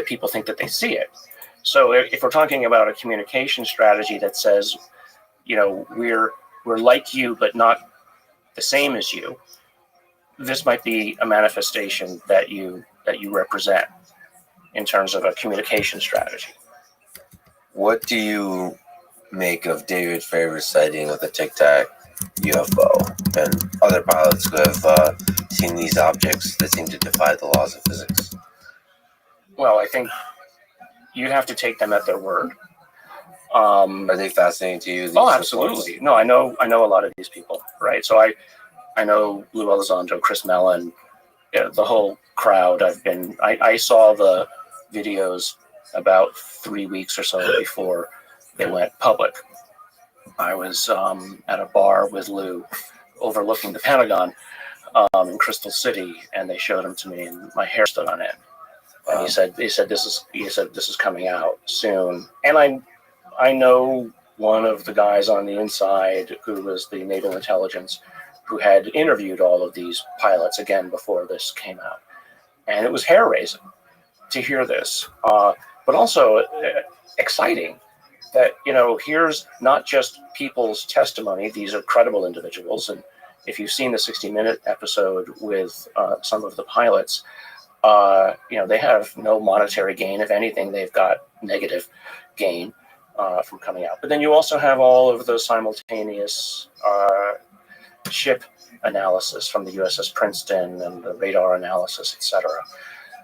people think that they see it. So if we're talking about a communication strategy that says, we're like you, but not the same as you, this might be a manifestation that you represent in terms of a communication strategy. What do you make of David Faber's sighting of the Tic Tac UFO and other pilots who have seen these objects that seem to defy the laws of physics? Well, I think you have to take them at their word. Are they fascinating to you? Oh, absolutely. Reports? No, I know a lot of these people, right? So I know Lou Elizondo, Chris Mellon, the whole crowd. I saw the videos about 3 weeks or so before they went public. I was at a bar with Lou overlooking the Pentagon in Crystal City, and they showed them to me, and my hair stood on end. And he said this is coming out soon. And I know one of the guys on the inside who was the Naval Intelligence who had interviewed all of these pilots again before this came out. And it was hair-raising to hear this, but also exciting that, here's not just people's testimony. These are credible individuals. And if you've seen the 60-minute episode with some of the pilots, they have no monetary gain. If anything, they've got negative gain from coming out. But then you also have all of the simultaneous ship analysis from the USS Princeton and the radar analysis, etc.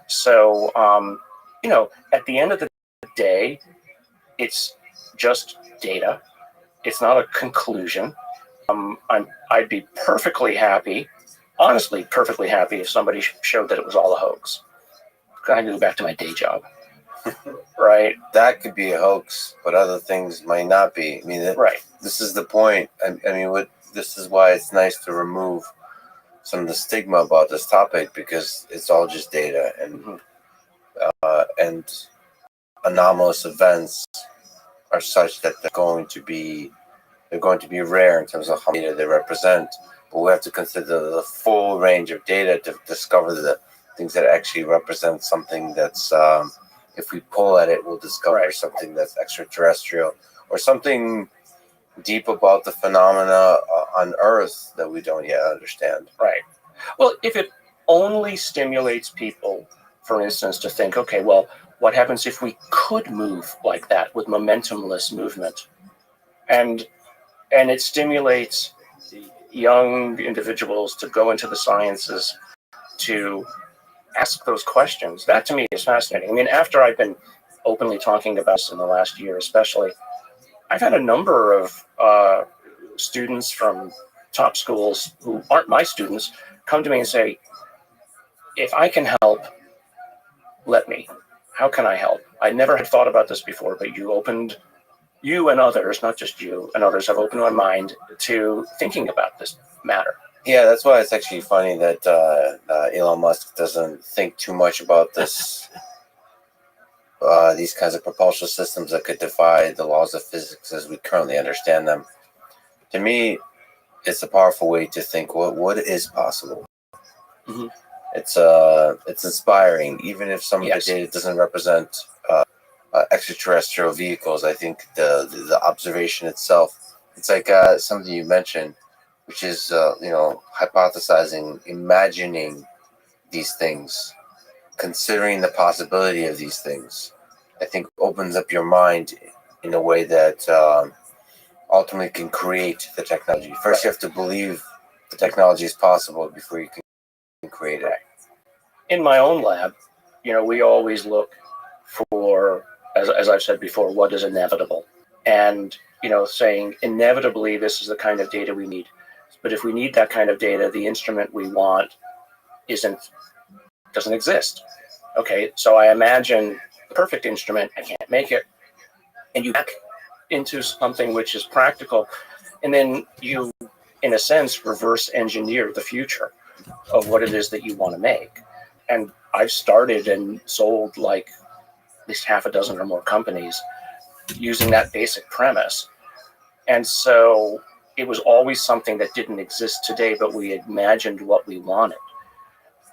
So, at the end of the day, it's just data. It's not a conclusion. I'd be perfectly happy, honestly, perfectly happy if somebody showed that it was all a hoax. I go back to my day job, right? That could be a hoax, but other things might not be. I mean, right. This is the point. This is why it's nice to remove some of the stigma about this topic, because it's all just data, and anomalous events are such that they're going to be rare in terms of how many data they represent. But we have to consider the full range of data to discover the things that actually represent something that's, if we pull at it, we'll discover something that's extraterrestrial or something deep about the phenomena on Earth that we don't yet understand. Right. Well, if it only stimulates people, for instance, to think, okay, well, what happens if we could move like that with momentumless movement? And it stimulates young individuals to go into the sciences to ask those questions. That to me is fascinating. I mean, after I've been openly talking about this in the last year especially, I've had a number of students from top schools who aren't my students come to me and say, if I can help, let me. How can I help? I never had thought about this before, but you and others, not just you, and others have opened my mind to thinking about this matter. Yeah, that's why it's actually funny that Elon Musk doesn't think too much about this. These kinds of propulsion systems that could defy the laws of physics as we currently understand them. To me, it's a powerful way to think what is possible. Mm-hmm. It's inspiring, even if some of the data doesn't represent extraterrestrial vehicles. I think the observation itself, it's like something you mentioned, which is hypothesizing, imagining these things, considering the possibility of these things. I think opens up your mind in a way that ultimately can create the technology. First, you have to believe the technology is possible before you can create it. In my own lab, we always look for, as I've said before, what is inevitable. And, saying inevitably this is the kind of data we need. But if we need that kind of data, the instrument we want doesn't exist. Okay, so I imagine the perfect instrument, I can't make it. And you back into something which is practical. And then you, in a sense, reverse engineer the future of what it is that you want to make. And I've started and sold like at least half a dozen or more companies using that basic premise. And so it was always something that didn't exist today, but we imagined what we wanted.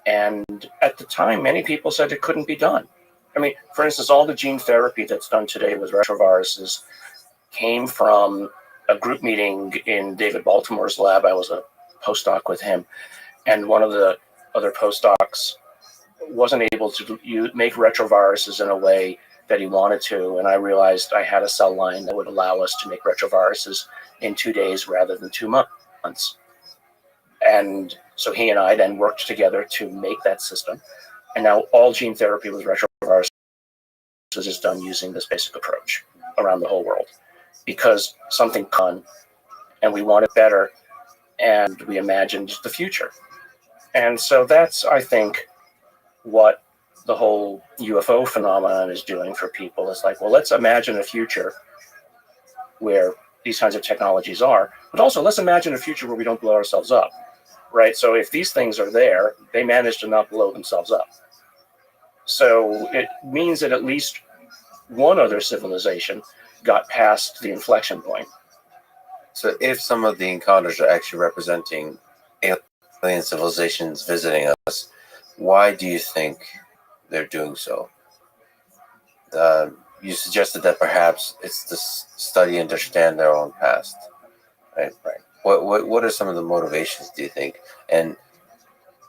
And at the time, many people said it couldn't be done. I mean, for instance, all the gene therapy that's done today with retroviruses came from a group meeting in David Baltimore's lab. I was a postdoc with him, and one of the other postdocs wasn't able to make retroviruses in a way that he wanted to, and I realized I had a cell line that would allow us to make retroviruses in 2 days rather than 2 months. And so he and I then worked together to make that system, and now all gene therapy with retroviruses is done using this basic approach around the whole world, because something done, and we want it better, and we imagined the future. And so that's, I think, what the whole UFO phenomenon is doing for people. It's like, well, let's imagine a future where these kinds of technologies are, but also let's imagine a future where we don't blow ourselves up, right? So if these things are there, they manage to not blow themselves up. So it means that at least one other civilization got past the inflection point. So if some of the encounters are actually representing alien civilizations visiting us, why do you think they're doing so? You suggested that perhaps it's to study and understand their own past, right? Right. What are some of the motivations, do you think? And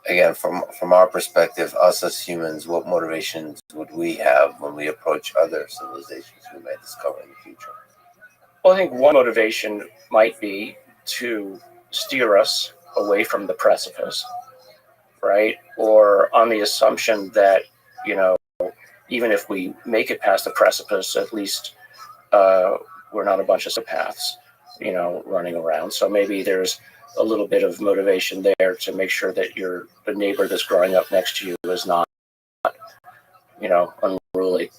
again, from our perspective, us as humans, what motivations would we have when we approach other civilizations we might discover in the future? Well, I think one motivation might be to steer us away from the precipice, right? Or on the assumption that, even if we make it past the precipice, at least we're not a bunch of psychopaths, running around. So maybe there's a little bit of motivation there to make sure that the neighbor that's growing up next to you is not, unruly.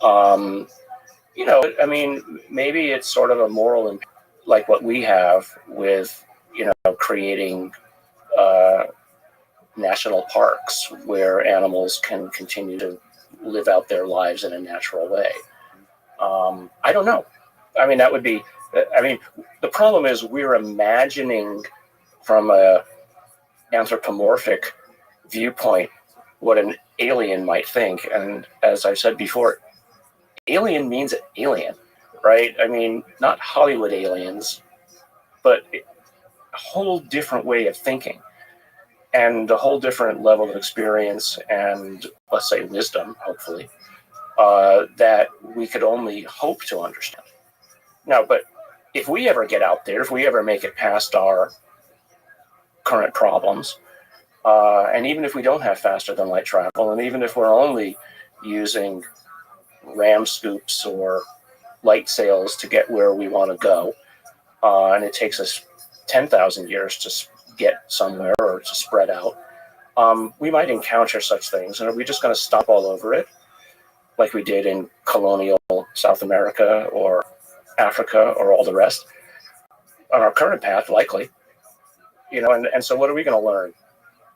I mean, maybe it's sort of a moral, like what we have with, creating national parks where animals can continue to live out their lives in a natural way. I don't know. I mean, the problem is we're imagining from a anthropomorphic viewpoint what an alien might think. And as I've said before, alien means alien, right? I mean, not Hollywood aliens, but a whole different way of thinking and a whole different level of experience and, let's say, wisdom, hopefully, that we could only hope to understand. Now, but if we ever get out there, if we ever make it past our current problems, and even if we don't have faster than light travel, and even if we're only using ram scoops or light sails to get where we want to go, and it takes us 10,000 years to get somewhere or to spread out, we might encounter such things. And are we just going to stop all over it like we did in colonial South America or Africa or all the rest? On our current path, likely. And so what are we going to learn?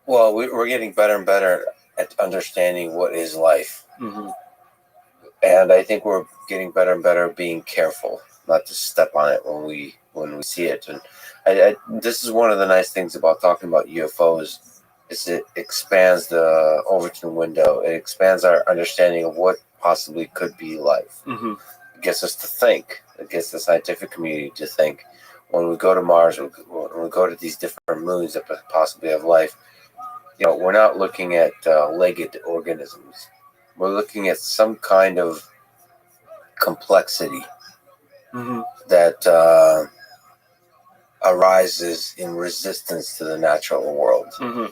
Well, we're getting better and better at understanding what is life. Mm-hmm. And I think we're getting better and better at being careful not to step on it when we see it. And this is one of the nice things about talking about UFOs is it expands the Overton window. It expands our understanding of what possibly could be life. Mm-hmm. It gets us to think. It gets the scientific community to think. When we go to Mars, when we go to these different moons that possibly have life, we're not looking at legged organisms. We're looking at some kind of complexity Mm-hmm. that arises in resistance to the natural world. Mm-hmm.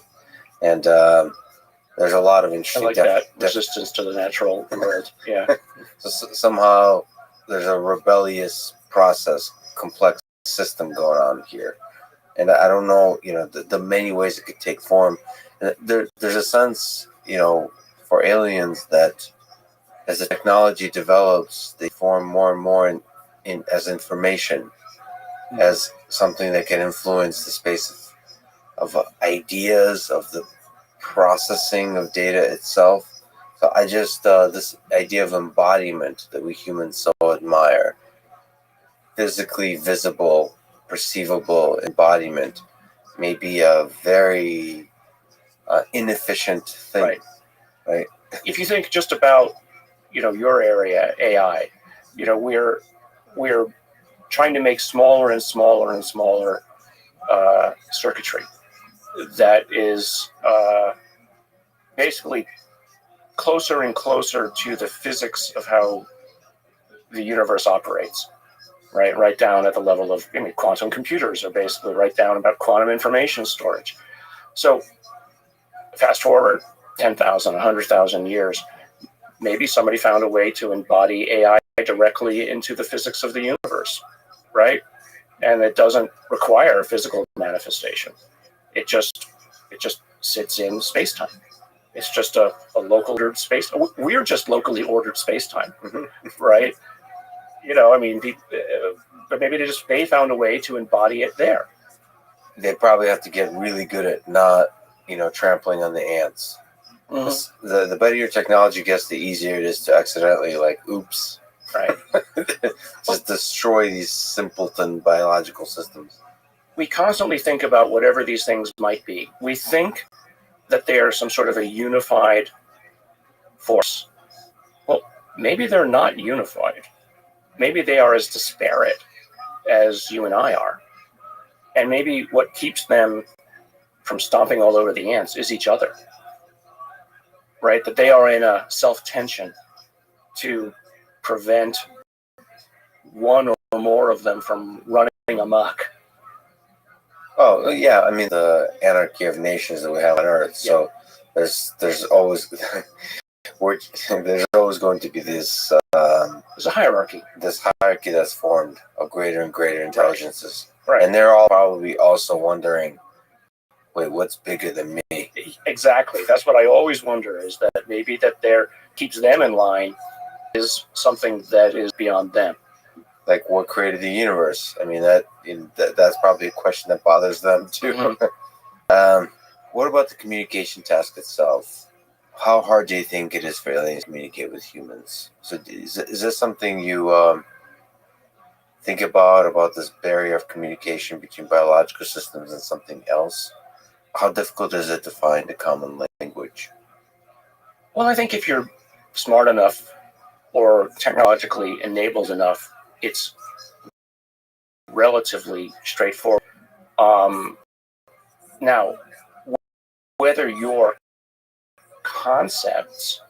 And there's a lot of interesting... I like that, resistance to the natural world, yeah. So somehow there's a rebellious process, complex system going on here. And I don't know, the many ways it could take form. There's a sense, for aliens that as the technology develops, they form more and more in as information, as something that can influence the space of ideas, of the processing of data itself. So I just, this idea of embodiment that we humans so admire, physically visible, perceivable embodiment, may be a very inefficient thing, right? if you think just about, your area, AI, we're trying to make smaller and smaller and smaller circuitry that is basically closer and closer to the physics of how the universe operates, right down at the level of, quantum computers are basically right down about quantum information storage. So fast forward 10,000, 100,000 years, maybe somebody found a way to embody AI directly into the physics of the universe, right? And it doesn't require a physical manifestation. It just sits in space-time. It's just a local ordered space. We're just locally ordered space-time, right? But maybe they found a way to embody it there. They probably have to get really good at not, trampling on the ants. Mm-hmm. The better your technology gets, the easier it is to accidentally, oops, right? Just destroy these simpleton biological systems. We constantly think about whatever these things might be. We think that they are some sort of a unified force. Well, maybe they're not unified. Maybe they are as disparate as you and I are. And maybe what keeps them from stomping all over the ants is each other, right? That they are in a self-tension to prevent one or more of them from running amok. Oh, yeah. I mean, the anarchy of nations that we have on Earth. So there's always there's always going to be this there's a hierarchy. This hierarchy that's formed of greater and greater intelligences. Right. And they're all probably also wondering, wait, what's bigger than me? Exactly. That's what I always wonder, is that maybe that there keeps them in line is something that is beyond them. Like, what created the universe? I mean, that's probably a question that bothers them too. Mm-hmm. What about the communication task itself? How hard do you think it is for aliens to communicate with humans? So is this something you think about this barrier of communication between biological systems and something else? How difficult is it to find a common language? Well, I think if you're smart enough or technologically enabled enough, it's relatively straightforward. Now, whether your concepts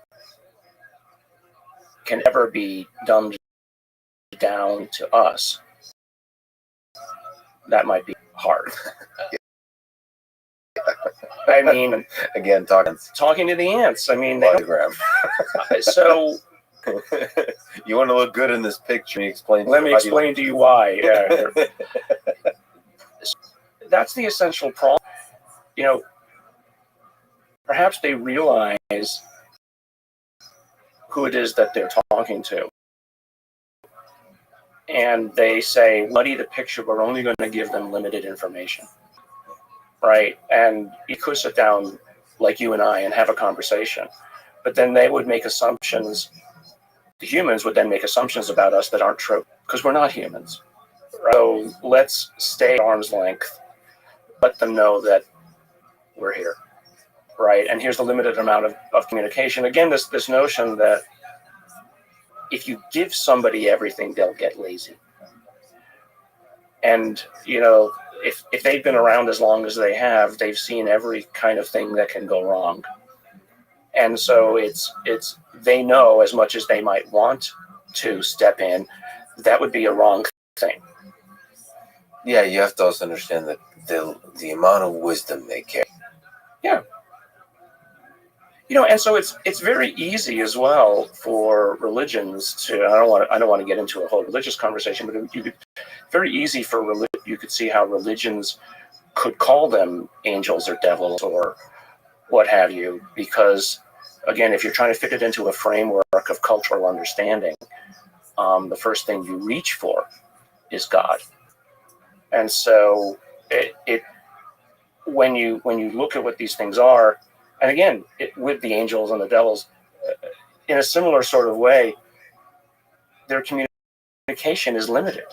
can ever be dumbed down to us, that might be hard. I mean, again, talking to the ants. I mean, so you want to look good in this picture? Let me explain to you why. Yeah. That's the essential problem. Perhaps they realize who it is that they're talking to, and they say, "Muddy the picture. We're only going to give them limited information." Right? And you could sit down like you and I and have a conversation, but then they would make assumptions. The humans would then make assumptions about us that aren't true, because we're not humans. So let's stay at arm's length. Let them know that we're here, right? And here's the limited amount of communication. Again, this notion that if you give somebody everything, they'll get lazy. And, if they've been around as long as they have, they've seen every kind of thing that can go wrong. And so it's they know, as much as they might want to step in, that would be a wrong thing. Yeah, you have to also understand that the amount of wisdom they carry. Yeah. And so it's very easy as well for religions to. I don't want to get into a whole religious conversation, but very easy for you could see how religions could call them angels or devils or what have you, because again, if you're trying to fit it into a framework of cultural understanding, the first thing you reach for is God. And so when you look at what these things are, and again, with the angels and the devils, in a similar sort of way, their communication is limited.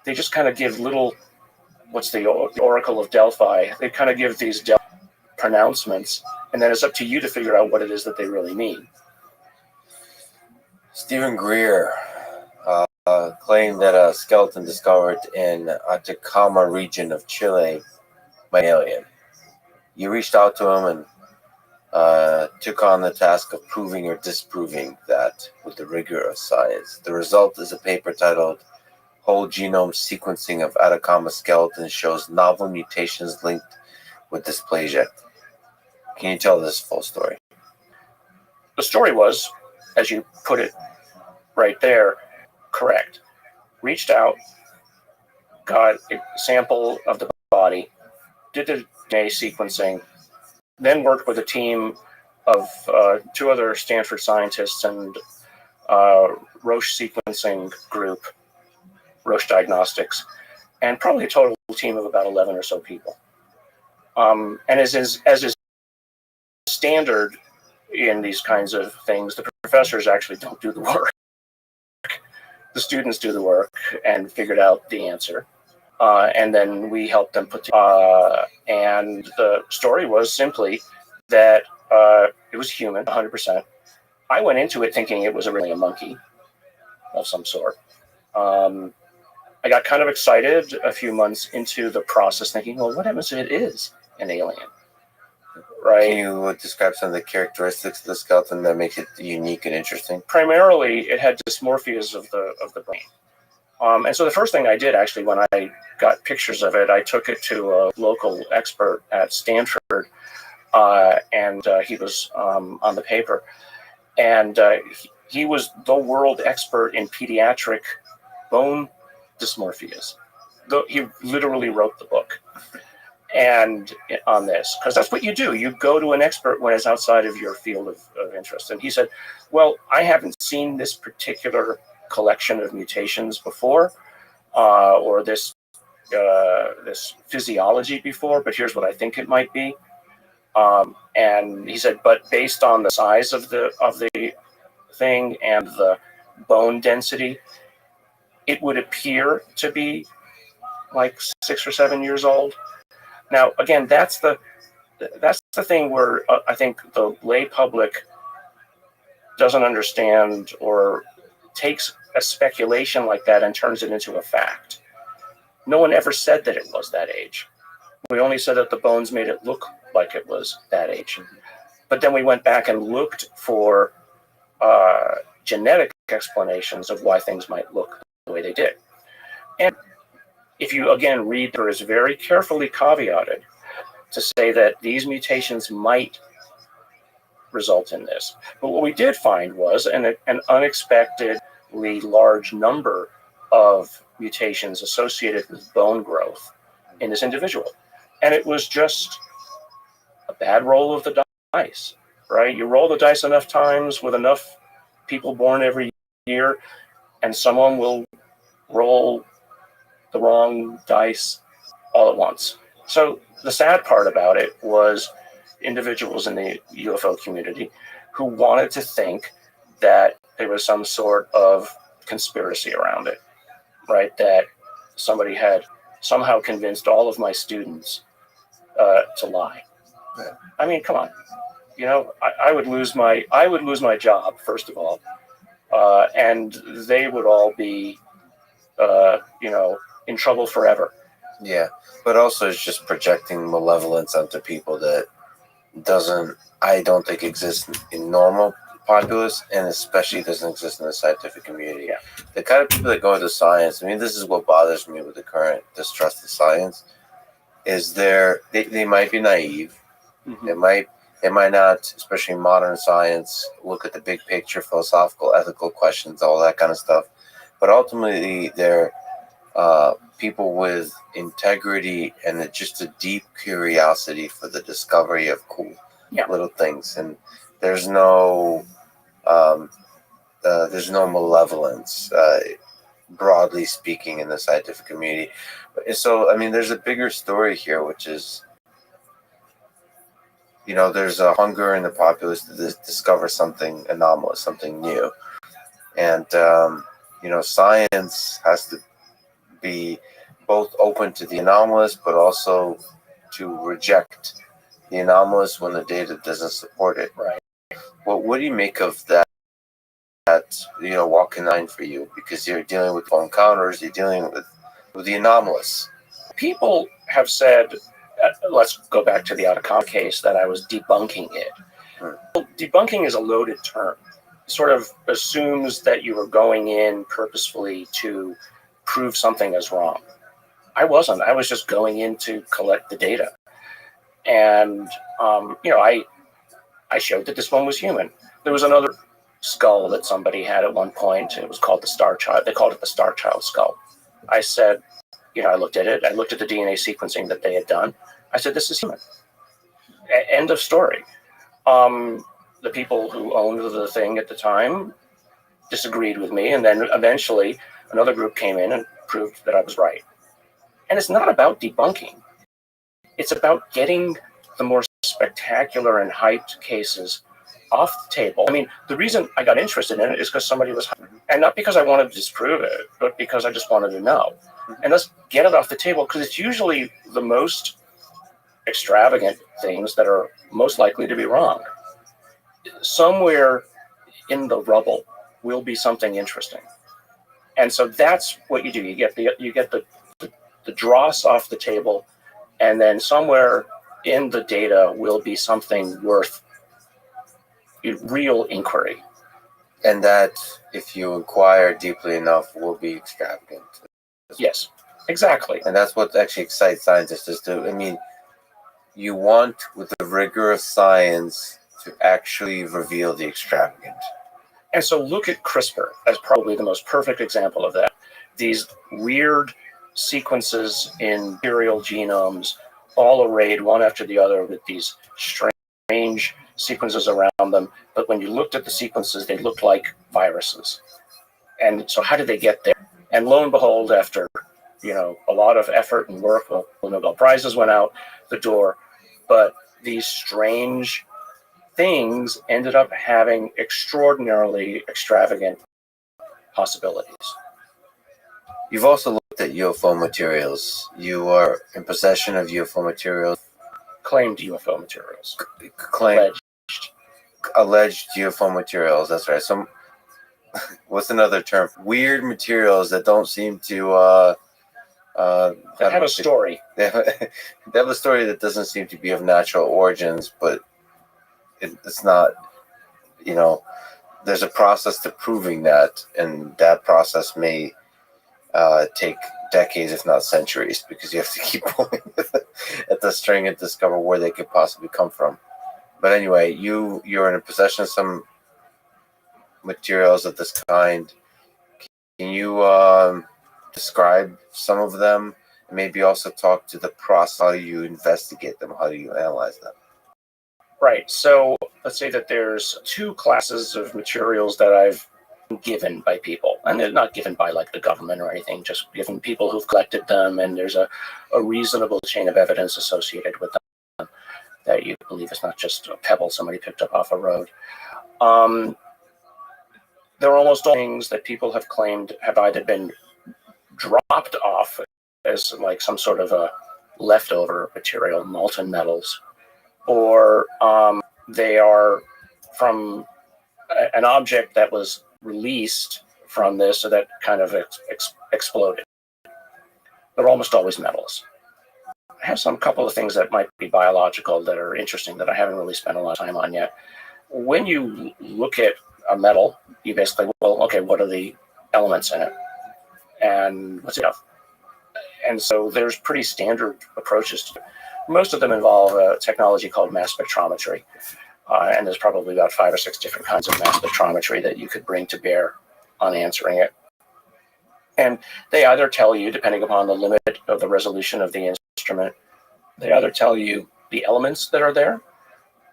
They just kind of give little, what's the Oracle of Delphi? They kind of give these pronouncements, and then it's up to you to figure out what it is that they really mean. Stephen Greer claimed that a skeleton discovered in Atacama region of Chile by an alien. You reached out to him and took on the task of proving or disproving that with the rigor of science. The result is a paper titled Whole Genome Sequencing of Atacama Skeletons Shows Novel Mutations Linked with Dysplasia. Can you tell this full story? The story was, as you put it right there, correct. Reached out, got a sample of the body, did the DNA sequencing, then worked with a team of 2 other Stanford scientists and Roche sequencing group, Roche Diagnostics, and probably a total team of about 11 or so people. And as is standard in these kinds of things, the professors actually don't do the work. The students do the work and figured out the answer. And then we helped them put together. And the story was simply that it was human, 100%. I went into it thinking it was really a monkey of some sort. I got kind of excited a few months into the process thinking, well, what happens if it is an alien? Right? Can you describe some of the characteristics of the skeleton that make it unique and interesting? Primarily, it had dysmorphias of the brain. And so the first thing I did, actually, when I got pictures of it, I took it to a local expert at Stanford, and he was on the paper. And he was the world expert in pediatric bone dysmorphias. He literally wrote the book. And on this, because that's what you do. You go to an expert when it's outside of your field of interest. And he said, well, I haven't seen this particular collection of mutations before, or this physiology before, but here's what I think it might be. And he said, but based on the size of the thing and the bone density, it would appear to be like 6 or 7 years old. Now, again, that's the thing where I think the lay public doesn't understand or takes a speculation like that and turns it into a fact. No one ever said that it was that age. We only said that the bones made it look like it was that age. But then we went back and looked for genetic explanations of why things might look the way they did. And if you, again, read, there is very carefully caveated to say that these mutations might result in this. But what we did find was an unexpectedly large number of mutations associated with bone growth in this individual. And it was just a bad roll of the dice, right? You roll the dice enough times with enough people born every year, and someone will roll the wrong dice all at once. So the sad part about it was individuals in the UFO community who wanted to think that there was some sort of conspiracy around it, right? That somebody had somehow convinced all of my students to lie. Yeah. I mean, come on. You know, I would lose my job, first of all, and they would all be, in trouble forever. Yeah, but also it's just projecting malevolence onto people that I don't think exists in normal populace, and especially doesn't exist in the scientific community. Yeah. The kind of people that go into science, I mean, this is what bothers me with the current distrust of science, is they might be naive. Mm-hmm. They might not, especially in modern science, look at the big picture, philosophical, ethical questions, all that kind of stuff. But ultimately, they're people with integrity and just a deep curiosity for the discovery of cool little things. And there's no malevolence, broadly speaking, in the scientific community. So, I mean, there's a bigger story here, which is, there's a hunger in the populace to discover something anomalous, something new. And, science has to be both open to the anomalous, but also to reject, the anomalous when the data doesn't support it. Right. Well, what do you make of that? Walking line for you, because you're dealing with phone counters, you're dealing with the anomalous. People have said, let's go back to the Atacama case, that I was debunking it. Well, debunking is a loaded term. It sort of assumes that you were going in purposefully to prove something as wrong. I wasn't. I was just going in to collect the data. And, I showed that this one was human. There was another skull that somebody had at one point. It was called the Star Child. They called it the Star Child skull. I said, I looked at it. I looked at the DNA sequencing that they had done. I said, this is human. End of story. The people who owned the thing at the time disagreed with me. And then eventually another group came in and proved that I was right. And it's not about debunking. It's about getting the more spectacular and hyped cases off the table. I mean, the reason I got interested in it is because somebody was, and not because I wanted to disprove it, but because I just wanted to know. And let's get it off the table, because it's usually the most extravagant things that are most likely to be wrong. Somewhere in the rubble will be something interesting. And so that's what you do. You get the dross off the table, and then somewhere in the data will be something worth real inquiry. And that, if you inquire deeply enough, will be extravagant. Yes, exactly. And that's what actually excites scientists is to, you want, with the rigor of science, to actually reveal the extravagant. And so look at CRISPR as probably the most perfect example of that. These weird sequences in bacterial genomes, all arrayed one after the other with these strange sequences around them. But when you looked at the sequences, they looked like viruses. And so how did they get there? And lo and behold, after a lot of effort and work, well, the Nobel Prizes went out the door, but these strange things ended up having extraordinarily extravagant possibilities. You've also looked at UFO materials. You are in possession of UFO materials. Claimed UFO materials. Alleged UFO materials. That's right. Some. What's another term? Weird materials that don't seem to. That have a story. They have a story that doesn't seem to be of natural origins, but it's not. There's a process to proving that, and that process may take decades, if not centuries, because you have to keep pulling at the string and discover where they could possibly come from. But anyway, you're in possession of some materials of this kind. Can you describe some of them, and maybe also talk to the process, how you investigate them, how do you analyze them? Right. So let's say that there's two classes of materials that I've given by people, and they're not given by like the government or anything, just given people who've collected them, and there's a reasonable chain of evidence associated with them that you believe is not just a pebble somebody picked up off a road. They're almost all things that people have claimed have either been dropped off as like some sort of a leftover material, molten metals, or they are from an object that was released from this, so that kind of exploded. They're almost always metals. I have some couple of things that might be biological that are interesting that I haven't really spent a lot of time on yet. When you look at a metal, you basically, what are the elements in it? And what's it of? And so there's pretty standard approaches to it. Most of them involve a technology called mass spectrometry. And there's probably about 5 or 6 different kinds of mass spectrometry that you could bring to bear on answering it. And they either tell you, depending upon the limit of the resolution of the instrument, they either tell you the elements that are there,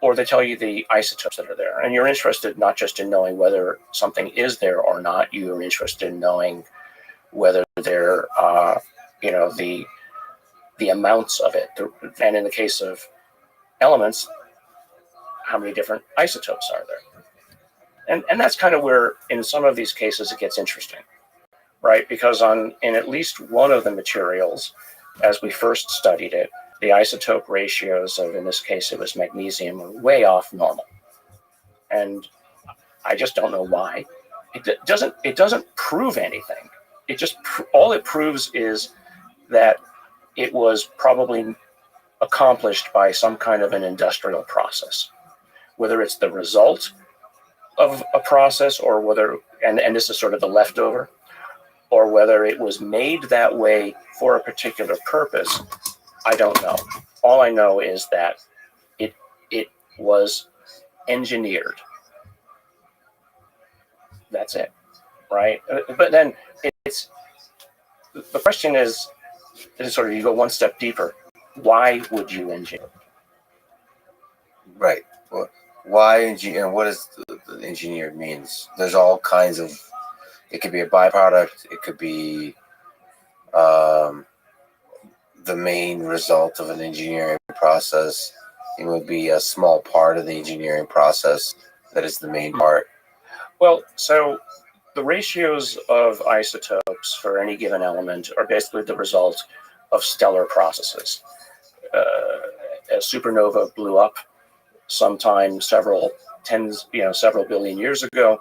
or they tell you the isotopes that are there. And you're interested not just in knowing whether something is there or not, you're interested in knowing whether they're, the amounts of it. And in the case of elements, how many different isotopes are there? And that's kind of where, in some of these cases, it gets interesting, right? Because in at least one of the materials, as we first studied it, the isotope ratios of, in this case, it was magnesium, were way off normal. And I just don't know why. It doesn't prove anything. It just, all it proves is that it was probably accomplished by some kind of an industrial process, whether it's the result of a process or whether, and this is sort of the leftover, or whether it was made that way for a particular purpose. I don't know. All I know is that it was engineered. That's it, right? But then it's, the question is sort of, you go one step deeper. Why would you engineer? Right. Well, why engineer? What does the engineered means? There's all kinds of. It could be a byproduct. It could be the main result of an engineering process. It would be a small part of the engineering process that is the main part. Well, so the ratios of isotopes for any given element are basically the result of stellar processes. A supernova blew up sometime several billion years ago.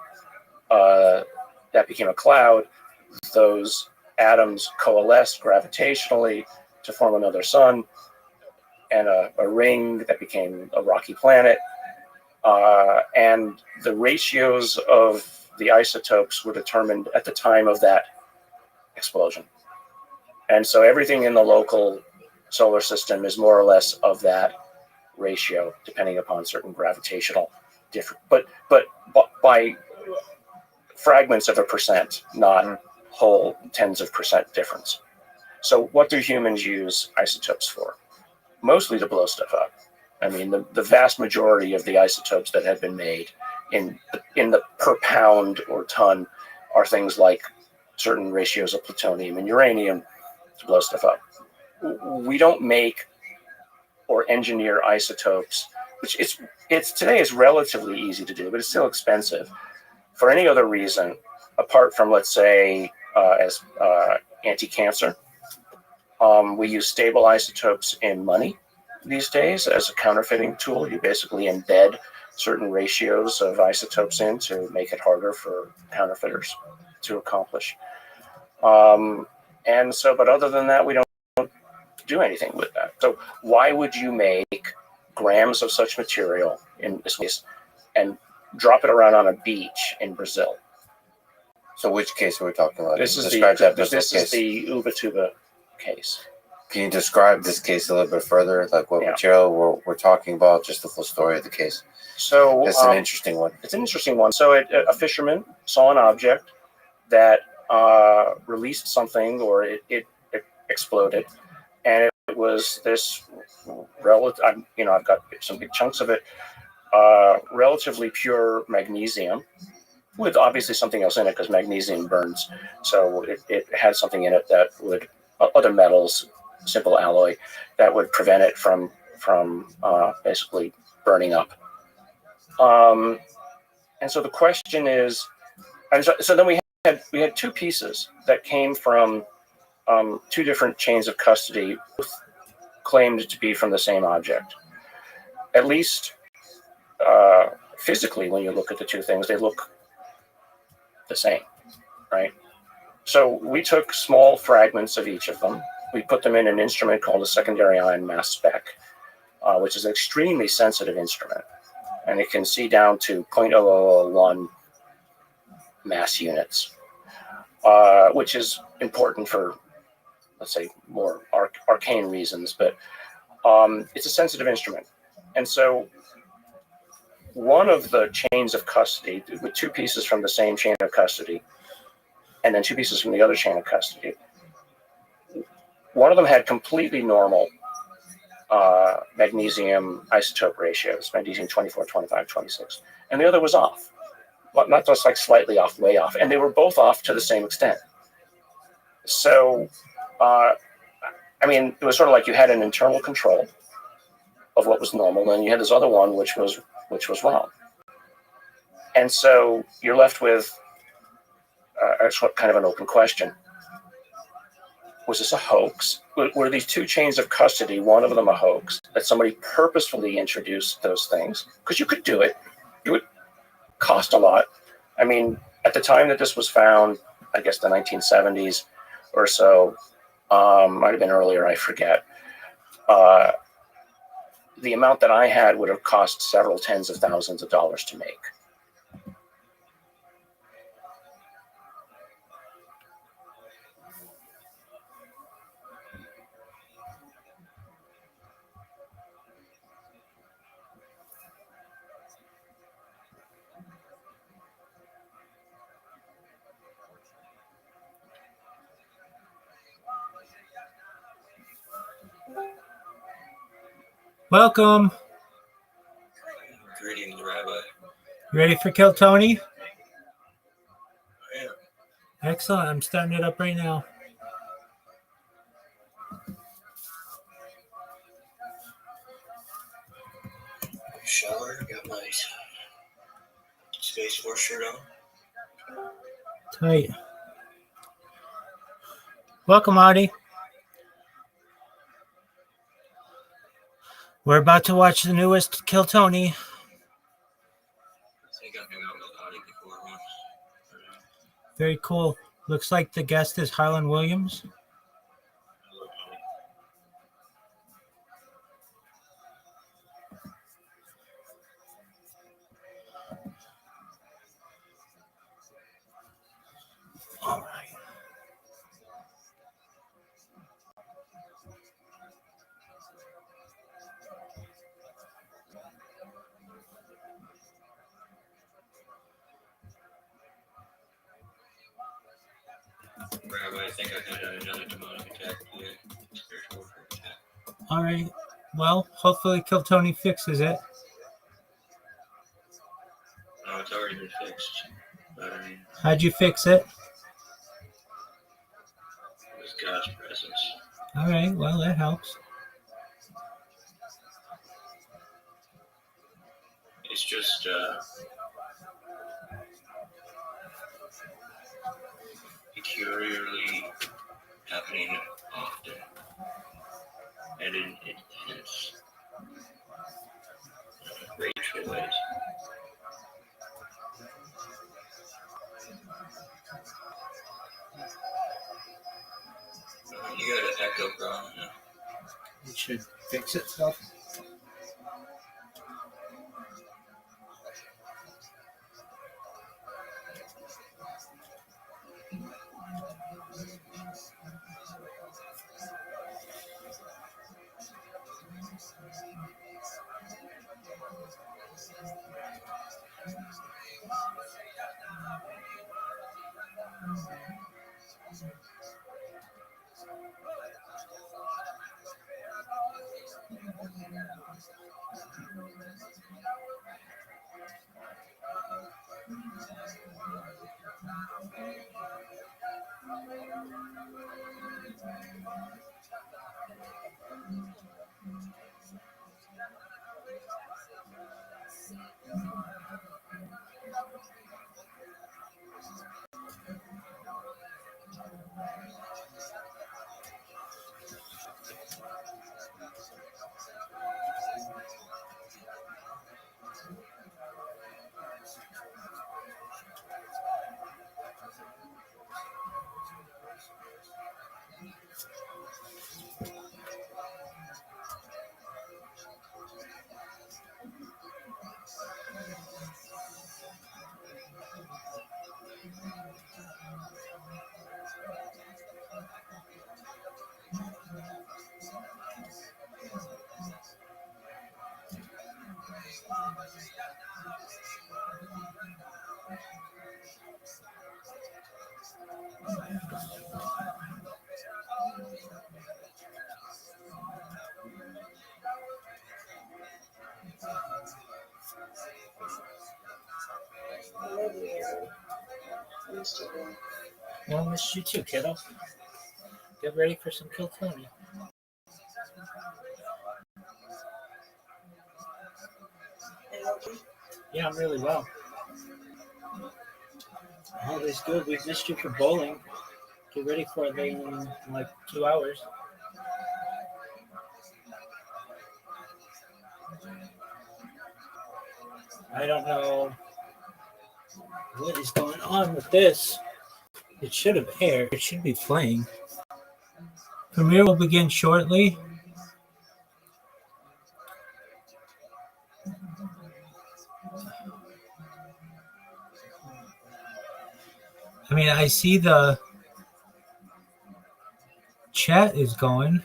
That became a cloud. Those atoms coalesced gravitationally to form another sun and a ring that became a rocky planet. And the ratios of the isotopes were determined at the time of that explosion. And so everything in the local solar system is more or less of that ratio, depending upon certain gravitational difference, but by fragments of a percent, not whole tens of percent difference. So what do humans use isotopes for? Mostly to blow stuff up. I mean, the vast majority of the isotopes that have been made in the per pound or ton are things like certain ratios of plutonium and uranium to blow stuff up. We don't make or engineer isotopes, which it's today is relatively easy to do, but it's still expensive for any other reason apart from, let's say, as anti-cancer. We use stable isotopes in money these days as a counterfeiting tool. You basically embed certain ratios of isotopes in to make it harder for counterfeiters to accomplish. And so, but other than that, we don't do anything with that. So why would you make grams of such material in this case and drop it around on a beach in Brazil? So which case are we talking about? This is the Ubatuba case. Can you describe this case a little bit further? Like what material we're talking about, just the full story of the case. So it's an interesting one. It's an interesting one. So a fisherman saw an object that released something, or it exploded, and it was this relative. I've got some big chunks of it, relatively pure magnesium, with obviously something else in it because magnesium burns. So it had something in it that would, other metals, simple alloy, that would prevent it from basically burning up. And so the question is, and so then we had two pieces that came from two different chains of custody, both claimed to be from the same object. At least physically, when you look at the two things, they look the same, right? So we took small fragments of each of them. We put them in an instrument called a secondary ion mass spec, which is an extremely sensitive instrument. And it can see down to 0.0001 mass units, which is important for, let's say, more arcane reasons, but it's a sensitive instrument. And so one of the chains of custody, with two pieces from the same chain of custody, and then two pieces from the other chain of custody, one of them had completely normal magnesium isotope ratios, magnesium 24, 25, 26, and the other was off, but not just like slightly off, way off, and they were both off to the same extent. So, I mean, it was sort of like you had an internal control of what was normal, and you had this other one which was wrong. And so you're left with kind of an open question. was this a hoax? Were these two chains of custody, one of them a hoax, that somebody purposefully introduced those things? Because you could do it. It would cost a lot. I mean, at the time that this was found, I guess the 1970s or so, might have been earlier, I forget. The amount that I had would have cost several tens of thousands of dollars to make. Welcome. Greetings, Rabbi. You ready for Kill Tony? I am. Excellent. I'm starting it up right now. Showered, got my Space Force shirt on. Tight. Welcome, Audie. We're about to watch the newest Kill Tony. I think I've hung out with Audie before once. Very cool. Looks like the guest is Harlan Williams. I love Audie. All right. Rabbi, I think I had another demonic attack today. Spiritual warfare attack. All right. Well, hopefully Kill Tony fixes it. No, it's already been fixed. But I mean, How'd you fix it? it was God's presence. All right. Well, that helps. It's just peculiarly happening often and in intense, rageful ways. You got an echo problem now. It should fix itself. Well, miss you too, kiddo. Get ready for some Kill Tony. Yeah, I'm really well. All is good. We've missed you for bowling. Get ready for it in like 2 hours. I don't know what is going on with this. It should have aired. It should be playing. Premiere will begin shortly. I mean, I see the chat is going.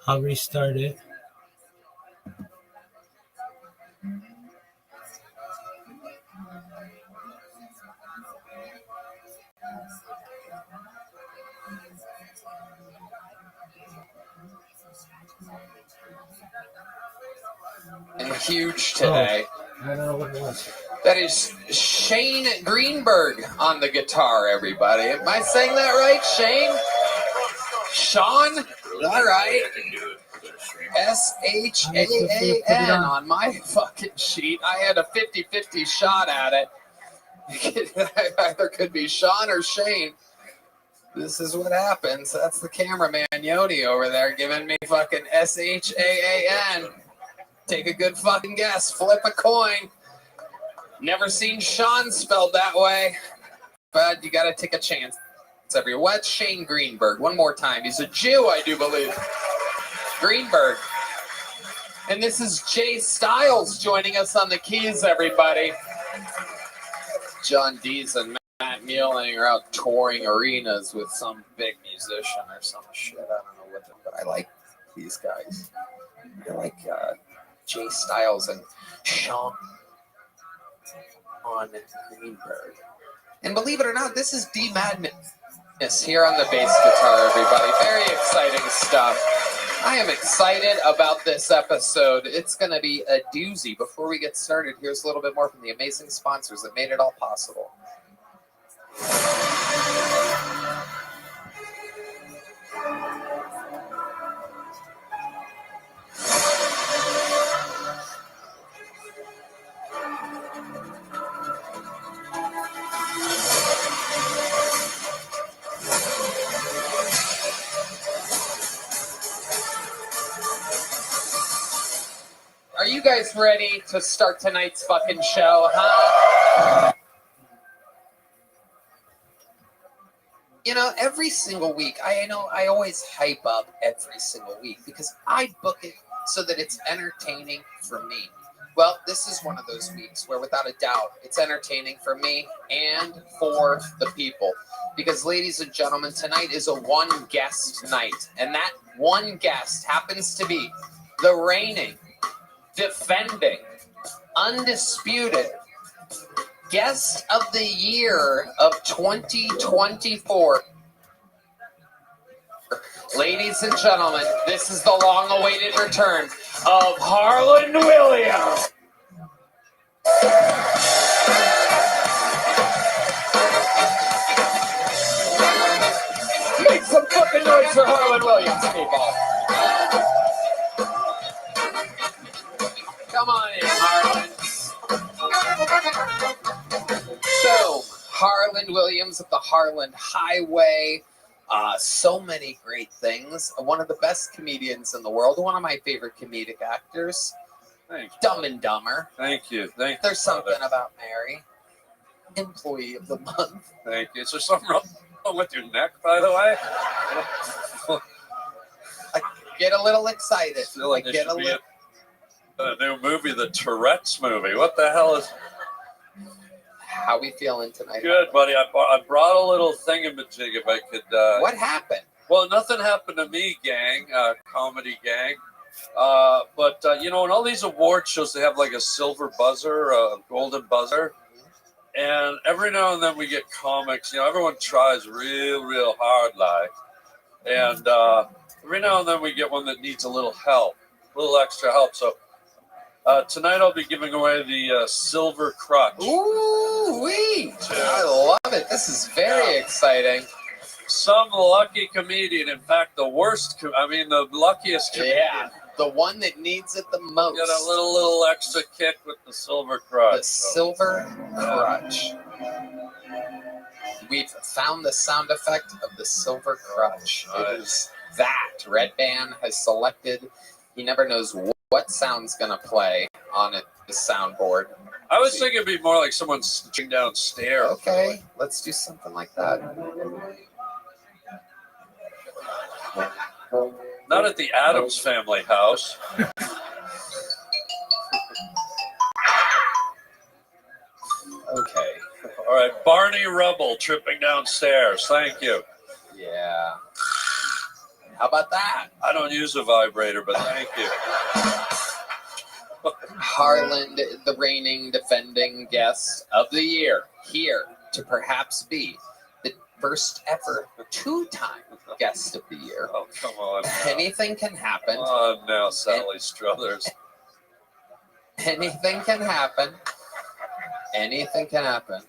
I'll restart it. And huge today. I don't know what it was. That is Shane Greenberg on the guitar, everybody. Am I saying that right, Shane? Sean? All right. S-H-A-A-N on my fucking sheet. I had a 50-50 shot at it. Either could be Sean or Shane. This is what happens. That's the cameraman, Yoni, over there giving me fucking S-H-A-A-N. Take a good fucking guess. Flip a coin. Never seen Sean spelled that way. But you gotta take a chance. It's every what's Shane Greenberg? One more time. He's a Jew, I do believe. Greenberg. And this is Jay Styles joining us on the keys, everybody. John Dees and Matt Mealing are out touring arenas with some big musician or some shit. I don't know what, but I like these guys. I like Jay Styles and Sean Greenberg. And believe it or not, this is D Madness here on the bass guitar, everybody. Very exciting stuff. I am excited about this episode. It's going to be a doozy. Before we get started, here's a little bit more from the amazing sponsors that made it all possible. Are you guys ready to start tonight's fucking show, huh? You know, every single week, I know I always hype up every single week because I book it so that it's entertaining for me. Well, this is one of those weeks where, without a doubt, it's entertaining for me and for the people. Because, ladies and gentlemen, tonight is a one-guest night. And that one guest happens to be the reigning, defending, undisputed guest of the year of 2024. Ladies and gentlemen, this is the long-awaited return of Harlan Williams. Make some fucking noise for Harlan Williams, people. Come on in, Harlan. So, Harlan Williams of the Harlan Highway. So many great things. One of the best comedians in the world. One of my favorite comedic actors. Thank you. Dumb and Dumber. Thank you. Thank you. There's something about Mary. Employee of the month. Thank you. Is there something wrong with your neck, by the way? I get a little excited. Feel like I there get a should be little. a new movie, the Tourette's movie. What the hell is... How we feeling tonight? Good, buddy. I brought a little thingamajig if I could... What happened? Well, nothing happened to me, gang. Comedy gang. But, you know, in all these award shows, they have like a silver buzzer, a golden buzzer. And every now and then we get comics. You know, everyone tries real hard, like. And every now and then we get one that needs a little help, a little extra help. So tonight I'll be giving away the silver crutch. Ooh-wee! I love it. This is very exciting. Some lucky comedian, in fact, the luckiest comedian The one that needs it the most. Get a little extra kick with the silver crutch. The silver crutch. We've found the sound effect of the silver crutch. It is that Red Band has selected. He never knows what sound's gonna play on the soundboard. I was thinking it'd be more like someone sitting downstairs. Okay, let's do something like that. Not at the Addams Family house. Okay. All right, Barney Rubble tripping downstairs. Thank you. Yeah. How about that? I don't use a vibrator, but thank you. Harland, the reigning defending guest of the year, here to perhaps be the first ever two-time guest of the year. Oh, come on. Now. Anything can happen. Oh, now, Sally Struthers. Anything can happen. Anything can happen.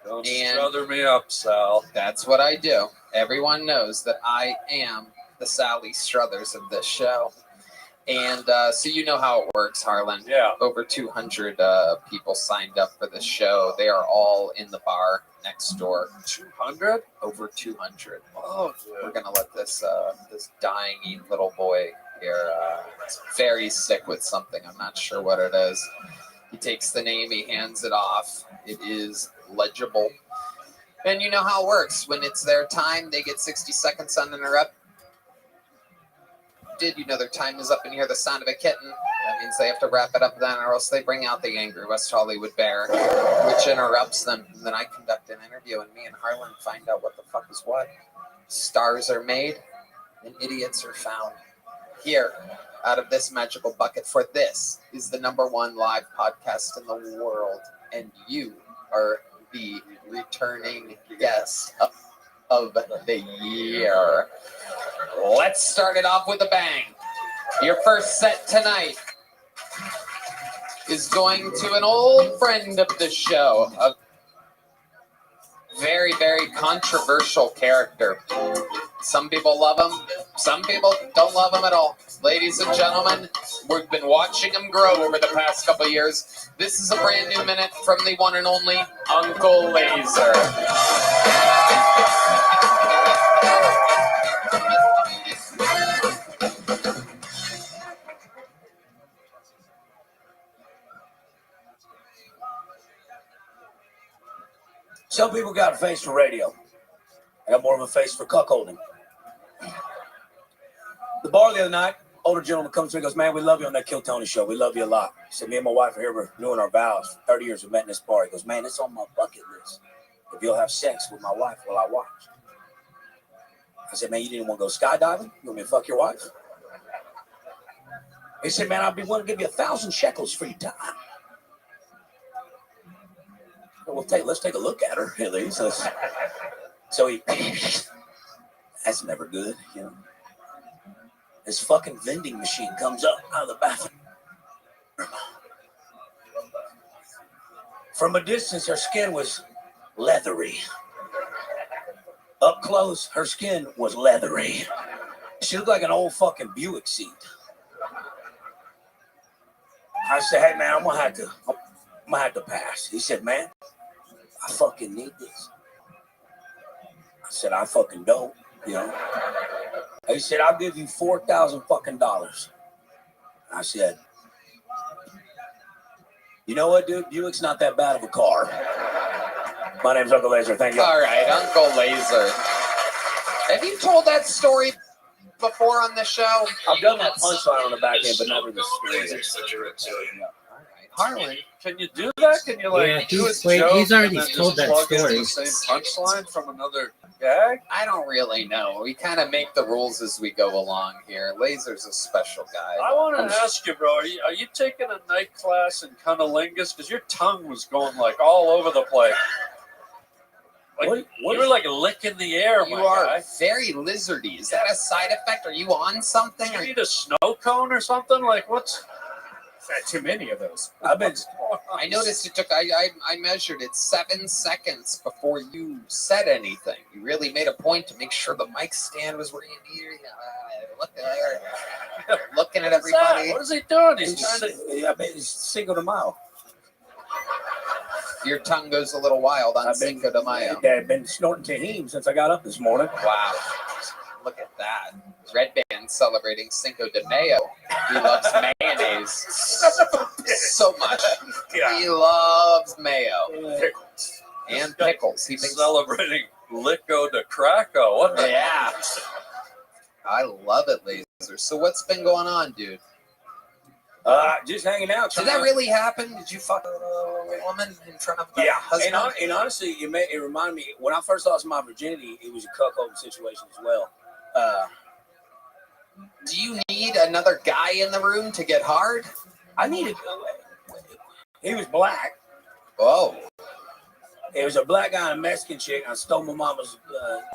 Don't And- struther me up, Sal. That's what I do. Everyone knows that I am the Sally Struthers of this show. And so you know how it works, Harlan. Yeah. Over 200 people signed up for the show. They are all in the bar next door. 200? Over 200. Oh, We're dude. gonna let this this dying little boy here. He's very sick with something. I'm not sure what it is. He takes the name. He hands it off. It is legible. And you know how it works. When it's their time, they get 60 seconds uninterrupted. You know their time is up and hear the sound of a kitten. That means they have to wrap it up then, or else they bring out the angry West Hollywood bear, which interrupts them. And then I conduct an interview, and me and Harlan find out what the fuck is what. Stars are made, and idiots are found. Here, out of this magical bucket, for this is the #1 live podcast in the world, and you are the returning guest of the year. Let's start it off with a bang. Your first set tonight is going to an old friend of the show, a very, very controversial character. Some people love him, some people don't love him at all. Ladies and gentlemen, we've been watching him grow over the past couple of years. This is a brand new minute from the one and only Uncle Laser. Some people got a face for radio. I got more of a face for cuckolding. The bar the other night, older gentleman comes to me and goes, "Man, we love you on that Kill Tony show. We love you a lot." He said, "Me and my wife are here renewing our vows. For 30 years we met in this bar." He goes, "Man, it's on my bucket list. If you'll have sex with my wife while I watch." I said, "Man, you didn't want to go skydiving? You want me to fuck your wife?" He said, "Man, I'd be willing to give you 1,000 shekels for your time." Well, let's take a look at her, at least. So he, that's never good, you know. His fucking vending machine comes up out of the bathroom. From a distance, her skin was leathery. Up close, her skin was leathery. She looked like an old fucking Buick seat. I said, "Hey, man, I'm gonna have to pass." He said, "Man, I fucking need this." I said, "I fucking don't, you know." He said, "I'll give you $4,000 fucking dollars." I said, "You know what, dude? Buick's not that bad of a car." My name's Uncle Laser. Thank you. All right, Uncle Laser. Have you told that story before on the show? I've done that punchline on the back end, but never the story. Such a reptilian. Harlan, Can you do that? Can you Yeah, do a he's joke already and then told just that plug into story. the same punchline from another gag? I don't really know. We kind of make the rules as we go along here. Laser's a special guy. I want to ask you, bro. Are you taking a night class in cunnilingus? Because your tongue was going like all over the place. Like, you were like licking the air, You my are guy. very lizardy. Is that a side effect? Are you on something? Do you need a snow cone or something? Like, what's Too many of those. I've been. I noticed it took. I measured it 7 seconds before you said anything. You really made a point to make sure the mic stand was where you needed it. Look looking at What's that? everybody. What is he doing? He's It's, trying to... I bet it's Cinco de Mayo. Your tongue goes a little wild on I've been, Cinco de Mayo. I've been snorting Tajín since I got up this morning. Wow. Look at that. Red Band celebrating Cinco de Mayo. He loves mayonnaise so much. He loves mayo and pickles. He thinks, Celebrating Lico de Krakow. What the... yeah. I love it, Laser. So what's been going on, dude? Just hanging out. Did that really happen? Did you fuck a woman in front of the husband? And honestly, it reminded me, when I first lost my virginity, it was a cuckold situation as well. Do you need another guy in the room to get hard? I needed. He was black. Oh. It was a black guy and a Mexican chick. I stole my mama's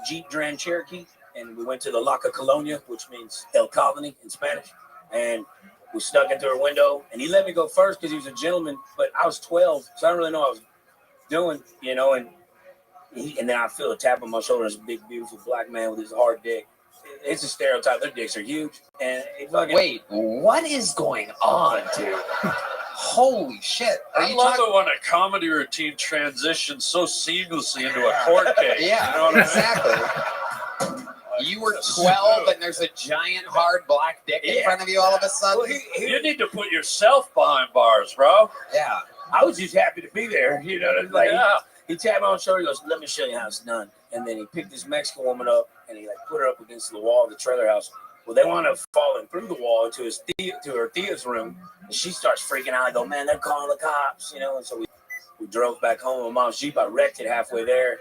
Jeep Grand Cherokee, and we went to the La Colonia, which means El Colony in Spanish, and we snuck into her window. And he let me go first because he was a gentleman, but I was 12, so I don't really know what I was doing, you know. And then I feel a tap on my shoulder. This big, beautiful black man with his hard dick. It's a stereotype. Their dicks are huge. And wait, what is going on, dude? Holy shit! I love it when a comedy routine transitions so seamlessly into a court case. Yeah, you know what exactly. I mean? You were 12 and there's a giant hard black dick in front of you all of a sudden? Well, You need to put yourself behind bars, bro. Yeah. I was just happy to be there. You know, like Yeah. he tapped me on the shoulder. He goes, "Let me show you how it's done." And then he picked this Mexican woman up and he put her up against the wall of the trailer house. Well, they wound up falling through the wall into her Thea's room, and she starts freaking out. I go, "Man, they're calling the cops," you know. And so we drove back home in my mom's Jeep. I wrecked it halfway there,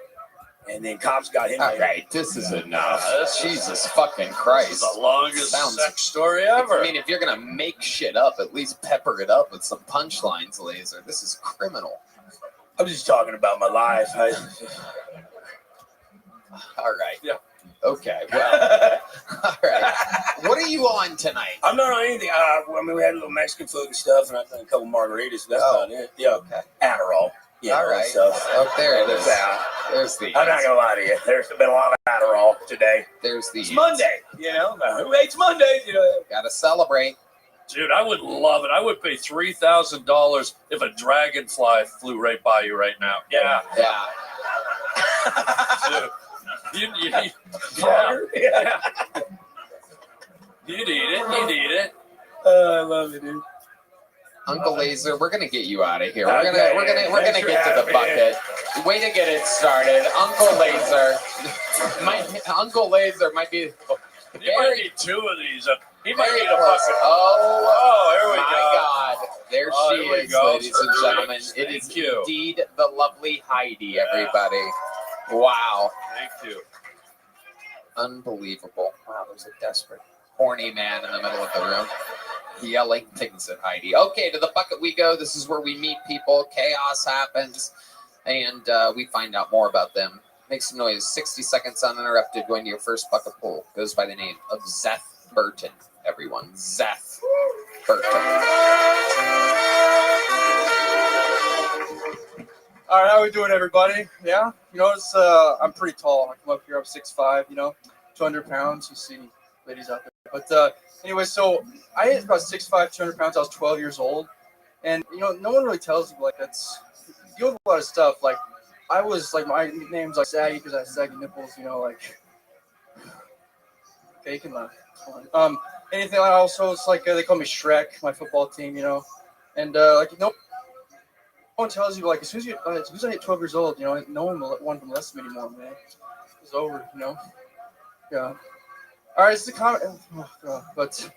and then cops got him. All right, this is enough. Jesus fucking Christ. This is the longest sex story ever. I mean, if you're going to make shit up, at least pepper it up with some punchlines, Laser. This is criminal. I'm just talking about my life. All right. Yeah. Okay, well, all right. What are you on tonight? I'm not on anything. I mean, we had a little Mexican food and stuff, and I done a couple margaritas. That's about it. Yeah. Okay. Adderall. Yeah. All right. So, There it is. There's the. I'm not gonna lie to you. There's been a lot of Adderall today. There's the. It's Monday. You know, who hates Mondays? You know. Gotta celebrate. Dude, I would love it. I would pay $3,000 if a dragonfly flew right by you right now. Yeah. Yeah. Dude. Yeah. You'd eat it. You'd eat it. I love it, dude. Uncle Laser, we're gonna get you out of here. We're gonna get to the bucket. Way to get it started, Uncle Laser. Uncle Laser might be. You might need two of these. He might Very need a close. fucking. Oh, here we my go. God. There Oh, she here we is, go. ladies and gentlemen. It Thank is you. indeed the lovely Heidi, everybody. Wow. Thank you. Unbelievable. Wow, there's a desperate, horny man in the middle of the room yelling things at Heidi. Okay, to the bucket we go. This is where we meet people. Chaos happens, and we find out more about them. Make some noise. 60 seconds uninterrupted. Going to your first bucket pool. Goes by the name of Zeth Burton, everyone. Zeth Burton. All right, how we doing, everybody? Yeah, you notice I'm pretty tall. I come up here, I'm 6'5", 200 pounds. You see ladies out there. But anyway, so I hit about 6'5", 200 pounds. I was 12 years old. And, no one really tells you, like, that's, you deal with a lot of stuff. Like, I was, like, my nickname's, like, Saggy because I have saggy nipples, like, okay, you can laugh. Anything like also, it's like, they call me Shrek, my football team, and, like, no one tells you, like, as soon as I hit 12 years old, no one will want to molest me anymore, man. It's over, Yeah. All right, it's the comment. Oh, God. But,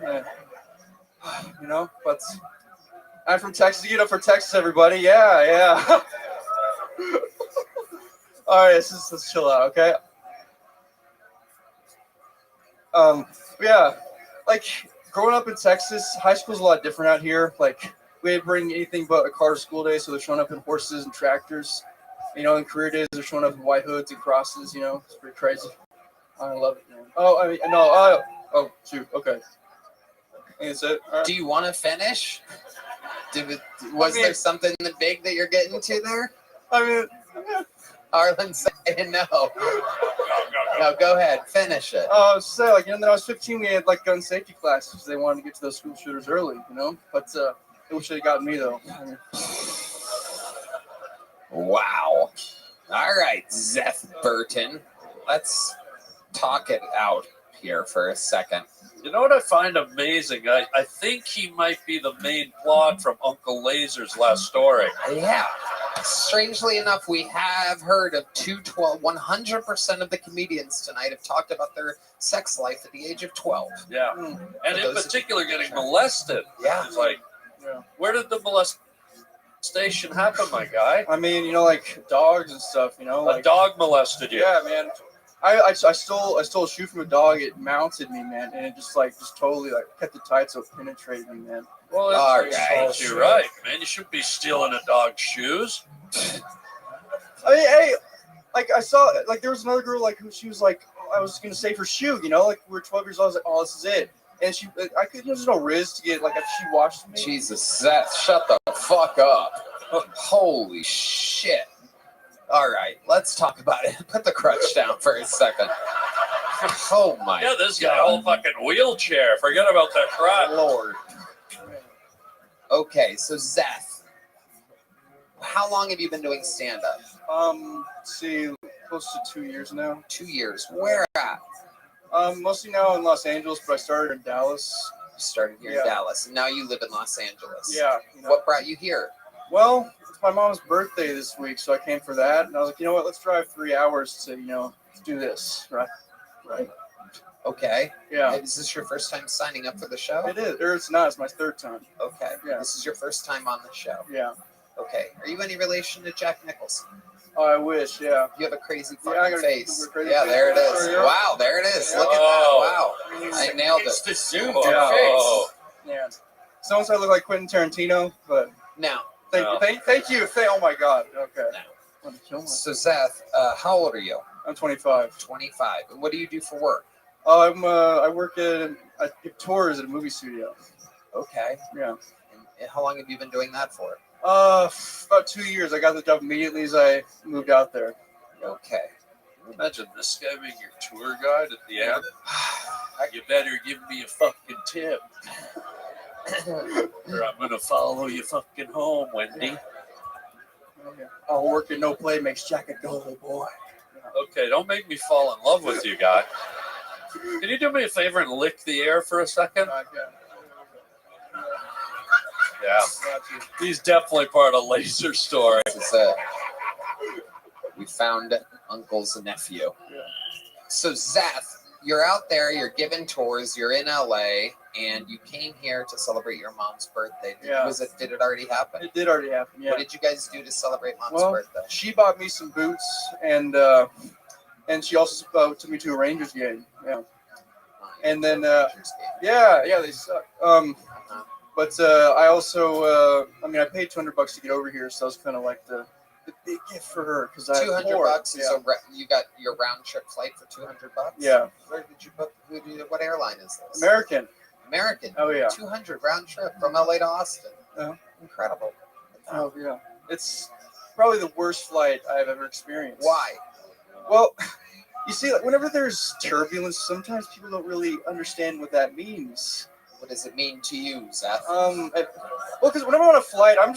man. But I'm from Texas. Get up for Texas, everybody. Yeah. All right, let's chill out, okay? Yeah, like, growing up in Texas, high school's a lot different out here. Like, we didn't bring anything but a car to school day, so they're showing up in horses and tractors. In career days, they're showing up in white hoods and crosses, It's pretty crazy. I love it, man. Oh, shoot, okay. I think that's it. All right. Do you want to finish? Was there something big that you're getting to there? I mean, Arlen's saying no. Go. No, go ahead. Finish it. I was saying, like, when I was 15, we had like gun safety classes. They wanted to get to those school shooters early, But they wish they'd gotten me though. Wow. All right, Zeph Burton. Let's talk it out here for a second. You know what I find amazing? I think he might be the main plot from Uncle Laser's last story. Yeah. Strangely enough, we have heard of 100% of the comedians tonight have talked about their sex life at the age of 12. Yeah. And in particular, getting molested. Yeah. It's like, where did the molestation happen, my guy? I mean, like dogs and stuff, A dog molested you. Yeah, man. I stole a shoe from a dog. It mounted me, man, and it just totally kept it tight so it penetrated me, man. Well, All that's right. you're right, man. You shouldn't be stealing a dog's shoes. I mean, hey, I saw there was another girl who she was I was gonna save her shoe, we were 12 years old. I was like, oh, this is it, and I could there's no risk to get if she watched me. Jesus, Seth, shut the fuck up. Holy shit. All right, let's talk about it. Put the crutch down for a second. Oh my Yeah, this guy, whole fucking wheelchair. Forget about that crap. Lord. Okay, so Zeth, how long have you been doing stand-up? Let's see, close to 2 years now. 2 years. Where at? Mostly now in Los Angeles, but I started in Dallas. You started here in Dallas, and now you live in Los Angeles. Yeah. What brought you here? Well, it's my mom's birthday this week, so I came for that. And I was like, you know what? Let's drive 3 hours to, do this, right? Right. Okay. Yeah. Is this your first time signing up for the show? It is, or it's not. It's my third time. Okay. Yeah. This is your first time on the show. Yeah. Okay. Are you any relation to Jack Nicholson? Oh, I wish. Yeah. You have a crazy I fucking got a face. super crazy Yeah, face. there it is. There you go. Wow, there it is. Look at that. Wow. I nailed It's it. the zoom Yeah. face. Yeah. Someone said I look like Quentin Tarantino, but Now, thank you. Oh my God. Okay. I'm gonna kill myself. so Zeth, how old are you? I'm 25. 25. And what do you do for work? Oh, I work I give tours at a movie studio. Okay. Yeah. And how long have you been doing that for? About 2 years. I got the job immediately as I moved out there. Okay. Imagine this guy being your tour guide at the end. You better give me a fucking tip, or I'm gonna follow you fucking home, Wendy. Oh, work and no play makes Jack a dull boy. Okay, don't make me fall in love with you, guy. Can you do me a favor and lick the air for a second? Yeah. He's definitely part of Laser Story. This is it. We found Uncle's nephew. So Zeth, you're out there, you're giving tours, you're in LA, and you came here to celebrate your mom's birthday. Yeah. Did it already happen? It did already happen, yeah. What did you guys do to celebrate mom's Well, birthday? she bought me some boots, and she also took me to a Rangers game. Yeah. And then, yeah, they suck. But I also, I paid $200 to get over here, so that was kind of like the big gift for her because I $200 is you got your round trip flight for $200. Yeah. Where did you book? What airline is this? American. Oh yeah. 200 round trip from LA to Austin. Yeah. Incredible. Oh yeah. It's probably the worst flight I've ever experienced. Why? Well, you see, whenever there's turbulence, sometimes people don't really understand what that means. What does it mean to you, Zeth? Well, because whenever I'm on a flight, I'm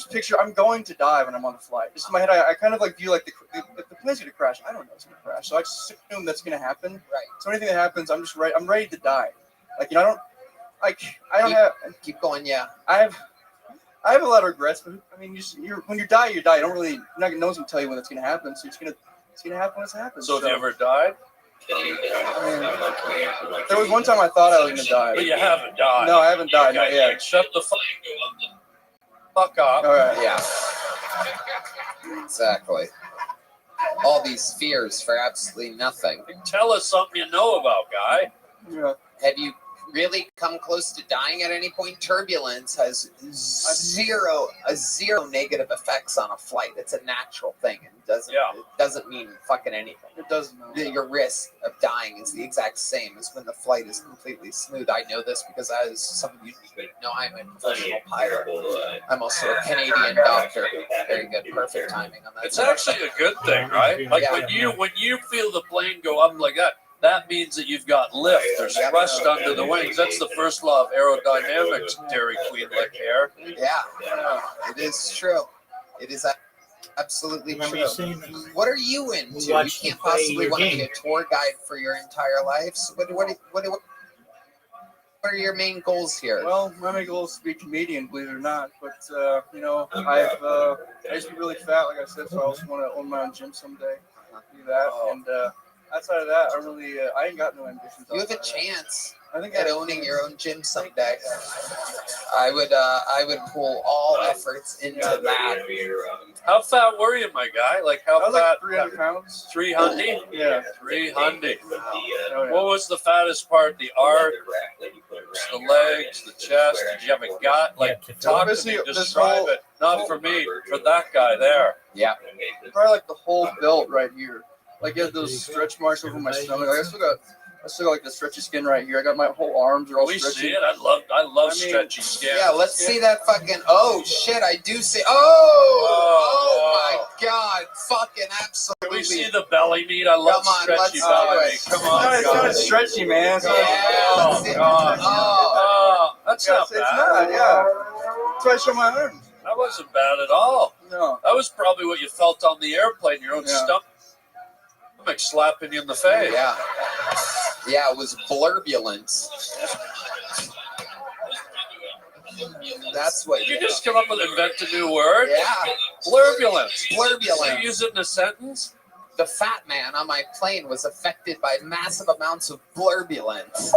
going to die when I'm on the flight. Just in my head, I kind of view the plane's gonna crash. I don't know it's gonna crash, so I just assume that's gonna happen. Right. So anything that happens, I'm just ready. I'm ready to die. I don't have. Keep going. Yeah. I have a lot of regrets, but when you die, you die. No one's gonna tell you when it's gonna happen. So it's gonna happen when it happens. So have you ever died? There was one time I thought I was gonna die. But you haven't died. No, I haven't died. Not yet. Shut the fuck up. All right. Yeah. Exactly. All these fears for absolutely nothing. Tell us something you know about, guy. Yeah. Have you really come close to dying at any point? Turbulence has zero negative effects on a flight. It's a natural thing. It doesn't mean fucking anything. It doesn't. Your risk of dying is the exact same as when the flight is completely smooth. I know this because, as some of you know, I'm a professional pilot. I'm also a Canadian doctor. Very good, perfect timing on that. It's actually a good thing, right? Like when you feel the plane go up like that, that means that you've got lift. There's thrust under the wings. That's the first law of aerodynamics, Dairy Queen lick hair. Yeah, it is true. It is absolutely Remember true. you saying that? What are you into? You watched you can't play possibly your want to be game. a tour guide for your entire life. So what are your main goals here? Well, my main goal is to be a comedian, believe it or not. But you know, I used to be really fat, like I said, so I also want to own my own gym someday. Do that, and outside of that, I ain't got no ambitions. You have a outside of that. chance I think at owning your own gym someday. I would pull all efforts into that. How fat were you, my guy? Like how I was fat? like 300 pounds. 300? Yeah. 300. Oh, yeah. What was the fattest part? The arm, the legs, the chest? Did you have a gut? Like, talk to me, describe it. Not for me, for that guy there. Yeah. Probably like the whole belt right here. Like you have those stretch marks over my stomach. Like I still got like the stretchy skin right here. I got my whole arms are all We stretchy. see it. I love stretchy skin. Yeah, let's see that fucking. Oh shit! I do see. Oh my god! Fucking absolutely. Can we see the belly meat? I love Come on, stretchy let's belly do meat. it. Come on, It's not stretchy, man. It's not, Yeah, let's see. God. Oh. That's yeah, not it's bad. not. Yeah. That's why I show my arms. That wasn't bad at all. No. That was probably what you felt on the airplane, your own stomach slapping you in the face. Yeah. Yeah, it was blurbulence. That's what You just come up with invent a new word. Yeah. Blurbulence. Blurbulence. You use it in a sentence. The fat man on my plane was affected by massive amounts of blurbulence.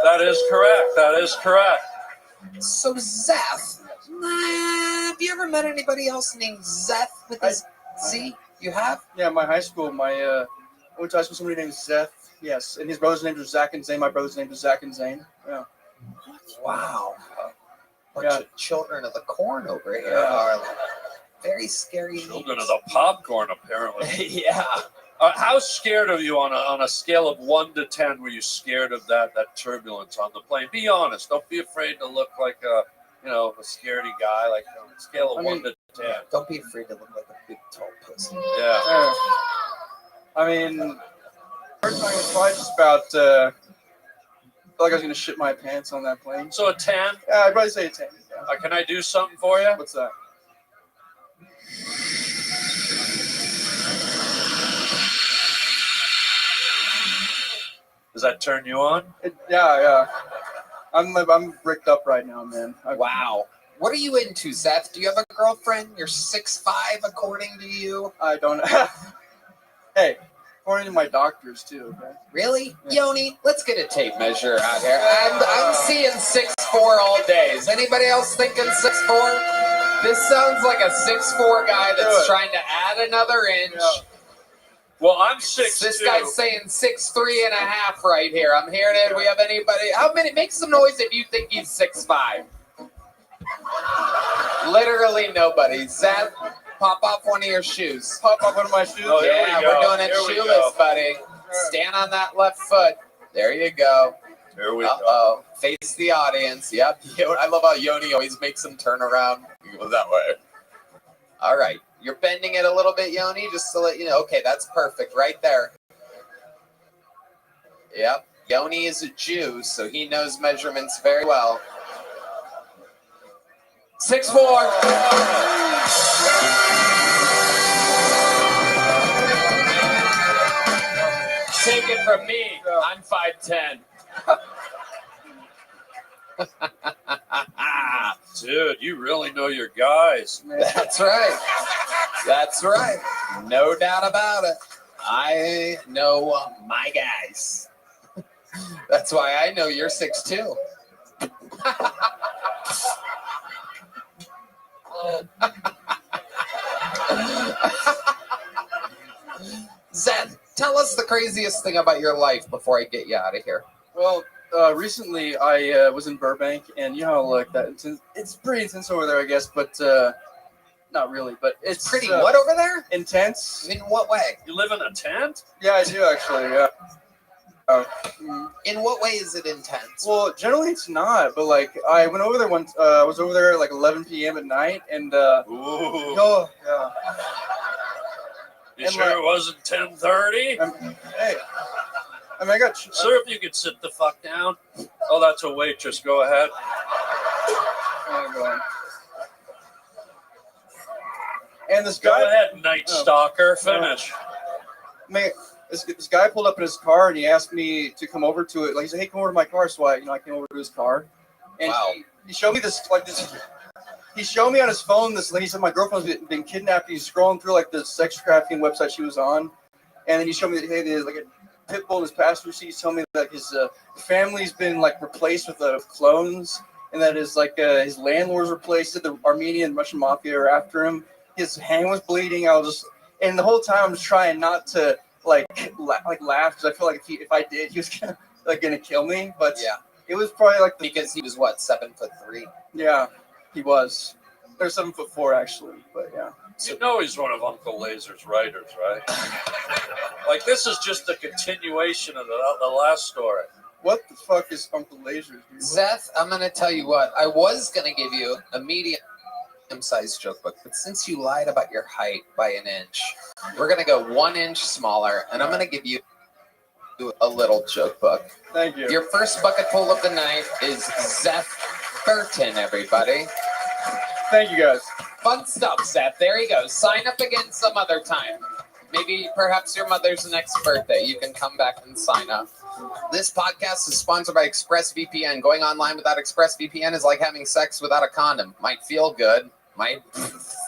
That is correct. That is correct. So Zeth, have you ever met anybody else named Zeth with a Z? You have? Yeah, my high school, I went to high school with somebody named Zeth. Yes, and his brother's names are Zach and Zane. My brother's name is Zach and Zane. Yeah. Wow. Bunch Yeah. of children of the corn over here Yeah. are very scary. Children of the popcorn, apparently. Yeah. How scared are you on a scale of 1 to 10? Were you scared of that turbulence on the plane? Be honest. Don't be afraid to look like a scaredy guy. Like on a scale of 1 to 10. Don't be afraid to look like a big tall pussy. Yeah. I mean, first time was probably just about. I felt like I was gonna shit my pants on that plane. So a 10. Yeah, I'd probably say a 10. Yeah. Can I do something for you? What's that? Does that turn you on? Yeah. I'm bricked up right now, man. Wow. What are you into, Seth? Do you have a girlfriend? You're 6'5", according to you. I don't. Hey, according to my doctors too. Okay? Really, Yoni? Let's get a tape measure out here. I'm seeing 6'4" all day. Is anybody else thinking 6'4"? This sounds like a 6'4" guy that's trying to add another inch. Yeah. Well, I'm 6'2". This guy's saying 6'3 and a half right here. I'm hearing it. We have anybody? How many? Make some noise if you think he's 6'5". Literally nobody. Zeth, pop off one of your shoes. Pop up one of my shoes. Oh, here Yeah, we go. we're doing it Here we shoeless, go. buddy. Stand on that left foot. There you go. Here we go. Uh-oh. Face the audience. Yep. I love how Yoni always makes him turn around. He goes that way. All right. You're bending it a little bit, Yoni, just to let you know. Okay, that's perfect right there. Yep. Yoni is a Jew, so he knows measurements very well. 6'4". Take it from me. I'm 5'10". Dude, you really know your guys. That's right. That's right. No doubt about it. I know my guys. That's why I know you're 6'2". Zed, tell us the craziest thing about your life before I get you out of here. Well, recently I was in Burbank, and you know how like that. It's pretty intense over there, I guess, but not really. But it's Pretty what over there? intense. In what way? You live in a tent? Yeah, I do actually. Yeah. In what way is it intense? Well, generally it's not, but like I went over there once. I was over there at like 11 p.m. at night, and Ooh. oh yeah. You and sure like- it wasn't 10:30? Hey, I mean, I got. Sir, if you could sit the fuck down. Oh, that's a waitress. Go ahead. And this Go guy. ahead, Night Stalker. Finish. Man, this guy pulled up in his car and he asked me to come over to it. Like he said, "Hey, come over to my car." So I came over to his car, and Wow. he showed me this. He showed me on his phone this. Like he said, my girlfriend's been kidnapped. He's scrolling through like the sex trafficking website she was on, and then he showed me that hey, there's like a pit bull in his passenger seat. He's telling me that his family's been like replaced with clones, and that his his landlord's replaced it. The Armenian and Russian mafia are after him. His hand was bleeding. And the whole time I'm just trying not to laugh because I feel like if I did, he was gonna kill me. But Yeah. it was probably like Because he was what, 7'3"? yeah, he was. They're 7'4" actually, but yeah. You know he's one of Uncle Laser's writers, right? Like, this is just a continuation of the last story. What the fuck is Uncle Laser? Dude? Zeth, I'm going to tell you what. I was going to give you a medium-sized joke book, but since you lied about your height by an inch, we're going to go 1 inch smaller, and I'm going to give you a little joke book. Thank you. Your first bucketful of the night is Zeth Burton, everybody. Thank you guys. Fun stuff, Zeth. There you go. Sign up again some other time. Maybe perhaps your mother's next birthday. You can come back and sign up. This podcast is sponsored by ExpressVPN. Going online without ExpressVPN is like having sex without a condom. Might feel good, might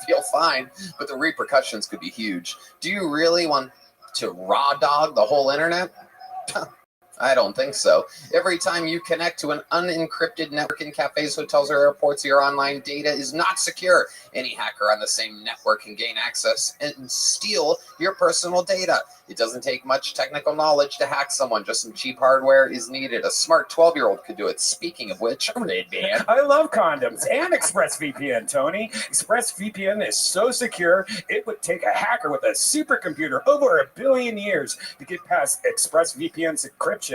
feel fine, but the repercussions could be huge. Do you really want to raw dog the whole internet? I don't think so. Every time you connect to an unencrypted network in cafes, hotels, or airports, your online data is not secure. Any hacker on the same network can gain access and steal your personal data. It doesn't take much technical knowledge to hack someone. Just some cheap hardware is needed. A smart 12-year-old could do it. Speaking of which, Red Band. I love condoms and ExpressVPN, Tony. ExpressVPN is so secure, it would take a hacker with a supercomputer over 1 billion years to get past ExpressVPN's encryption.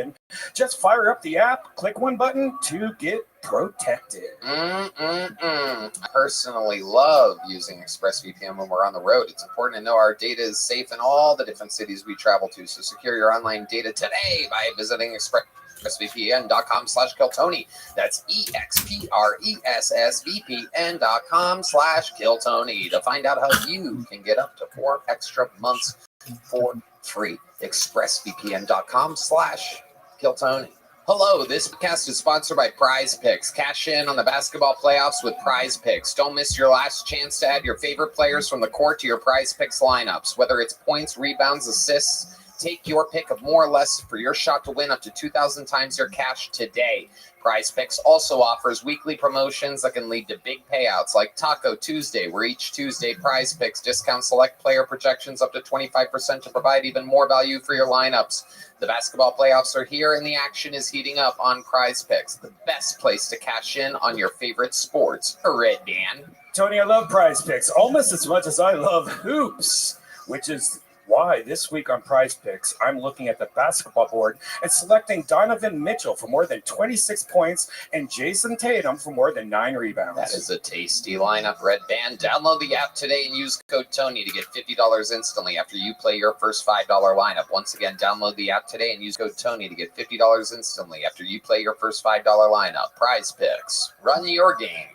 Just fire up the app, click one button to get protected. I personally love using ExpressVPN when we're on the road. It's important to know our data is safe in all the different cities we travel to. So secure your online data today by visiting expressvpn.com/KillTony. That's EXPRESSVPN.com/KillTony to find out how you can get up to 4 extra months for free. ExpressVPN.com/KillTony. Hello, this podcast is sponsored by Prize Picks. Cash in on the basketball playoffs with Prize Picks. Don't miss your last chance to add your favorite players from the court to your Prize Picks lineups. Whether it's points, rebounds, assists, take your pick of more or less for your shot to win up to 2,000 times your cash today. Prize Picks also offers weekly promotions that can lead to big payouts like Taco Tuesday, where each Tuesday Prize Picks discounts select player projections up to 25% to provide even more value for your lineups. The basketball playoffs are here and the action is heating up on Prize Picks, the best place to cash in on your favorite sports. Red Dan. Tony, I love Prize Picks almost as much as I love hoops, which is why this week on Prize Picks, I'm looking at the basketball board and selecting Donovan Mitchell for more than 26 points and Jason Tatum for more than 9 rebounds. That is a tasty lineup, Red Band. Download the app today and use code Tony to get $50 instantly after you play your first $5 lineup. Once again, download the app today and use code Tony to get $50 instantly after you play your first $5 lineup. Prize Picks. Run your game.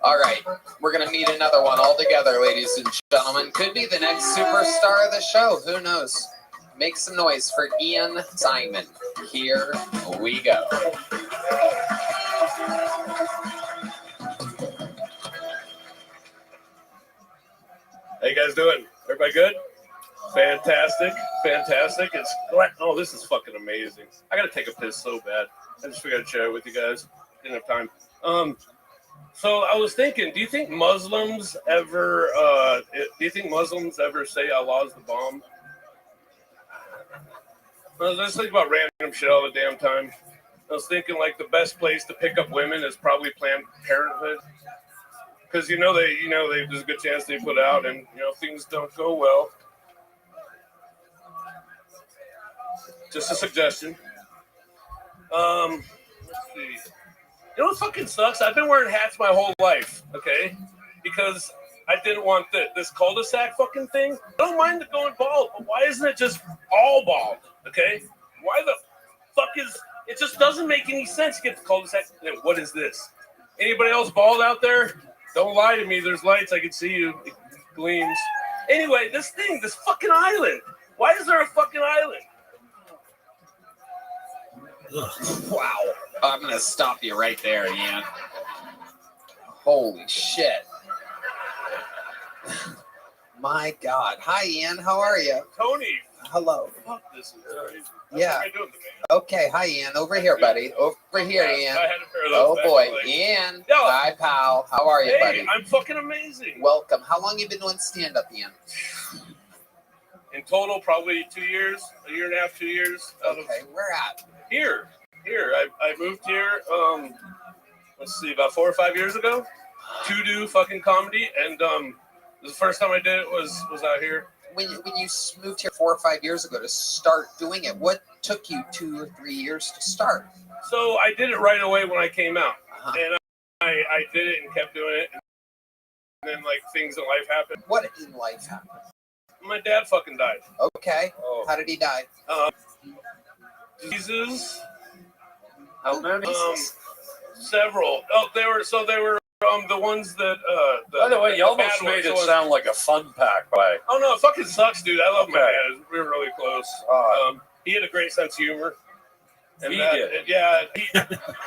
All right, we're going to meet another one all together, ladies and gentlemen. Could be the next superstar of the show. Who knows? Make some noise for Ian Simon. Here we go. How you guys doing? Everybody good? Fantastic. It's oh, this is fucking amazing. I gotta take a piss so bad. I just figured I'd share it with you guys. Didn't have time. So I was thinking, do you think Muslims ever say Allah's the bomb? I was just thinking about random shit all the damn time. I was thinking like the best place to pick up women is probably Planned Parenthood. Because there's a good chance they put out and things don't go well. Just a suggestion. Let's see. You know what fucking sucks? I've been wearing hats my whole life, okay? Because I didn't want this cul-de-sac fucking thing. I don't mind it going bald, but why isn't it just all bald, okay? Why the fuck is? It just doesn't make any sense. You get the cul-de-sac. What is this? Anybody else bald out there? Don't lie to me. There's lights. I can see you. It gleams. Anyway, this fucking island. Why is there a fucking island? Wow. I'm going to stop you right there, Ian. Holy shit. My God. Hi, Ian. How are you? Tony. Hello. Fuck, this is crazy. Yeah. What am I doing today? Okay. Hi, Ian. Over here, buddy. Over here, Ian. I had a pair of those Oh, back boy. in the legs. Ian. Yo. Hi, pal. How are you, Hey, buddy? I'm fucking amazing. Welcome. How long you been doing stand-up, Ian? In total, probably 2 years, a year and a half, 2 years. Okay. Where at? Here. I moved here, let's see, about 4 or 5 years ago to do fucking comedy. And the first time I did it was out here. When you moved here 4 or 5 years ago to start doing it, what took you 2 or 3 years to start? So I did it right away when I came out. Uh-huh. And I did it and kept doing it. And then, like, things in life happened. What in life happened? My dad fucking died. Okay. Oh. How did he die? Diseases. How many? Several. They were the ones that. By the way, you almost made it sound like a fun pack. By Oh no, it fucking sucks, dude. I love my Okay. dad. We were really close. right. He had a great sense of humor. And He did. Yeah.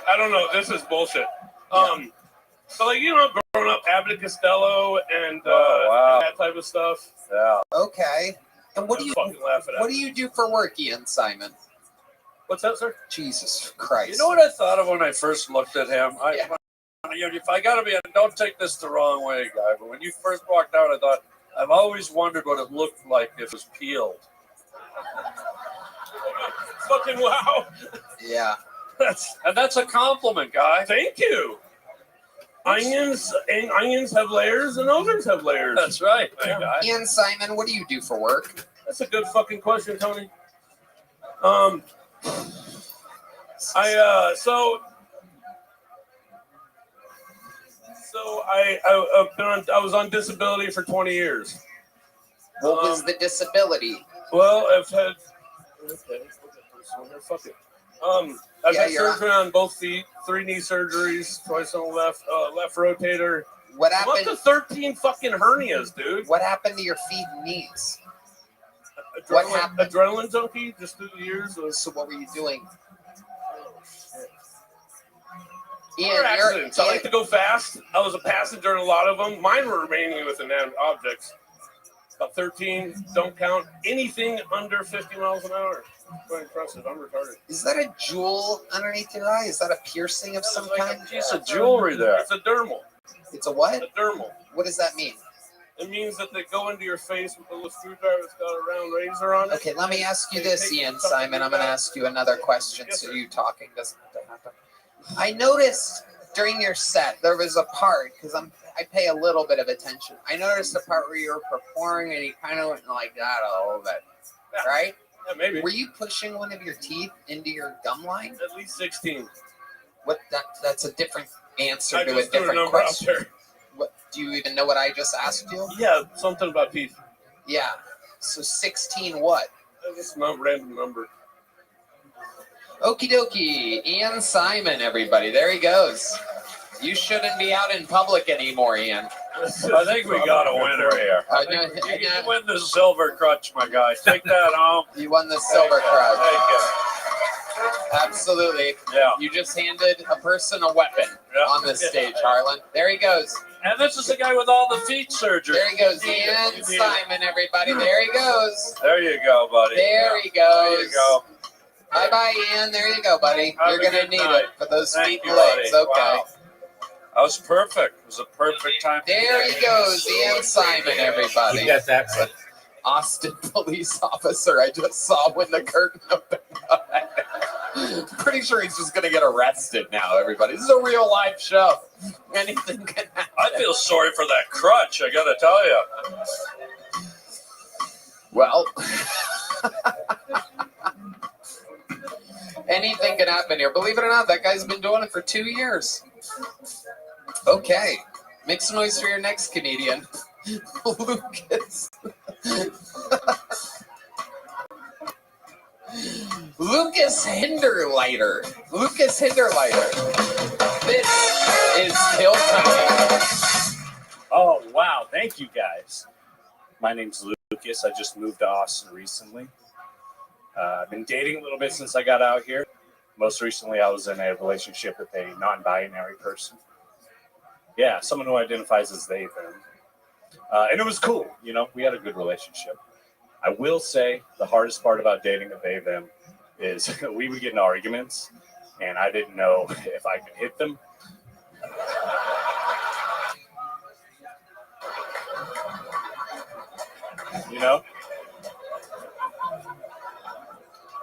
I don't know. This is bullshit. So like growing up, Abbott and Costello and wow. that type of stuff. Yeah. Okay. And what do you Fucking laughing at what do you do for work, Ian Simon? What's that, sir? Jesus Christ. You know what I thought of when I first looked at him? If I gotta be, don't take this the wrong way, guy, but when you first walked out, I thought, I've always wondered what it looked like if it was peeled. Fucking wow. Yeah. That's a compliment, guy. Thank you. Onions have layers and others have layers. That's right, my guy. Ian Simon, what do you do for work? That's a good fucking question, Tony. I was on disability for 20 years. What was the disability? Well, I've had. Okay, fuck it. I've had surgery on both feet, 3 knee surgeries, twice on the left rotator. What I'm happened? up to 13 fucking hernias, dude. What happened to your feet and knees? What happened? Adrenaline junkie, just through the years. So what were you doing? Car accidents. I like to go fast. I was a passenger in a lot of them. Mine were mainly with inanimate objects. About 13. Don't count anything under 50 miles an hour. Quite impressive. I'm retarded. Is that a jewel underneath your eye? Is that a piercing of some kind? Piece of jewelry there. It's a dermal. It's a what? A dermal. What does that mean? It means that they go into your face with a little screwdriver that's got a round razor on it. Okay, let me ask you this, Ian Simon. I'm going to ask you another question so you talking doesn't have to happen. I noticed during your set there was a part, because I pay a little bit of attention. I noticed the part where you were performing and you kind of went like that a little bit, right? Yeah, maybe. Were you pushing one of your teeth into your gum line? At least 16. What? That's a different answer I to a just threw a different number out question. there. What, do you even know what I just asked you? Yeah, something about teeth. Yeah. So 16 what? That's just a random number. Okie dokie. Ian Simon, everybody. There he goes. You shouldn't be out in public anymore, Ian. I think we got a winner here. You win the silver crutch, my guy. Take that home. You won the silver crutch. Take it. Absolutely. Yeah. You just handed a person a weapon on this stage, Harlan. There he goes. And this is the guy with all the feet surgery. There he goes. Ian Simon, everybody. There he goes. There you go, buddy. There he goes. There you go. Bye-bye, Ian. There you go, buddy. Have You're a going to good need night. it for those Thank feet you, and legs. buddy. Okay. Wow. That was perfect. It was a perfect time. There he goes. Ian Simon, everybody. You got that right. Austin police officer I just saw when the curtain opened. Pretty sure he's just going to get arrested now, everybody. This is a real live show. Anything can happen. I feel sorry for that crutch, I got to tell you. Well, anything can happen here. Believe it or not, that guy's been doing it for 2 years. Okay. Make some noise for your next comedian, Lucas. Lucas Hinderleiter. Lucas Hinderleiter. This is Kill Tony. Oh, wow. Thank you, guys. My name's Lucas. I just moved to Austin recently. I've been dating a little bit since I got out here. Most recently, I was in a relationship with a non-binary person. Yeah, someone who identifies as they, them. And it was cool. You know, we had a good relationship. I will say the hardest part about dating a they, them is we would get in arguments, and I didn't know if I could hit them. You know?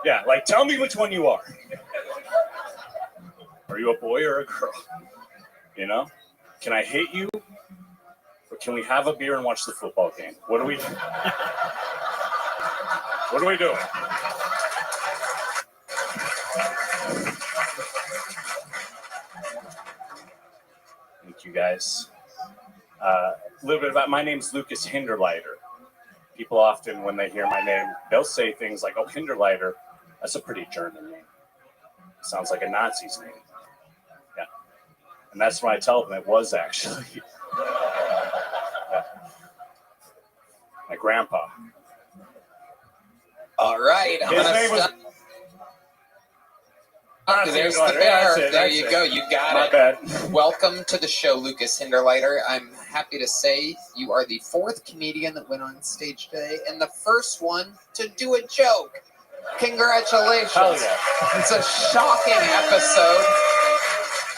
Yeah, like, tell me which one you are. Are you a boy or a girl? You know? Can I hit you? Or can we have a beer and watch the football game? What are we doing? What are we doing? Thank you, guys. A little bit about my name's Lucas Hinderleiter. People often, when they hear my name, they'll say things like, oh, Hinderleiter, that's a pretty German name. Sounds like a Nazi's name. Yeah. And that's when I tell them it was actually. Yeah. My grandpa. All right. I'm His gonna name was. stop. There's the bear. There you go. You got My it. bad. Welcome to the show, Lucas Hinderleiter. I'm happy to say you are the fourth comedian that went on stage today and the first one to do a joke. Congratulations. Hell yeah. It's a shocking episode.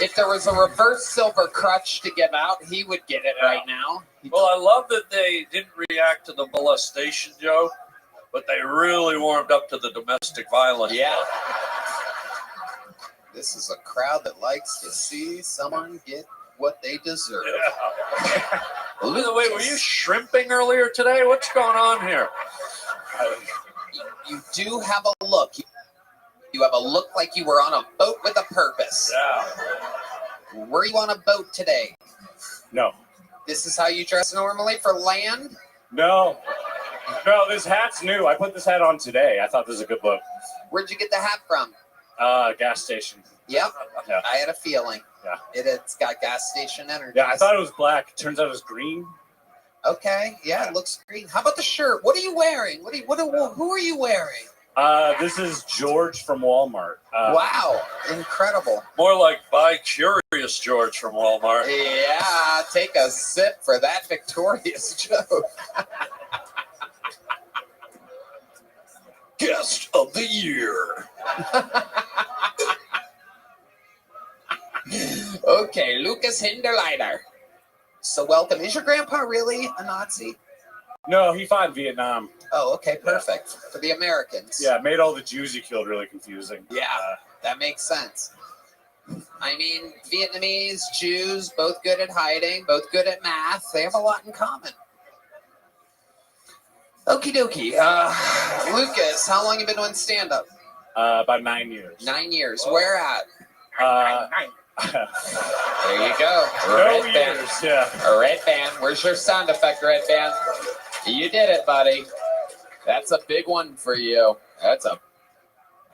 If there was a reverse silver crutch to give out, he would get it right now. Well, I love that they didn't react to the molestation joke, but they really warmed up to the domestic violence. Yeah. This is a crowd that likes to see someone get what they deserve. Yeah. By the way, were you shrimping earlier today? What's going on here? You do have a look. You have a look like you were on a boat with a purpose. Yeah. Were you on a boat today? No. This is how you dress normally for land? No. No, this hat's new. I put this hat on today. I thought this was a good look. Where'd you get the hat from? Gas station. Yep. Yeah. I had a feeling. Yeah. It's got gas station energy. Yeah, I thought it was black. Turns out it was green. Okay. Yeah, it looks green. How about the shirt? What are you wearing? Who are you wearing? This is George from Walmart. Wow. Incredible. More like Buy Curious George from Walmart. Yeah, take a sip for that victorious joke. Guest of the year. Okay, Lucas Hinderleiter. So welcome. Is your grandpa really a Nazi? No, he fought in Vietnam. Oh, okay, perfect. For the Americans. Yeah, made all the Jews he killed really confusing. Yeah, that makes sense. I mean, Vietnamese, Jews, both good at hiding, both good at math. They have a lot in common. Okie dokie. Lucas, how long have you been doing stand-up? About 9 years. 9 years. Where at? There you go. No Red band. years, yeah. A red band. Where's your sound effect, red band? You did it, buddy. That's a big one for you. That's a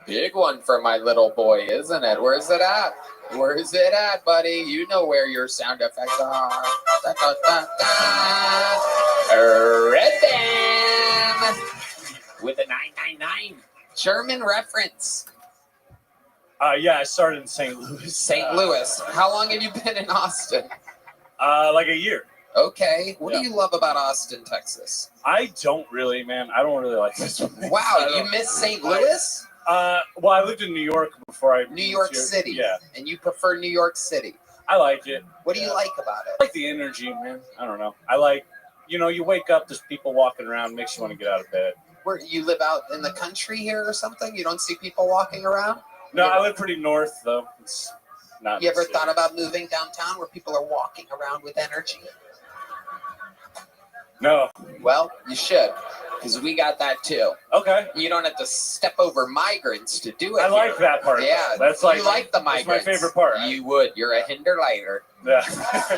big one for my little boy, isn't it? Where's it at? Where's it at, buddy? You know where your sound effects are. Da, da, da, da. Red band with a 999. German reference. Yeah, I started in St. Louis. St. Louis. How long have you been in Austin? Like a year. Okay. What do you love about Austin, Texas? I don't really, man. I don't really like this place. Wow, you miss St. Louis? Well, I lived in New York before I New York moved here. City. Yeah. And you prefer New York City. I like it. What do you like about it? I like the energy, man. I don't know. I like, you wake up, there's people walking around, makes you want to get out of bed. Where you live out in the country here or something? You don't see people walking around? No, I live pretty north, though. It's not. You ever thought about moving downtown where people are walking around with energy? No. Well, you should, because we got that too. Okay. You don't have to step over migrants to do it. I like that part. Yeah, That's like you like the migrants. That's my favorite part. You would. You're a Hinderleiter. Yeah.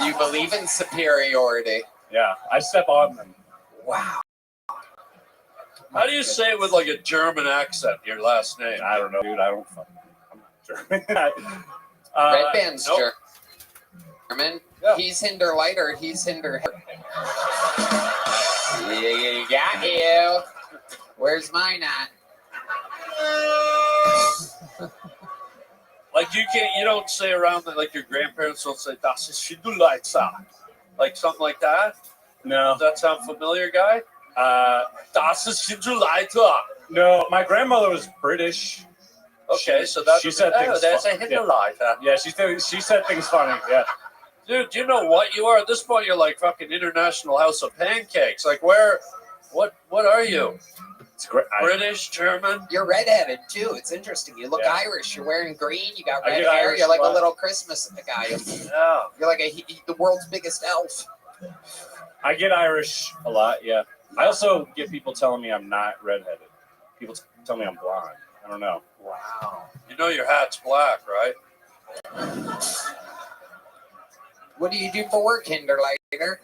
You believe in superiority. Yeah, I step on them. Wow. How do you say it with like a German accent? Your last name? I don't know, dude. I'm not German. Red Band's nope. German. Yeah. He's Hinterleiter. He's Hinder. Yeah, got you. Where's mine at? Like you don't say around like your grandparents don't say "Das ist Schindlerleiter," like something like that. No. Does that sound familiar, guy? Das ist Schindlerleiter. No, my grandmother was British. Okay, so that's she said things. That's a Hinterleiter. Yeah, she said things funny. Yeah. Dude, do you know what you are? At this point, you're like fucking International House of Pancakes. Like, what are you? It's great. British, German? You're redheaded, too. It's interesting. You look Yeah. Irish. You're wearing green. You got I red get hair. Irish You're like a a lot. little Christmas guy. Yeah. You're like the world's biggest elf. I get Irish a lot, yeah. I also get people telling me I'm not redheaded. People tell me I'm blonde. I don't know. Wow. You know your hat's black, right? What do you do for work, Hinterleiter?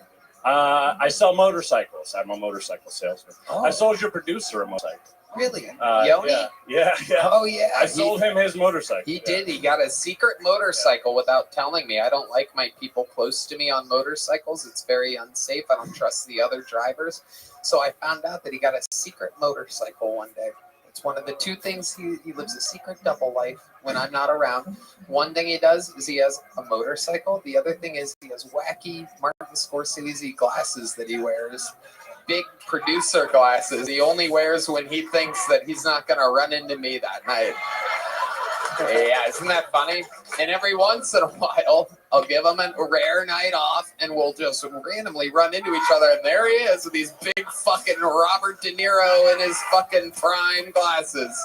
I sell motorcycles. I'm a motorcycle salesman. Oh. I sold your producer a motorcycle. Really? Yoni? Yeah. Oh, yeah. I sold him his motorcycle. He did. He got a secret motorcycle without telling me. I don't like my people close to me on motorcycles. It's very unsafe. I don't trust the other drivers. So I found out that he got a secret motorcycle one day. It's one of the two things he lives a secret double life when I'm not around. One thing he does is he has a motorcycle. The other thing is he has wacky Martin Scorsese glasses that he wears. Big producer glasses. He only wears when he thinks that he's not going to run into me that night. Yeah, isn't that funny? And every once in a while, I'll give him a rare night off, and we'll just randomly run into each other. And there he is with these big fucking Robert De Niro in his fucking prime glasses.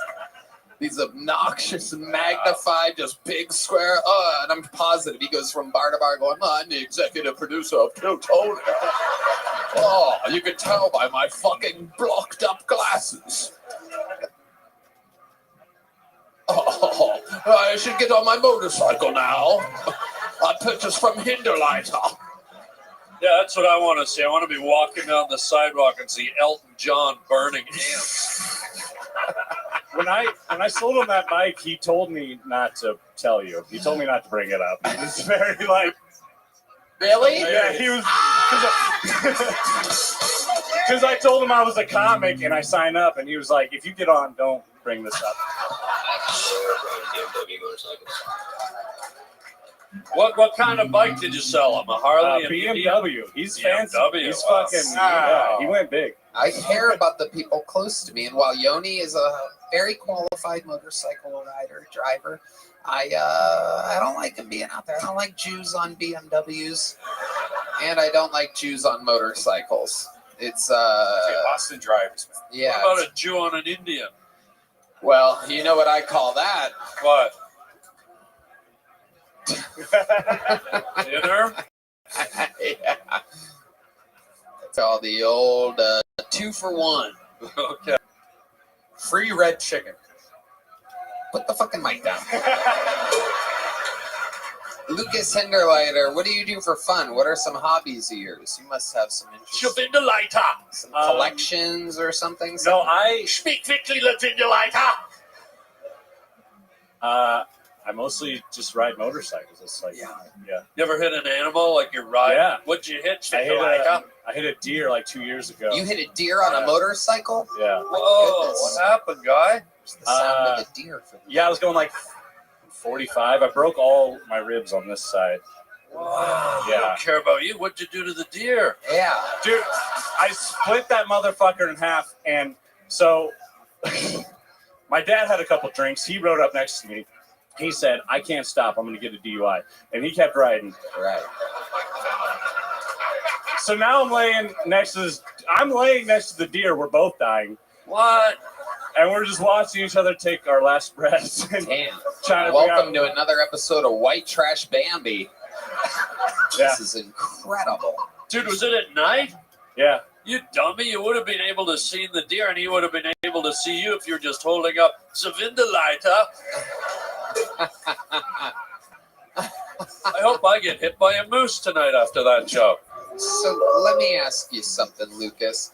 These obnoxious, magnified, just big square. And I'm positive he goes from bar to bar going, I'm the executive producer of Kill Tony. Oh, you can tell by my fucking blocked up glasses. Oh, I should get on my motorcycle now. I purchased from Hinterleiter. Yeah, that's what I want to see. I want to be walking down the sidewalk and see Elton John burning ants. When I sold him that bike, he told me not to tell you. He told me not to bring it up. It's very like. Really? Yeah, he was. Because I told him I was a comic and I signed up, and he was like, "If you get on, don't bring this up." What kind of bike did you sell him? A Harley? BMW. He's fancy. BMW. He's Wow. fucking. Yeah, he went big. I care about the people close to me, and while Yoni is a very qualified motorcycle driver, I don't like him being out there. I don't like Jews on BMWs, and I don't like Jews on motorcycles. It's Boston drivers. Yeah. What about a Jew on an Indian? Well, you know what I call that? What? Dinner? Yeah. It's all the old 2-for-1. Okay. Free red chicken. Put the fucking mic down. Lucas Hinderleiter, what do you do for fun? What are some hobbies of yours? You must have some interest. Some collections or something? No, I speak quickly, Hinderleiter. I mostly just ride motorcycles. It's like, yeah. You ever hit an animal like you're riding? Yeah. What'd you hit? I hit a deer like 2 years ago. You hit a deer on a motorcycle? Yeah. Whoa, what happened, guy? What's the sound of a deer? Yeah, I was going like 45. I broke all my ribs on this side. Wow. Yeah. I don't care about you. What'd you do to the deer? Yeah. Dude, I split that motherfucker in half. And so my dad had a couple drinks. He rode up next to me. He said, I can't stop. I'm going to get a DUI. And he kept riding. Right. So now I'm laying next to the deer. We're both dying. What? And we're just watching each other take our last breaths. Damn. Welcome to another episode of White Trash Bambi. This is incredible. Dude, was it at night? Yeah. You dummy. You would have been able to see the deer, and he would have been able to see you if you were just holding up the Windelleiter. I hope I get hit by a moose tonight after that joke. So let me ask you something, Lucas.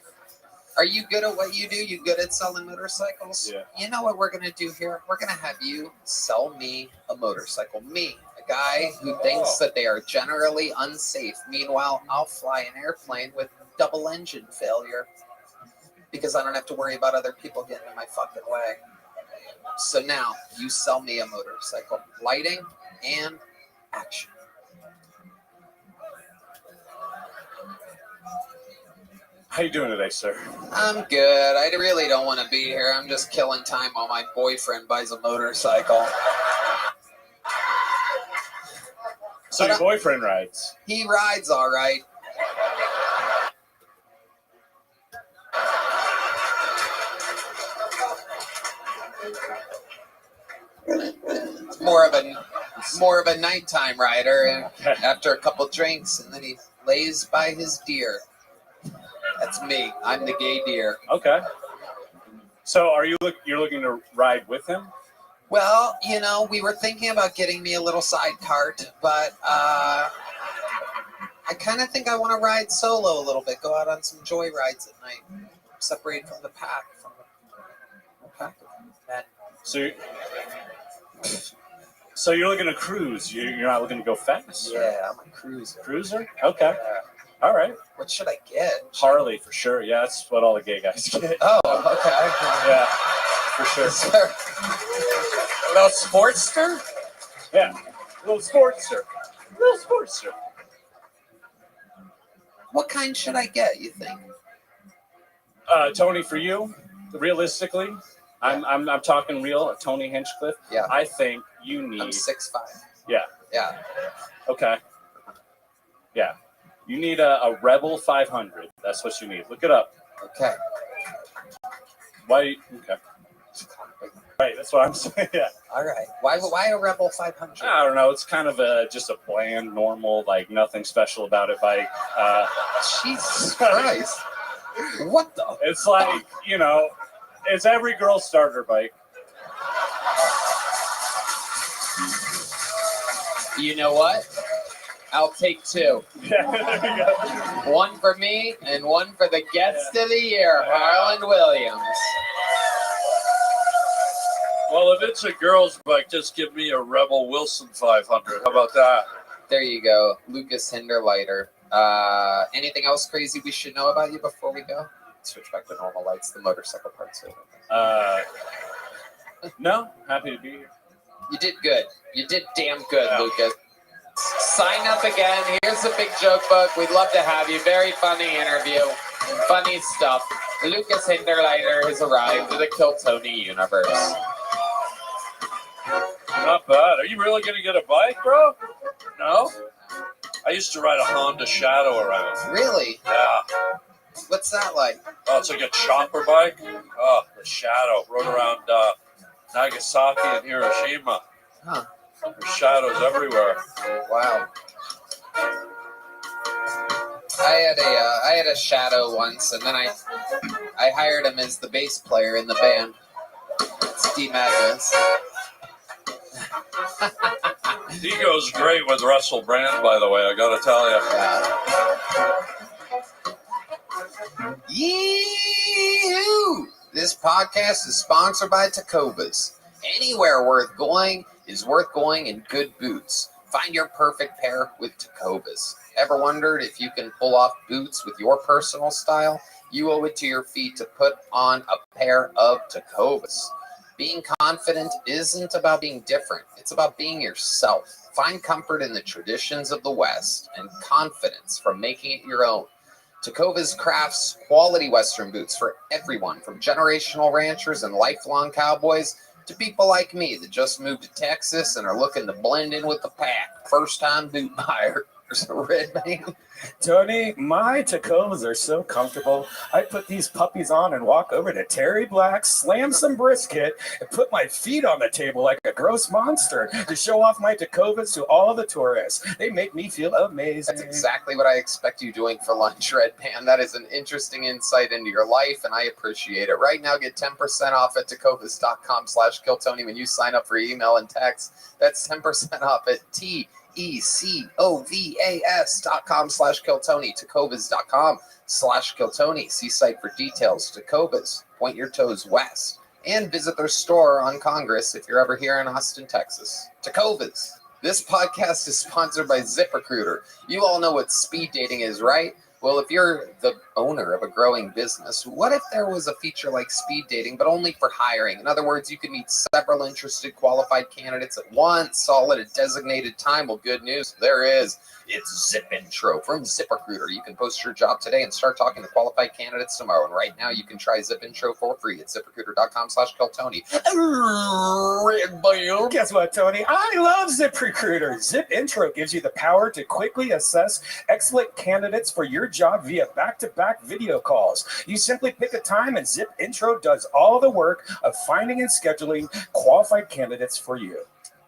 Are you good at what you do? You good at selling motorcycles? Yeah. You know what we're going to do here? We're going to have you sell me a motorcycle. Me, a guy who thinks that they are generally unsafe. Meanwhile, I'll fly an airplane with double engine failure because I don't have to worry about other people getting in my fucking way. So now you sell me a motorcycle. Lighting and action. How you doing today, sir? I'm good. I really don't want to be here. I'm just killing time while my boyfriend buys a motorcycle. So your boyfriend rides? He rides all right. It's more of a nighttime rider after a couple drinks, and then he lays by his deer. That's me. I'm the gay deer. Okay. So you're looking to ride with him? Well, you know, we were thinking about getting me a little side cart, but I kind of think I want to ride solo a little bit, go out on some joy rides at night, separate from the pack. So you're looking to cruise. You're not looking to go fast? Yeah, I'm a cruiser. Cruiser? Okay. All right. What should I get? Harley, for sure. Yeah, that's what all the gay guys get. Oh, okay. Yeah, for sure. A little Sportster? Yeah, a little Sportster. What kind should I get, you think? Tony, for you, realistically, I'm talking real, Tony Hinchcliffe. Yeah. I think you need... I'm 6'5". Yeah. Yeah. Okay. Yeah. You need a Rebel 500. That's what you need. Look it up. Okay. Why? Okay. Right. That's what I'm saying. Yeah. All right. Why a Rebel 500? I don't know. It's kind of just a bland, normal, like nothing special about it bike. Jesus Christ. What the? It's like, you know, it's every girl's starter bike. You know what? I'll take two. Yeah, there you go. One for me and one for the guest of the year, Harlan Williams. Well, if it's a girl's bike, just give me a Rebel Wilson 500. How about that? There you go, Lucas Hinderleiter. Anything else crazy we should know about you before we go? Switch back to normal lights. The motorcycle part's over. No, happy to be here. You did good. You did damn good, Lucas. Sign up again. Here's a big joke book. We'd love to have you. Very funny interview. Funny stuff. Lucas Hinderleiter has arrived to the Kill Tony universe. Not bad. Are you really going to get a bike, bro? No? I used to ride a Honda Shadow around. Really? Yeah. What's that like? Oh, it's like a chopper bike. Oh, the Shadow. Rode around Nagasaki and Hiroshima. Huh. There's shadows everywhere. Wow. I had a Shadow once, and then I hired him as the bass player in the band. It's D Magnus. He goes great with Russell Brand, by the way. I got to tell you. Yee-hoo! This podcast is sponsored by Tacovas. Anywhere worth going is worth going in good boots. Find your perfect pair with Tacovas. Ever wondered if you can pull off boots with your personal style? You owe it to your feet to put on a pair of Tacovas. Being confident isn't about being different. It's about being yourself. Find comfort in the traditions of the West and confidence from making it your own. Tacovas crafts quality Western boots for everyone, from generational ranchers and lifelong cowboys to people like me that just moved to Texas and are looking to blend in with the pack. First-time boot buyers. Red man. Tony, my Tacovas are so comfortable. I put these puppies on and walk over to Terry Black's, slam some brisket, and put my feet on the table like a gross monster to show off my Tacovas to all the tourists. They make me feel amazing. That's exactly what I expect you doing for lunch, Red Man. That is an interesting insight into your life, and I appreciate it. Right now, get 10% off at tacovas.com/KillTony when you sign up for email and text. That's 10% off at T tecovas.com/Kiltony, tecovas.com/Kiltony. See site for details. Tecovas, point your toes west. And visit their store on Congress if you're ever here in Austin, Texas. Tecovas. This podcast is sponsored by ZipRecruiter. You all know what speed dating is, right? Well, if you're the owner of a growing business, what if there was a feature like speed dating, but only for hiring? In other words, you could meet several interested qualified candidates at once, all at a designated time. Well, good news, there is. It's Zip Intro from ZipRecruiter. You can post your job today and start talking to qualified candidates tomorrow. And right now, you can try Zip Intro for free at ZipRecruiter.com/Kiltony. Guess what, Tony? I love ZipRecruiter. Zip Intro gives you the power to quickly assess excellent candidates for your job via back-to-back video calls. You simply pick a time and Zip Intro does all the work of finding and scheduling qualified candidates for you.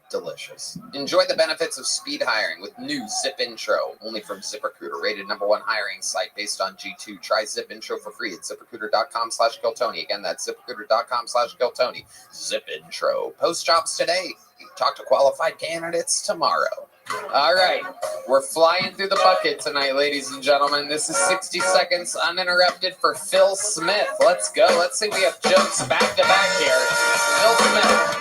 Delicious. Enjoy the benefits of speed hiring with new Zip Intro, only from ZipRecruiter, rated #1 hiring site based on G2. Try Zip Intro for free at ZipRecruiter.com/Kiltony. Again, that's ZipRecruiter.com/Kiltony. Zip Intro. Post jobs today. Talk to qualified candidates tomorrow. All right, we're flying through the bucket tonight, ladies and gentlemen. This is 60 seconds uninterrupted for Phil Smith. Let's go. Let's see if we have jokes back to back here. Phil Smith.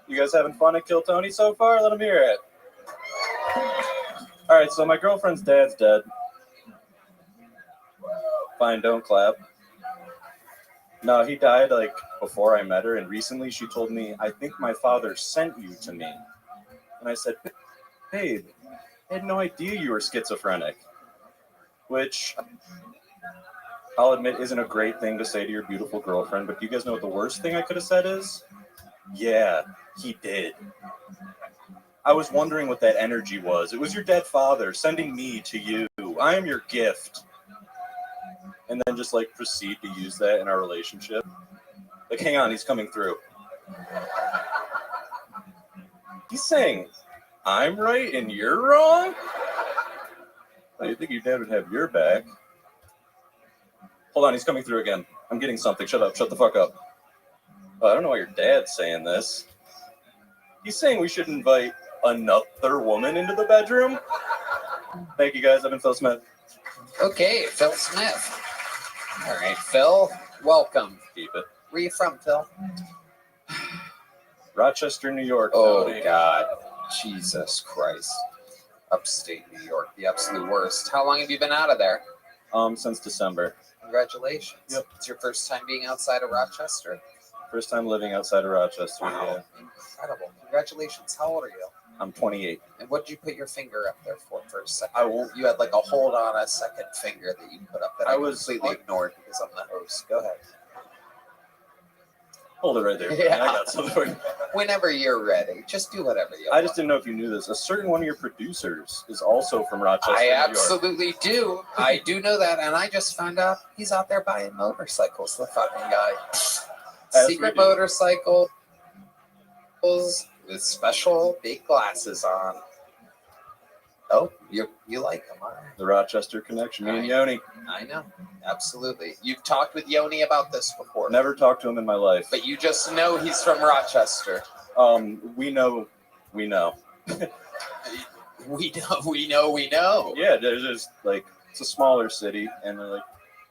You guys having fun at Kill Tony so far? Let them hear it. All right, so my girlfriend's dad's dead. Fine, don't clap. No, he died like before I met her, and recently she told me, I think my father sent you to me. And I said, babe, I had no idea you were schizophrenic. Which, I'll admit, isn't a great thing to say to your beautiful girlfriend, but do you guys know what the worst thing I could have said is? Yeah, he did. I was wondering what that energy was. It was your dead father sending me to you. I am your gift. And then just like proceed to use that in our relationship. Like, hang on, he's coming through. He's saying, I'm right and you're wrong? Oh, you think your dad would have your back? Hold on, he's coming through again. I'm getting something. Shut up. Shut the fuck up. I don't know why your dad's saying this. He's saying we should invite another woman into the bedroom. Thank you, guys. I've been Phil Smith. Okay, Phil Smith. All right, Phil, welcome. Keep it. Where you from, Phil? Rochester, New York. Oh, Tony. God. Jesus Christ. Upstate New York, the absolute worst. How long have you been out of there? Since December. Congratulations. Yep. It's your first time being outside of Rochester? First time living outside of Rochester. Wow. Yeah. Incredible. Congratulations. How old are you? I'm 28. And what did you put your finger up there for a second? You had like a hold on a second finger that you put up that I completely ignored because I'm the host. Go ahead. Hold it right there. Yeah. I got something for you. Whenever you're ready, just do whatever you want. I just didn't know if you knew this. A certain one of your producers is also from Rochester, I New York. absolutely do. I do know that, and I just found out he's out there buying motorcycles. The fucking guy. Secret motorcycles with special big glasses on. Oh, you like them, huh? The Rochester connection. Me and Yoni. I know. Absolutely. You've talked with Yoni about this before. Never talked to him in my life. But you just know he's from Rochester. We know. We know. Yeah, there's just like, it's a smaller city, and like,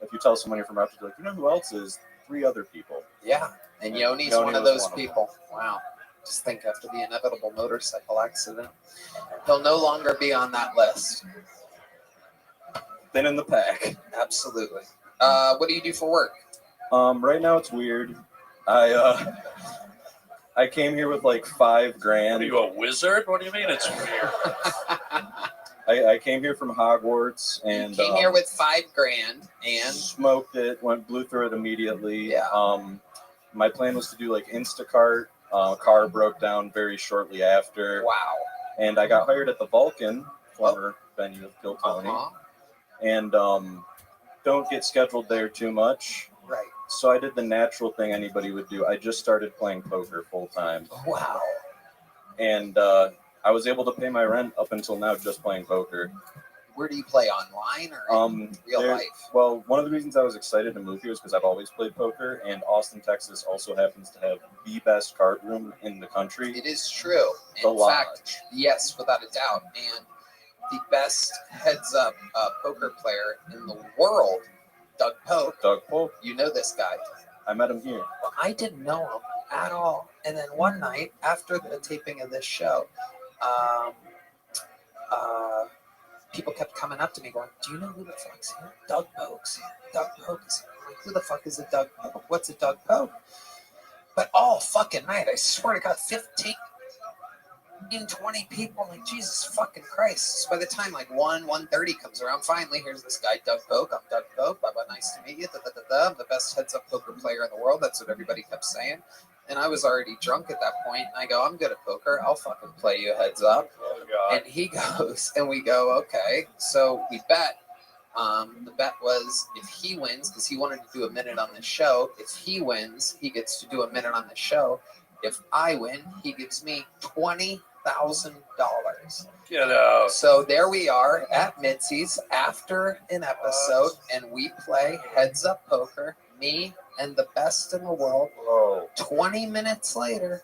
if you tell someone you're from Rochester, like, you know who else is? 3 other people. Yeah, and Yoni's one of those people. Wow. Just think after the inevitable motorcycle accident, he'll no longer be on that list. Been in the pack. Absolutely. What do you do for work? Right now it's weird. I came here with like $5 grand. Are you a wizard? What do you mean it's weird? I came here from Hogwarts and came here with $5 grand and smoked it, blew through it immediately. Yeah. My plan was to do like Instacart. Car broke down very shortly after. Wow. And I got hired at the Vulcan, former venue of Kill Tony. And don't get scheduled there too much. Right. So I did the natural thing anybody would do. I just started playing poker full time. Wow. And I was able to pay my rent up until now just playing poker. Where do you play, online or in real life? Well, one of the reasons I was excited to move here is because I've always played poker, and Austin, Texas also happens to have the best card room in the country. It is true. In fact, yes, without a doubt. And the best heads-up poker player in the world, Doug Pope. Doug Pope. You know this guy. I met him here. Well, I didn't know him at all. And then one night, after the taping of this show, people kept coming up to me going, do you know who the fuck's here? Doug Pope's here. Doug Pope is here. I'm like, who the fuck is a Doug Pope? What's a Doug Pope? But all fucking night, I swear to God, 15, 20 people. I'm like, Jesus fucking Christ. So by the time like 1:30 comes around, finally, here's this guy, Doug Pope. I'm Doug Pope. Bye-bye, nice to meet you. I'm the best heads-up poker player in the world. That's what everybody kept saying. And I was already drunk at that point. And I go, I'm good at poker. I'll fucking play you heads up. Oh, God. And he goes, and we go, okay. So we bet. The bet was if he wins, because he wanted to do a minute on the show. If he wins, he gets to do a minute on the show. If I win, he gives me $20,000. Get out. So there we are at Mitzi's after an episode, and we play heads up poker. Me and the best in the world. Whoa. 20 minutes later,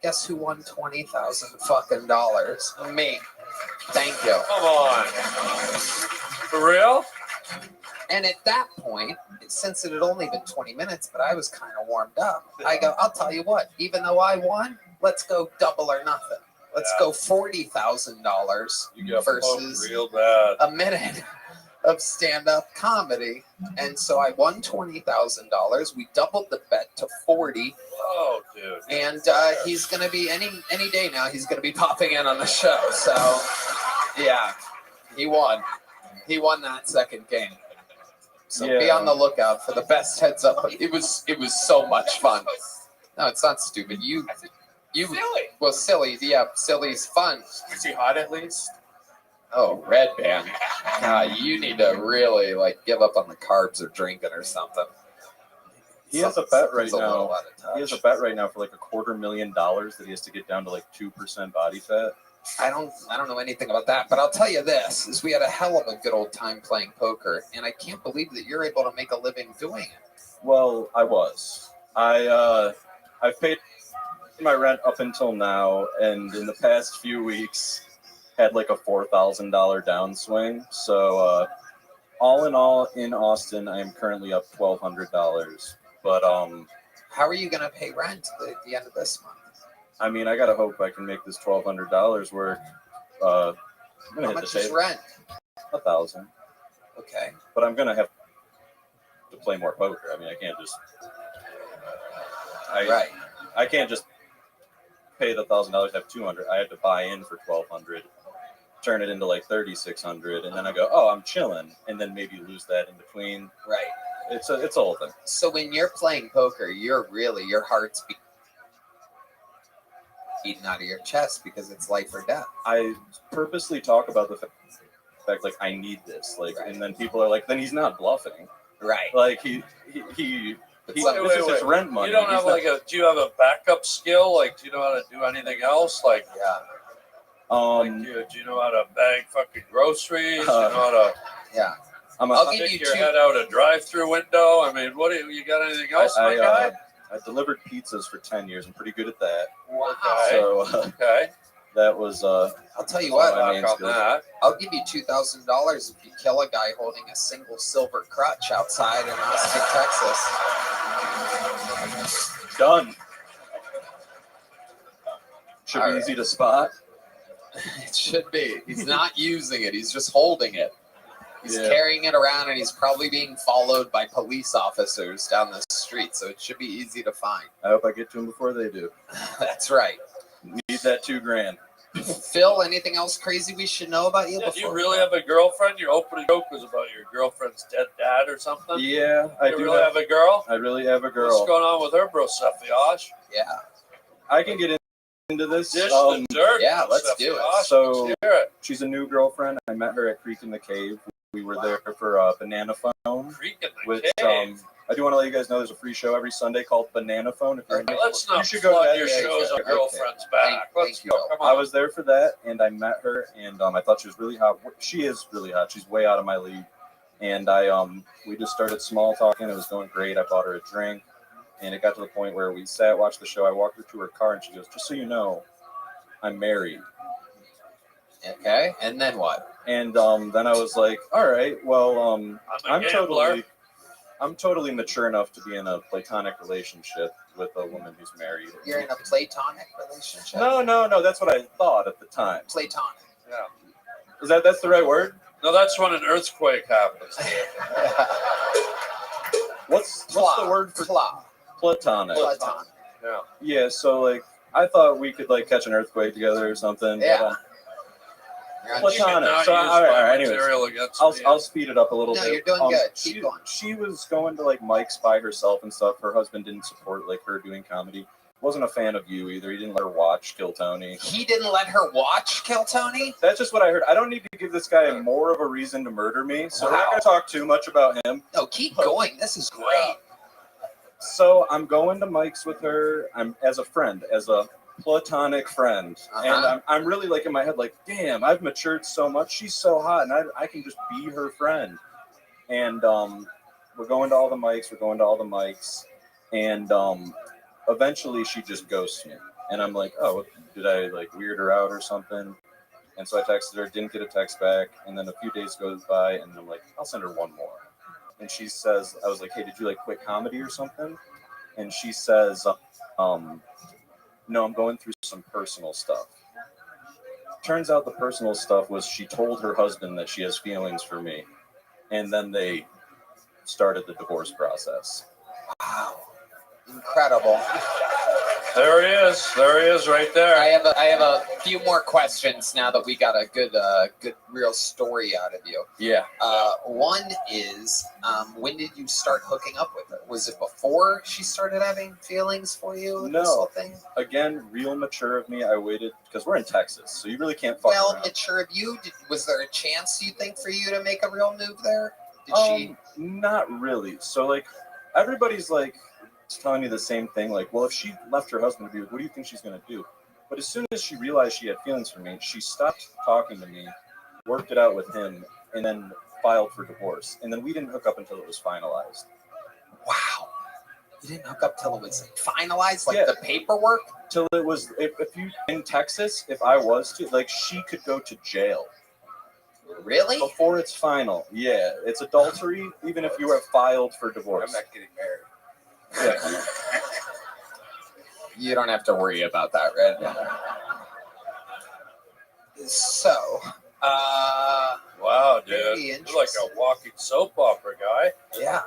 guess who won $20,000 fucking dollars? Me. Thank you. Come on. For real? And at that point, since it had only been 20 minutes, but I was kind of warmed up, I go, I'll tell you what, even though I won, let's go double or nothing. Let's go $40,000 versus real bad. a minute of stand-up comedy. And so I won $20,000. We doubled the bet to 40. Oh, dude. And he's going to be, any day now, he's going to be popping in on the show. So, yeah, he won. He won that second game. So be on the lookout for the best heads up. It was so much fun. No, it's not stupid. You silly. Well, silly. Yeah, silly's fun. Is he hot at least? Oh, Red Band. You need to really give up on the carbs or drinking or something. He has a bet right now. He has a bet right now for like $250,000 that he has to get down to like 2% body fat. I don't know anything about that, but I'll tell you this: is we had a hell of a good old time playing poker, and I can't believe that you're able to make a living doing it. Well, I was. I've paid my rent up until now, and in the past few weeks had like a $4,000 downswing. So all in all, in Austin, I am currently up $1,200. But how are you going to pay rent at the end of this month? I mean, I gotta hope I can make this $1,200 work. I'm gonna How hit much the is tape. rent? $1,000. Okay. But I'm gonna have to play more poker. I mean, I can't just. I can't just pay the $1,000. Have $200. I have to buy in for $1,200, turn it into like $3,600, and then I go, oh, I'm chilling, and then maybe lose that in between. Right. It's a whole thing. So when you're playing poker, your heart's beating out of your chest because it's life or death. I purposely talk about the fact like I need this, and then people are like, then he's not bluffing, right? Like he this is his rent money. You don't have do you have a backup skill? Like, do you know how to do anything else? Like, do you know how to bag fucking groceries? Do you know how to? Yeah. I'll give you your head out a drive-through window. I mean, what do you got? Anything else, my guy? I delivered pizzas for 10 years. I'm pretty good at that. Wow. So that was. I'll tell you what. I'll give you $2,000 if you kill a guy holding a single silver crutch outside in Austin, Texas. Done. Should be easy to spot. It should be. He's not using it. He's just holding it. He's carrying it around, and he's probably being followed by police officers down the street, so it should be easy to find. I hope I get to him before they do. That's right. Need that $2,000. Phil, anything else crazy we should know about you? Do you really have a girlfriend? Your opening joke was about your girlfriend's dead dad or something? Yeah, I do. You really have a girl? I really have a girl. What's going on with her, bro, Sefiosh? Yeah. I can get into this. Dish the dirt. Yeah, let's do it. So she's a new girlfriend. I met her at Creek in the Cave. We were there for a banana phone, Creek in the which Cave. I do want to let you guys know there's a free show every Sunday called Banana Phone. If you're Let's not you should go flood to your that. shows on Okay. girlfriend's back. Let's go. Come I on. was there for that, and I met her, and I thought she was really hot. She is really hot. She's way out of my league. And we just started small talking. It was going great. I bought her a drink, and it got to the point where we sat, watched the show. I walked her to her car, and she goes, "Just so you know, I'm married." Okay, and then what? And then I was like, "All right, well, I'm gambler. totally mature enough to be in a platonic relationship with a woman who's married." You're in a platonic relationship? No. That's what I thought at the time. Platonic. Yeah. That's the right word? No, that's when an earthquake happens. What's the word for platonic? Platonic. Yeah. Yeah. So like, I thought we could like catch an earthquake together or something. Yeah. But, platonic. So all right. Anyways, I'll I'll speed it up a little No, bit. you're doing good. Keep going. She was going to like Mike's by herself and stuff. Her husband didn't support like her doing comedy. Wasn't a fan of you either. He didn't let her watch Kill Tony. He didn't let her watch Kill Tony? That's just what I heard. I don't need to give this guy more of a reason to murder me, so we're not going to talk too much about him. No, keep going. This is great. So I'm going to Mike's with her. I'm as a friend, as a platonic friend, and I'm really like in my head like, damn, I've matured so much. She's so hot, and I can just be her friend. And we're going to all the mics. And eventually she just ghosts me, and I'm like, oh, did I like weird her out or something? And so I texted her, didn't get a text back, and then a few days goes by, and I'm like, I'll send her one more. And she says, I was like, hey, did you like quit comedy or something? And she says, no, I'm going through some personal stuff. Turns out the personal stuff was she told her husband that she has feelings for me, and then they started the divorce process. Wow. Incredible. There he is right there. I have a few more questions now that we got a good real story out of you. Yeah. One is, when did you start hooking up with her? Was it before she started having feelings for you? No. This whole thing? Again, real mature of me. I waited because we're in Texas, so you really can't fuck around. Mature of you. Was there a chance, you think, for you to make a real move there? Did she? Not really. So like, everybody's like telling me the same thing. Like, well, if she left her husband to be with, what do you think she's gonna do? But as soon as she realized she had feelings for me, she stopped talking to me, worked it out with him, and then filed for divorce. And then we didn't hook up until it was finalized. Wow. You didn't hook up till it was finalized, like the paperwork? Till it was, if you, in Texas, if I was to, like, she could go to jail. Really? Before it's final. Yeah, it's adultery, even if you have filed for divorce. I'm not getting married. Yeah. You don't have to worry about that, right? So, wow, dude, you're like a walking soap opera guy. Yeah,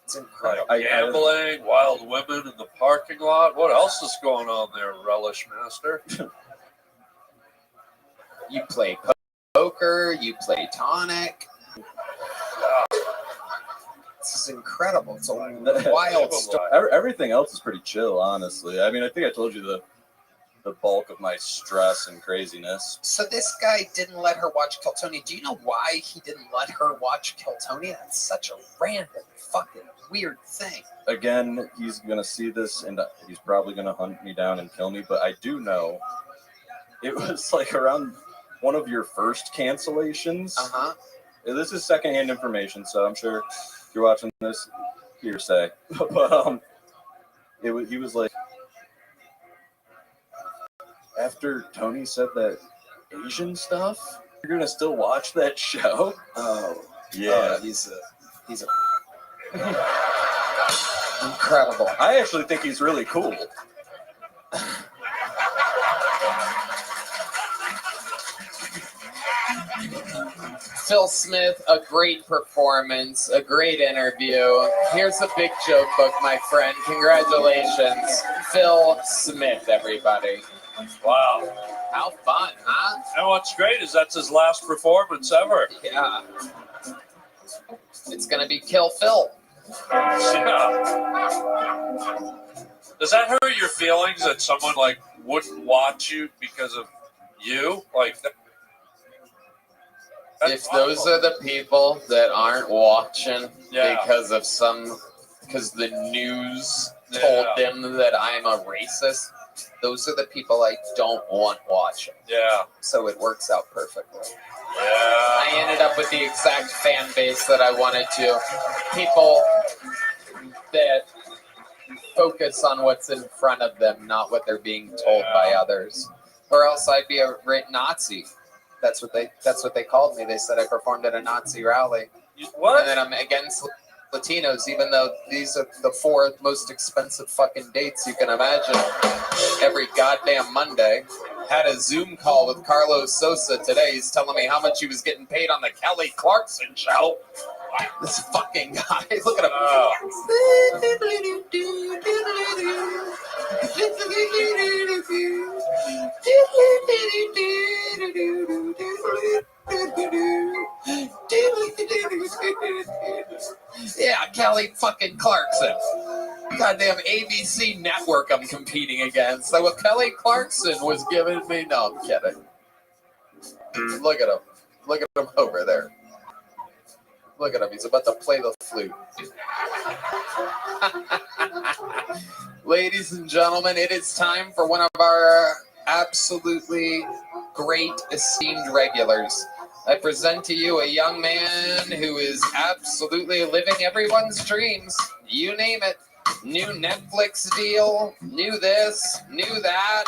it's incredible. Like gambling, wild women in the parking lot. What else is going on there, Relish Master? You play poker, you play tonic. This is incredible. It's a wild story. Everything else is pretty chill, honestly. I mean, I think I told you the bulk of my stress and craziness. So this guy didn't let her watch Kill Tony. Do you know why he didn't let her watch Kill Tony? That's such a random, fucking weird thing. Again, he's going to see this, and he's probably going to hunt me down and kill me, but I do know it was like around one of your first cancellations. This is secondhand information, so I'm sure if you're watching this, hearsay. But he was like, after Tony said that Asian stuff, you're gonna still watch that show? Oh, yeah. He's a incredible. I actually think he's really cool. Phil Smith, a great performance, a great interview. Here's a big joke book, my friend. Congratulations, Phil Smith, everybody. Wow. How fun, huh? And what's great is that's his last performance ever. Yeah. It's going to be Kill Phil. Yeah. Does that hurt your feelings that someone like wouldn't watch you because of you? Like, if those are the people that aren't watching because of some because the news told them that I'm a racist. Those are the people I don't want watching. Yeah. So it works out perfectly. Yeah. I ended up with the exact fan base that I wanted to. People that focus on what's in front of them, not what they're being told by others. Or else I'd be a Nazi. That's what they called me. They said I performed at a Nazi rally. What? And then I'm against Latinos, even though these are the 4 most expensive fucking dates you can imagine. Every goddamn Monday. Had a Zoom call with Carlos Sosa today. He's telling me how much he was getting paid on the Kelly Clarkson show. This fucking guy. Look at him. Yeah, Kelly fucking Clarkson. Goddamn ABC network I'm competing against. So what Kelly Clarkson was giving me, no, I'm kidding. Look at him. Look at him over there. Look at him. He's about to play the flute. Ladies and gentlemen, it is time for one of our absolutely great esteemed regulars. I present to you a young man who is absolutely living everyone's dreams. You name it. New Netflix deal, new this, new that.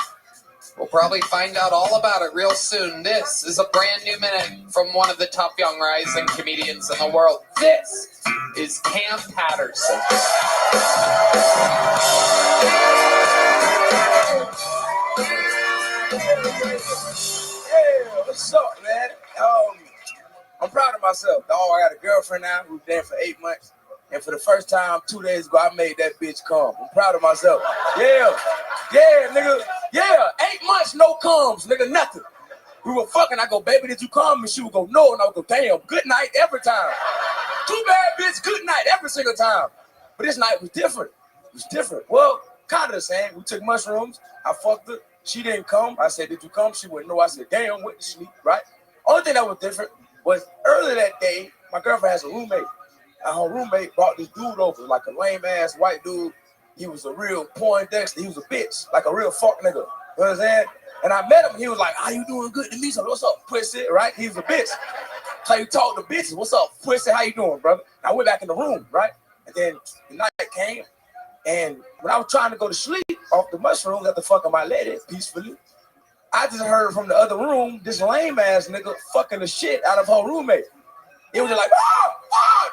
We'll probably find out all about it real soon. This is a brand new minute from one of the top young rising comedians in the world. This is Cam Patterson. Hey, what's up, man? I'm proud of myself, dog. I got a girlfriend now who's been for 8 months. And for the first time 2 days ago, I made that bitch come. I'm proud of myself. Yeah, nigga. Yeah, 8 months, no comes, nigga, nothing. We were fucking. I go, baby, did you come? And she would go, no. And I would go, damn, good night every time. Too bad, bitch, good night every single time. But this night was different. It was different. Well, kind of the same. We took mushrooms. I fucked her. She didn't come. I said, did you come? She went, no. I said, damn, went to sleep, right? Only thing that was different was earlier that day, my girlfriend has a roommate. And her roommate brought this dude over, like a lame-ass white dude. He was a real Poindexter. He was a bitch, like a real fuck nigga. You know what I'm saying? And I met him. He was like, how you doing? Good to meet you. What's up, pussy? Right? He was a bitch. How you talk to bitches. What's up, pussy? How you doing, brother? And I went back in the room, right? And then the night came. And when I was trying to go to sleep off the mushrooms after fucking my lady peacefully, I just heard from the other room this lame-ass nigga fucking the shit out of her roommate. It was just like,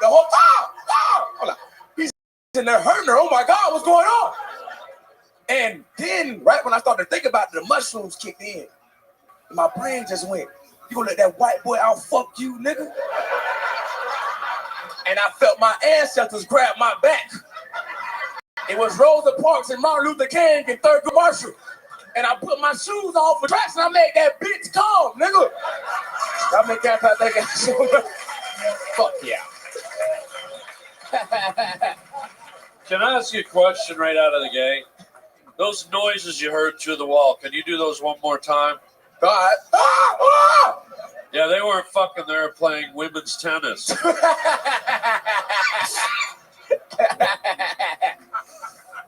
the whole time, he's in there hurting her. Oh my God, what's going on? And then, right when I started to think about it, the mushrooms kicked in. And my brain just went, you gonna let that white boy out fuck you, nigga? And I felt my ancestors grab my back. It was Rosa Parks and Martin Luther King and Thurgood Marshall. And I put my shoes on for tracks and I made that bitch come, nigga. I make that fuck yeah. Can I ask you a question right out of the gate? Those noises you heard through the wall, can you do those one more time? God. Yeah, they weren't fucking there playing women's tennis.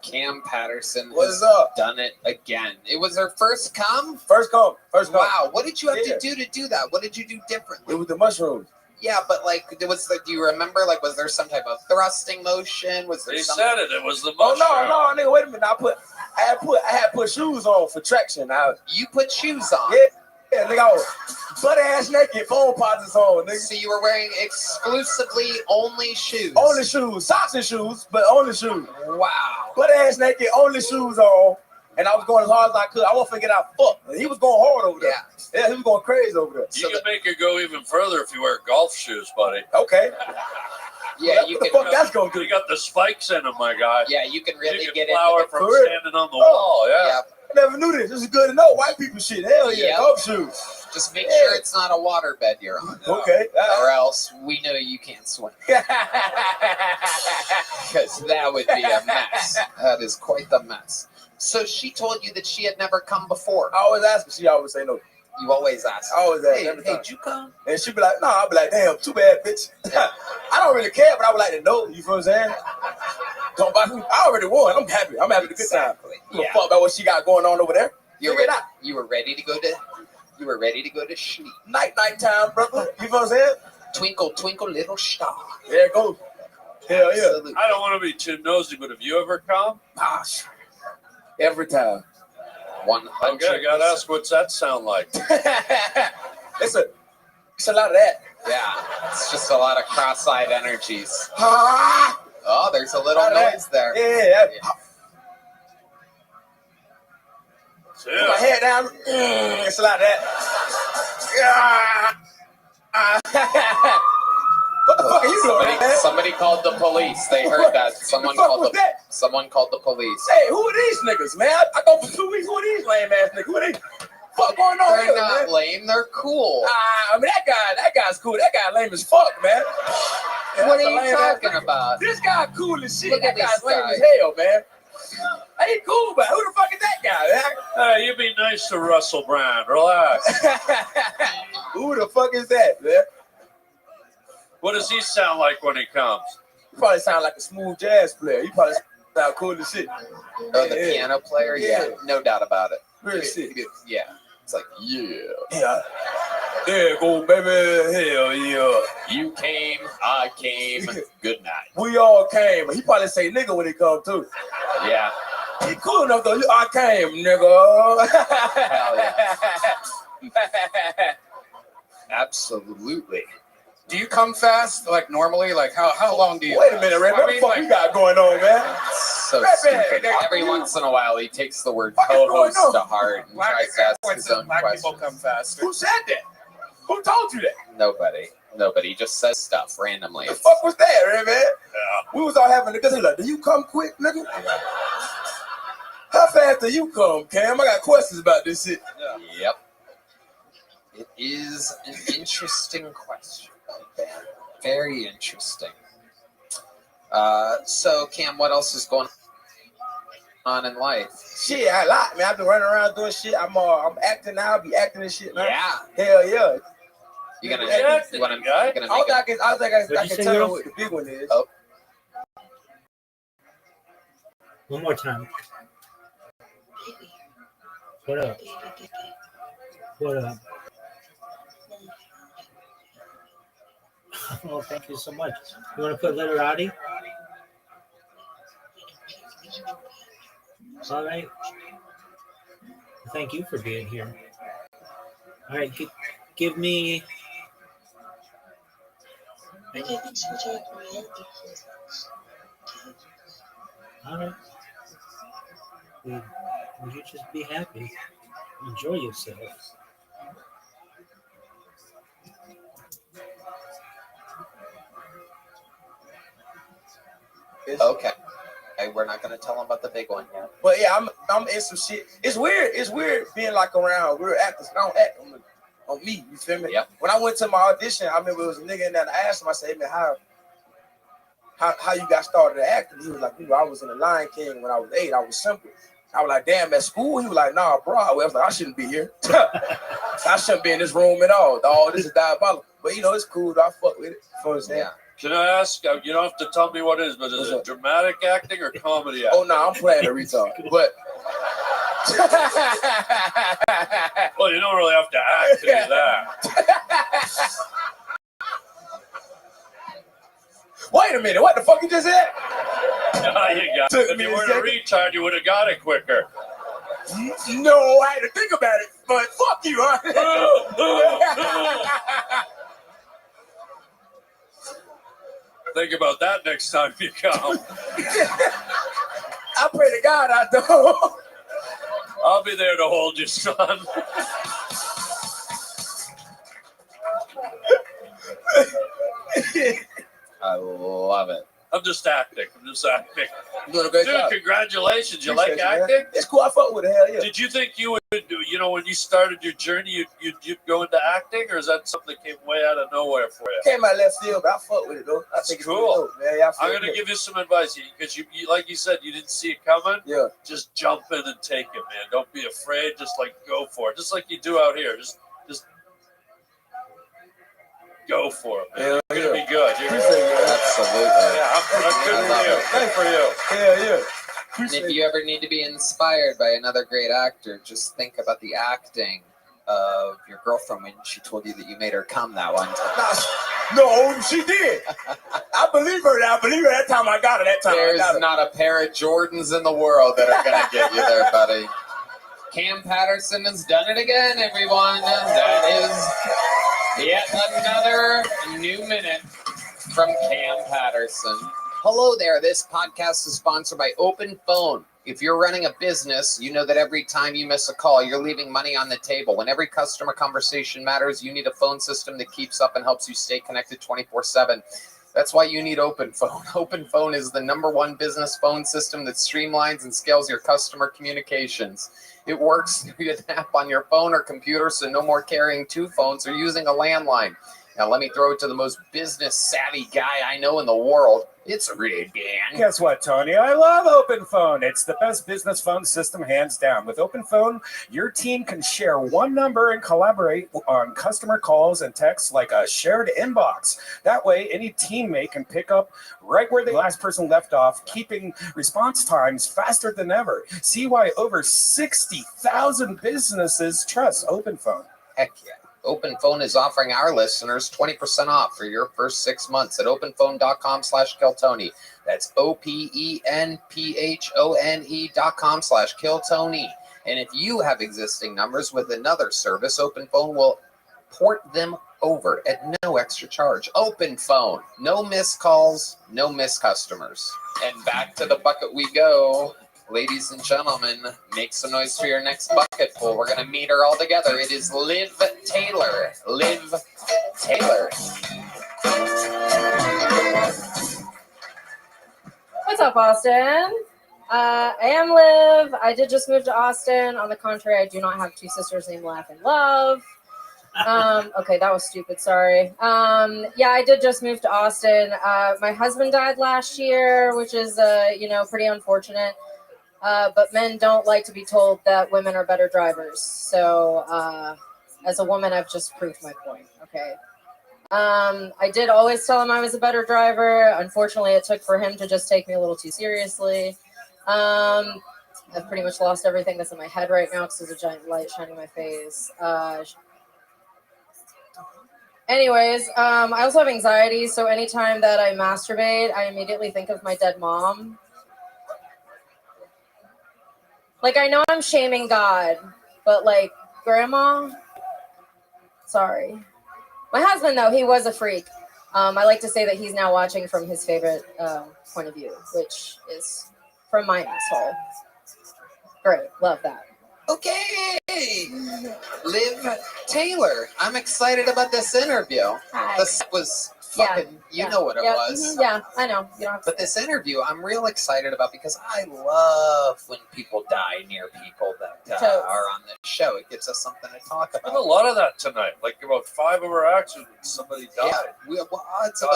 Cam Patterson What's has up? done it again. It was her first come? First come. Wow, what did you have to do that? What did you do differently? It was the mushrooms. Yeah, but like, do you remember? Like, was there some type of thrusting motion? Was there? They something? said it was the mushroom. Oh no, nigga, wait a minute. I had put shoes on for traction. You put shoes on? Yeah, nigga, I was butt ass naked, phone posits on, nigga. So you were wearing exclusively only shoes? Only shoes, socks and shoes, but only shoes. Wow. Butt ass naked, only shoes on. And I was going as hard as I could. I wasn't finna get out fuck. He was going hard over there. Yeah, he was going crazy over there. You can make it go even further if you wear golf shoes, buddy. Okay. Yeah, you can. What the fuck that's gonna do? You got the spikes in them, my guy. Yeah, you can really you can get flower into from standing on the wall. Yeah. I never knew this. This is good to know. White people shit. Hell yeah, Yep. golf shoes. Just make sure it's not a water bed you're on. Okay. Or else we know you can't swim. Because that would be a mess. That is quite the mess. So she told you that she had never come before. I always ask her. She always say no. You always ask. I always ask. Hey, every time. did you come? And she be like, no. I'll be like, damn, too bad, bitch. I don't really care, but I would like to know. You feel what I'm saying? Talk about who I already won. I'm happy. I'm having a good time. Give a Yeah. fuck about what she got going on over there. You Figure it out. were ready to go to sleep. Night time, brother. You know what I'm saying? Twinkle, twinkle, little star. There it goes. Hell yeah. Absolutely. I don't want to be too nosy, but have you ever come? Gosh. Every time. 100. Okay, I gotta ask, what's that sound like? It's a lot of that. Yeah, it's just a lot of cross-eyed energies. Ah! Oh, there's a little noise there. Yeah. So, Put my head down. It's a lot of that. What the fuck are you doing, man? Somebody called the police. They heard that. Someone called the police. Hey, who are these niggas, man? I go for 2 weeks. Who are these lame ass niggas? Who are they? Fuck going on They're here, not man? lame. They're cool. I mean, that guy's cool. That guy lame as fuck, man. Yeah, What that's are a you lame ass talking nigga. about? This guy cool as shit. Look That at this guy's lame guy. as hell, man. Hey, cool, but who the fuck is that guy, man? hey, you be nice to Russell Brand. Relax. Who the fuck is that, man? What does he sound like when he comes? You probably sound like a smooth jazz player. You probably sound cool as shit. Oh, the piano player? Yeah, no doubt about it. Real sick. Yeah. It's like, yeah. Yeah. There you go, baby. Hell yeah. You came, I came, good night. We all came. He probably say nigga when he come too. Yeah. He cool enough though. I came, nigga. Hell yeah. Absolutely. Do you come fast, like normally? Like how long do you? Wait a minute, Ray. What the fuck you got going on, man? So stupid. Every once in a while, he takes the word co-host to heart and tries to ask his own Black questions. people come faster. Who said that? Who told you that? Nobody just says stuff randomly. The fuck was that, Ray, man? We was all having niggas like, do you come quick, nigga? How fast do you come, Cam? I got questions about this shit. Yep. It is an interesting question. Very interesting. So, Cam, what else is going on in life? Shit, a lot, man. I've been running around doing shit. I'm acting now. I'll be acting and shit now. Yeah. Hell yeah. You gonna Yeah, make it? I can tell you what the big one is. Oh. One more time. What up? What up? Well, thank you so much. You want to put literati? All right. Thank you for being here. All right, give me. All right. Would you just be happy? Enjoy yourself. Okay. We're not gonna tell him about the big one yet. But yeah, I'm in some shit. It's weird. It's weird being like around real actors. I don't act on me. You feel me? Yep. When I went to my audition, I remember it was a nigga in there and I asked him, I said, hey man, how you got started acting? He was like, I was in the Lion King when I was 8. I was simple. I was like, damn, at school? He was like, nah, Broadway. I was like, I shouldn't be here. I shouldn't be in this room at all. All this is diabolical. But it's cool. I fuck with it. Yeah. Can I ask? You don't have to tell me what it is, but is it dramatic acting or comedy acting? Oh no, I'm playing a retard. But well, you don't really have to act to do that. Wait a minute, what the fuck you just said? No, you got it. If you weren't a retard, you would have got it quicker. No, I had to think about it, but fuck you, huh? Think about that next time you come. I pray to God I don't. I'll be there to hold you, son. I love it. I'm just acting. You doing a great Dude, job. congratulations. You Appreciate like you, acting? man. It's cool. I fuck with it. Hell yeah. Did you think you would do, when you started your journey, you'd go into acting, or is that something that came way out of nowhere for you? Came out left field, but I fuck with it though. I think it's cool. Dope, man. Yeah, I'm gonna give you some advice because you, like you said, you didn't see it coming. Yeah. Just jump in and take it, man. Don't be afraid. Just go for it. Just like you do out here. Just Go for it, man. Yeah, You're gonna be good. You're Appreciate it. Absolutely. Yeah, I'm good I love for you. it. Good for you. Yeah. And if you ever need to be inspired by another great actor, just think about the acting of your girlfriend when she told you that you made her come that one time. No, she did. I believe her. I believe her. That time I got her. That time I There's got her. not a pair of Jordans in the world that are going to get you there, buddy. Cam Patterson has done it again, everyone. That is yet another new minute from Cam Patterson. Hello there. This podcast is sponsored by Open Phone. If you're running a business, you know that every time you miss a call, you're leaving money on the table. When every customer conversation matters, you need a phone system that keeps up and helps you stay connected 24/7. That's why you need Open Phone. Open Phone is the #1 business phone system that streamlines and scales your customer communications. It works through an app on your phone or computer, so no more carrying 2 phones or using a landline. Now, let me throw it to the most business-savvy guy I know in the world. It's Red Dan. Guess what, Tony? I love Open Phone. It's the best business phone system, hands down. With Open Phone, your team can share one number and collaborate on customer calls and texts like a shared inbox. That way, any teammate can pick up right where the last person left off, keeping response times faster than ever. See why over 60,000 businesses trust Open Phone. Heck yeah. Open Phone is offering our listeners 20% off for your first 6 months at openphone.com/Kiltony. That's OPENPHONE.com/Kiltony. And if you have existing numbers with another service, Open Phone will port them over at no extra charge. Open Phone. No missed calls, no missed customers. And back to the bucket we go. Ladies and gentlemen, make some noise for your next bucket pool. We're going to meet her all together. It is Liv Taylor. Liv Taylor. What's up, Austin? I am Liv. I did just move to Austin. On the contrary, I do not have 2 sisters named Laugh and Love. Okay, that was stupid. Sorry. Yeah, I did just move to Austin. My husband died last year, which is, pretty unfortunate. But men don't like to be told that women are better drivers. So as a woman, I've just proved my point. Okay. I did always tell him I was a better driver. Unfortunately, it took for him to just take me a little too seriously. I've pretty much lost everything that's in my head right now because there's a giant light shining in my face. Anyways, I also have anxiety. So anytime that I masturbate, I immediately think of my dead mom. Like, I know I'm shaming God, but, like, Grandma? Sorry. My husband, though, he was a freak. I like to say that he's now watching from his favorite point of view, which is from my asshole. Great. Love that. Okay. Liv Taylor. I'm excited about this interview. Hi. This was fucking, you know what it was. Yeah, I know. You don't have to. But this interview, I'm real excited about because I love when people die near people that are on this show. It gives us something to talk There's about. a lot of that tonight. Like about 5 of our accidents, somebody died. Yeah, odds of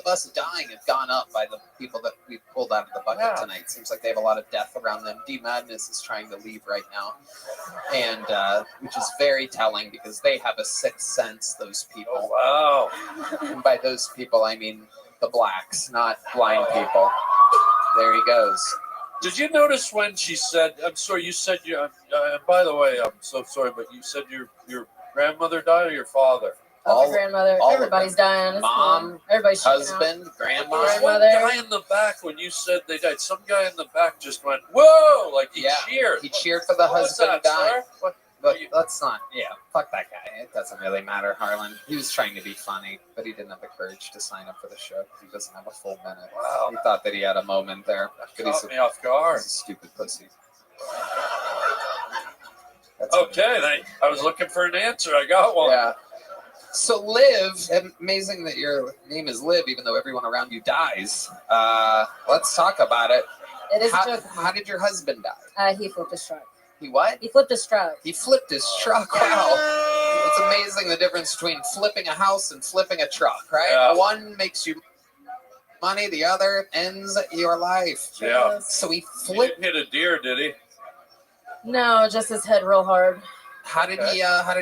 us dying have gone up by the people that we pulled out of the bucket tonight. Seems like they have a lot of death around them. D Madness is trying to leave right now, and which is very telling because they have a sixth sense. Those people. Oh, wow. And by those people, I mean the blacks, not blind people. There he goes. Did you notice when she said, I'm sorry, you said, by the way, I'm so sorry, but you said your grandmother died or your father? My grandmother. Everybody's dying. Mom, everybody's husband, grandma. There's one guy in the back when you said they died. Some guy in the back just went, whoa, like he cheered. He cheered for the husband dying. But let's not, fuck that guy. It doesn't really matter, Harlan. He was trying to be funny, but he didn't have the courage to sign up for the show because he doesn't have a full minute. Wow. He thought that he had a moment there. But Caught me off guard. He's a stupid pussy. Okay, I was looking for an answer. I got one. Yeah. So Liv, amazing that your name is Liv, even though everyone around you dies. Let's talk about it. It is a joke. How did your husband die? He flipped his truck. He what? He flipped his truck. He flipped his truck. Wow. It's amazing the difference between flipping a house and flipping a truck, right? Yeah. One makes you money, the other ends your life. Yeah. So he He flipped. didn't hit a deer, did he? No, just his head real hard. How did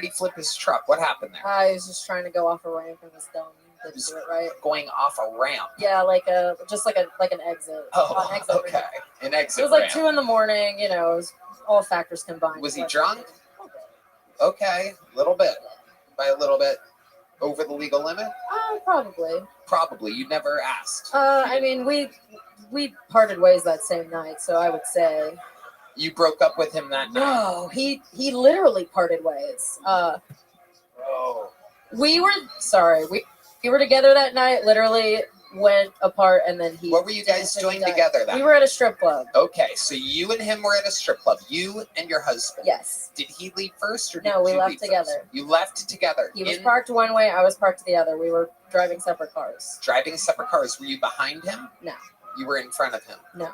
he flip his truck? What happened there? He was just trying to go off a ramp and was dumb. Didn't do it right. Going off a ramp. Yeah, just like an exit. Oh, an exit okay. Ramp. An exit. It was like ramp. 2 a.m. You know, it was all factors combined. Was he drunk? Okay, a little bit. By a little bit, over the legal limit. Probably. Probably. You never asked. I mean, we parted ways that same night, so I would say. You broke up with him that night. No, he literally parted ways. We were together that night. Literally went apart, and then he. What were you guys doing together then? We were at a strip club. Okay, so you and him were at a strip club. You and your husband. Yes. Did he leave first, or No? We left leave together. First? You left together. He was parked one way. I was parked the other. We were driving separate cars. Driving separate cars. Were you behind him? No. You were in front of him. No.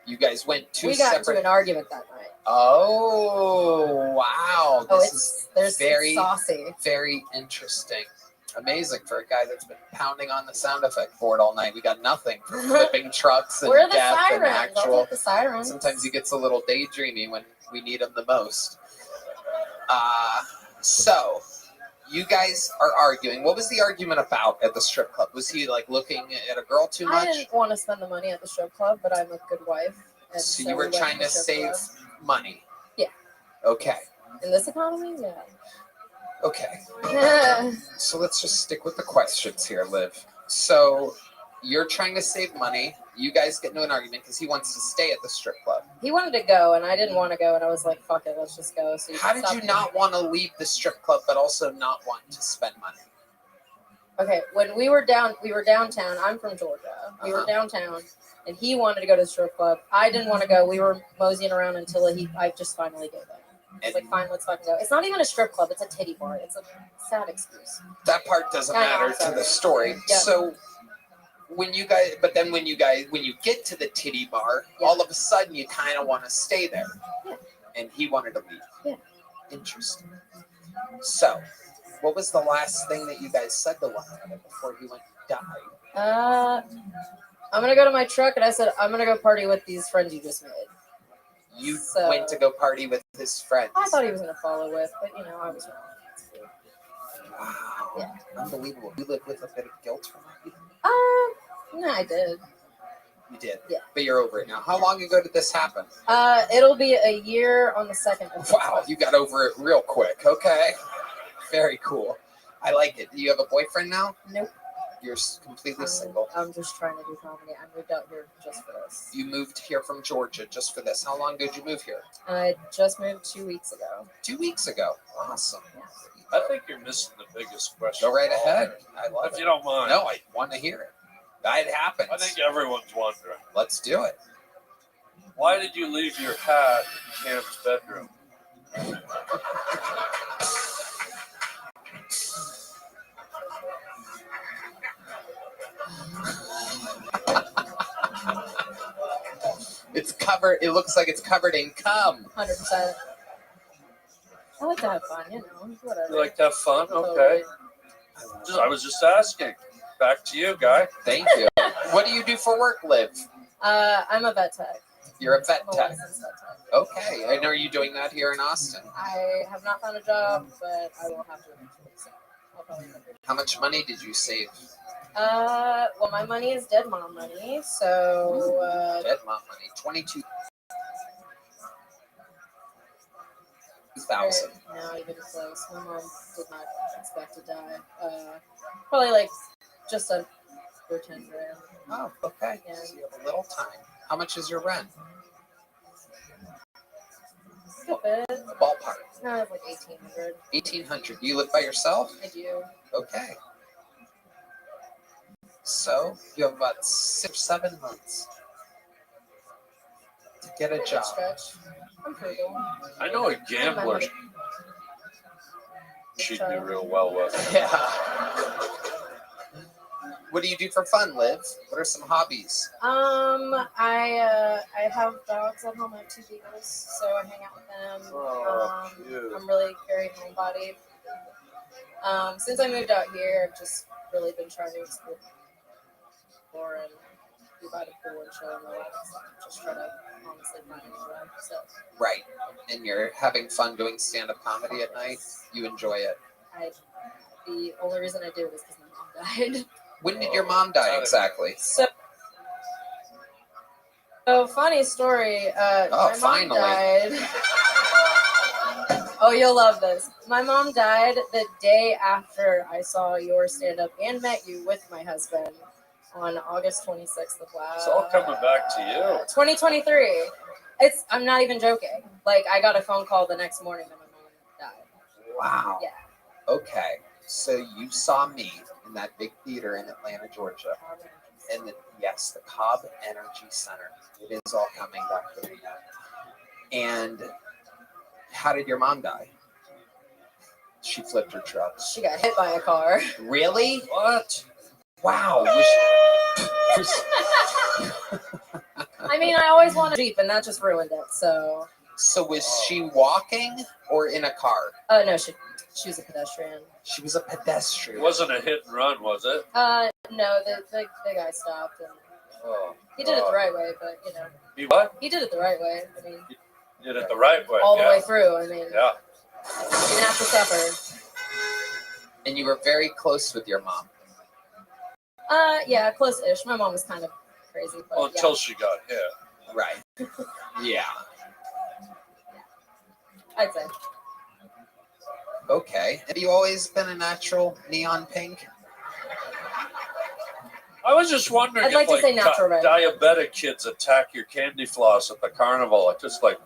You guys went two We got separate. into an argument that night. Oh wow! It's very saucy. Very interesting. Amazing for a guy that's been pounding on the sound effect board all night. We got nothing for flipping trucks and Where are the death and sirens? actual. I'll take the sirens. Sometimes he gets a little daydreamy when we need him the most. So you guys are arguing. What was the argument about at the strip club? Was he like looking at a girl too much? I didn't want to spend the money at the strip club, but I'm a good wife. And So you were we went trying to the strip save club. money. Yeah. Okay. In this economy, yeah. Okay. So let's just stick with the questions here, Liv. So you're trying to save money. You guys get into an argument because he wants to stay at the strip club. He wanted to go, and I didn't want to go, and I was like, "Fuck it, let's just go." So How did you not want to leave the strip club, but also not want to spend money? Okay, when we were downtown. I'm from Georgia. We were downtown, and he wanted to go to the strip club. I didn't want to go. We were moseying around until I just finally gave in. I was like, fine, let's fucking go. It's not even a strip club. It's a titty bar. It's a sad excuse. That part doesn't matter to the story. Yep. So when you get to the titty bar, all of a sudden you kind of want to stay there. Yeah. And he wanted to leave. Yeah. Interesting. So what was the last thing that you guys said to one another before he went to die? I'm going to go to my truck, and I said, I'm going to go party with these friends you just made. You went to go party with his friends. I thought he was going to follow with, but, you know, I was wrong. Wow. Yeah. Unbelievable. You live with a bit of guilt from that? No, I did. You did? Yeah. But you're over it now. How long ago did this happen? It'll be a year on the 2nd of Wow, you got over it real quick. Okay. Very cool. I like it. Do you have a boyfriend now? Nope. You're completely single. I'm just trying to do comedy. I moved out here just for this. You moved here from Georgia just for this. How long ago did you move here? I just moved 2 weeks ago. 2 weeks ago. Awesome. I think you're missing the biggest question. Go right ahead. I love it. If you don't mind. No, I want to hear it. It happens. I think everyone's wondering. Let's do it. Why did you leave your hat in Cam's bedroom? It's covered. It looks like it's covered in cum. 100%. I like to have fun, you know. Whatever. You like to have fun? Okay. I was just asking. Back to you, guy. Thank you. What do you do for work, Liv? I'm a vet tech. You're a vet I'm a tech. licensed vet tech. Okay. And are you doing that here in Austin? I have not found a job, but I will have to eventually. So I'll probably never. How much money did you save? Well, my money is dead mom money, so. Dead mom money. 22,000. Not even close. My mom did not expect to die. Probably like just under 10 grand. Oh, okay. Yeah. So you have a little time. How much is your rent? A bit. The ballpark. No, it's like 1,800. 1,800. You live by yourself? I do. Okay. So you have about 6 or 7 months to get a job. Stretch. I'm frugal. I know a gambler she'd do real well with. Yeah. What do you do for fun, Liv? What are some hobbies? I have dogs at home. I have 2 beagles, so I hang out with them. Oh, cute. I'm really very homebodied. Since I moved out here, I've just really been trying to explore and be by the pool and chill and relax. Just try to honestly fun anyway. So Right. And you're having fun doing stand-up comedy at night. You enjoy it. the only reason I do it is because my mom died. When did your mom die exactly? So funny story. My mom finally. died. Oh, you'll love this. My mom died the day after I saw your stand-up and met you with my husband on August 26th of It's all coming back to you. 2023. I'm not even joking. Like, I got a phone call the next morning that my mom died. Wow. Yeah. Okay. So you saw me in that big theater in Atlanta, Georgia. And yes, the Cobb Energy Center. It is all coming back to me now. And how did your mom die? She flipped her truck. She got hit by a car. Really? What? Wow. I mean, I always wanted a Jeep, and that just ruined it. So was she walking or in a car? No, she was a pedestrian. She was a pedestrian. It wasn't a hit and run, was it? No, the guy stopped, and Oh, he did it the right way. But you know, he what? he did it the right way. I mean, He did it the right way. all the way through. I mean, Yeah. you didn't have to suffer. And you were very close with your mom. Yeah, close-ish. My mom was kind of crazy, but Well, until she got hit. Right. Yeah. I'd say. Okay. Have you always been a natural neon pink? I was just wondering I'd like if to say natural red. diabetic kids attack your candy floss at the carnival. Like just like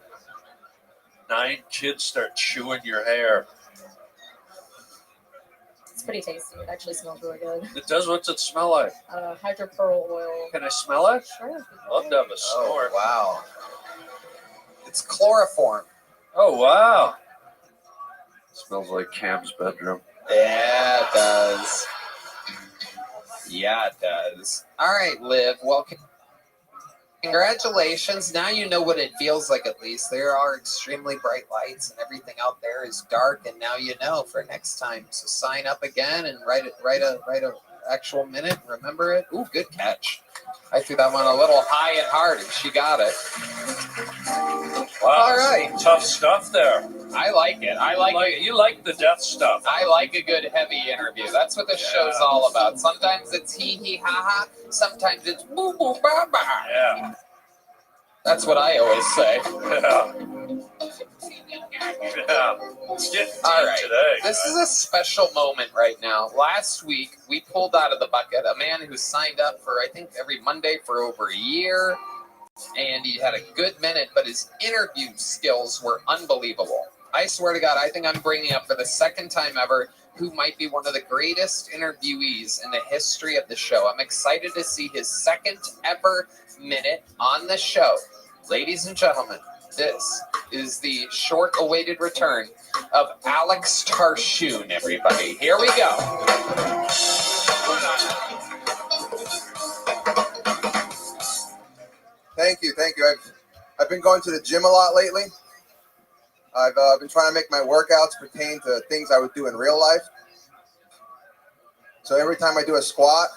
9 kids start chewing your hair. It's pretty tasty. It actually smells really good. It does. What's it smell like? Hydropearl oil. Can I smell it? Sure. Love to have a snort. Oh, wow. It's chloroform. Oh, wow. Smells like Cam's bedroom. Yeah, it does. Yeah, it does. All right, Liv. Well, congratulations. Now you know what it feels like, at least. There are extremely bright lights, and everything out there is dark, and now you know for next time. So sign up again and write a actual minute. Remember it. Ooh, good catch. I threw that one a little high and hard, and she got it. Wow. All right. Tough stuff there. I like it. I like it. You like the death stuff. I like a good heavy interview. That's what this show's all about. Sometimes it's hee hee ha ha. Sometimes it's boo boo ba ba. Yeah. That's what I always say. Yeah. Let's get All right. today. This is a special moment right now. Last week, we pulled out of the bucket a man who signed up for, I think, every Monday for over a year. And he had a good minute, but his interview skills were unbelievable. I swear to God, I think I'm bringing up for the second time ever who might be one of the greatest interviewees in the history of the show. I'm excited to see his second ever minute on the show. Ladies and gentlemen, this is the short-awaited return of Alex Tarshoon, everybody. Here we go. Thank you. I've been going to the gym a lot lately. I've been trying to make my workouts pertain to things I would do in real life. So every time I do a squat,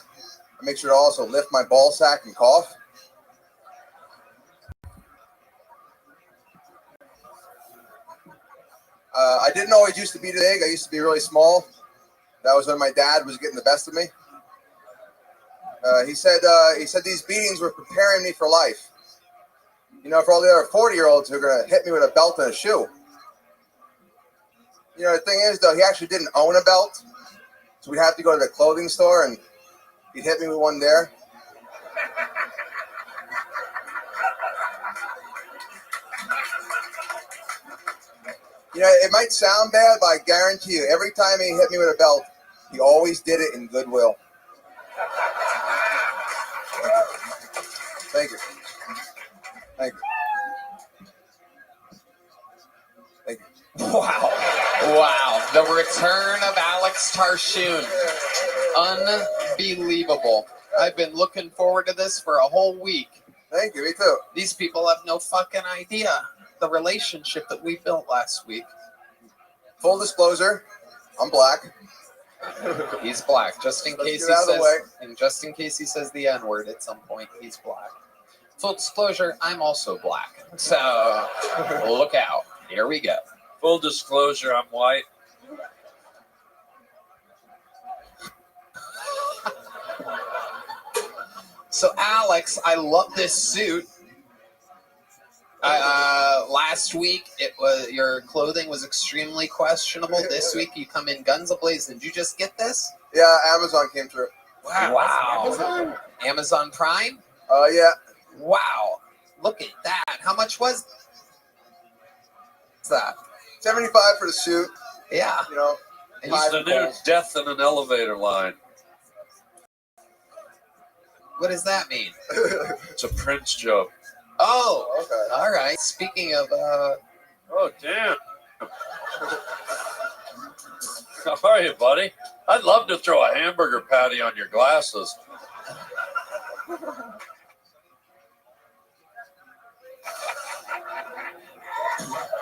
I make sure to also lift my ball sack and cough. I didn't always used to be big. I used to be really small. That was when my dad was getting the best of me. He said these beatings were preparing me for life. You know, for all the other 40-year-olds who are going to hit me with a belt and a shoe. You know, the thing is, though, he actually didn't own a belt. So we'd have to go to the clothing store, and he'd hit me with one there. You know, it might sound bad, but I guarantee you, every time he hit me with a belt, he always did it in goodwill. Thank you. Thank you. Thank you. Wow. Wow. The return of Alex Tarshoon. Unbelievable. I've been looking forward to this for a whole week. Thank you. Me too. These people have no fucking idea the relationship that we built last week. Full disclosure, I'm black. He's black. Just in case he says the N-word at some point, he's black. Full disclosure, I'm also black. So look out. Here we go. Full disclosure, I'm white. So Alex, I love this suit. Last week your clothing was extremely questionable. This week you come in guns ablaze. Did you just get this? Yeah, Amazon came through. Wow. Amazon Prime? Yeah. Wow. Look at that. How much was that? $75 for the suit. Yeah. You know. It's the new death in an elevator line. What does that mean? It's a Prince joke. Oh, okay. All right. Speaking of, oh damn. How are you, buddy? I'd love to throw a hamburger patty on your glasses.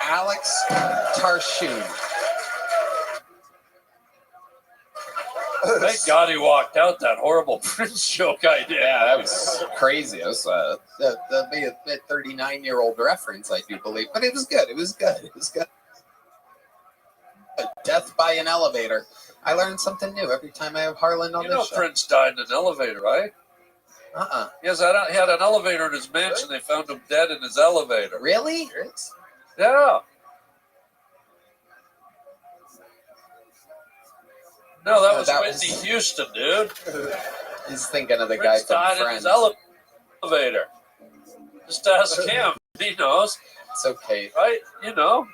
Alex Tarshoon. Thank God he walked out that horrible Prince joke I did. Yeah, that was crazy. It was the 39-year-old reference, I do believe, but it was good. It was good. It was good. Death by an elevator. I learned something new every time I have Harlan on this show. Prince died in an elevator, right? He had an elevator in his mansion. They found him dead in his elevator. Really? Yeah. No, that was Whitney Houston, dude. He's thinking of the Prince guy died from in his Friends. elevator. Just ask him. He knows. It's okay. Right? You know.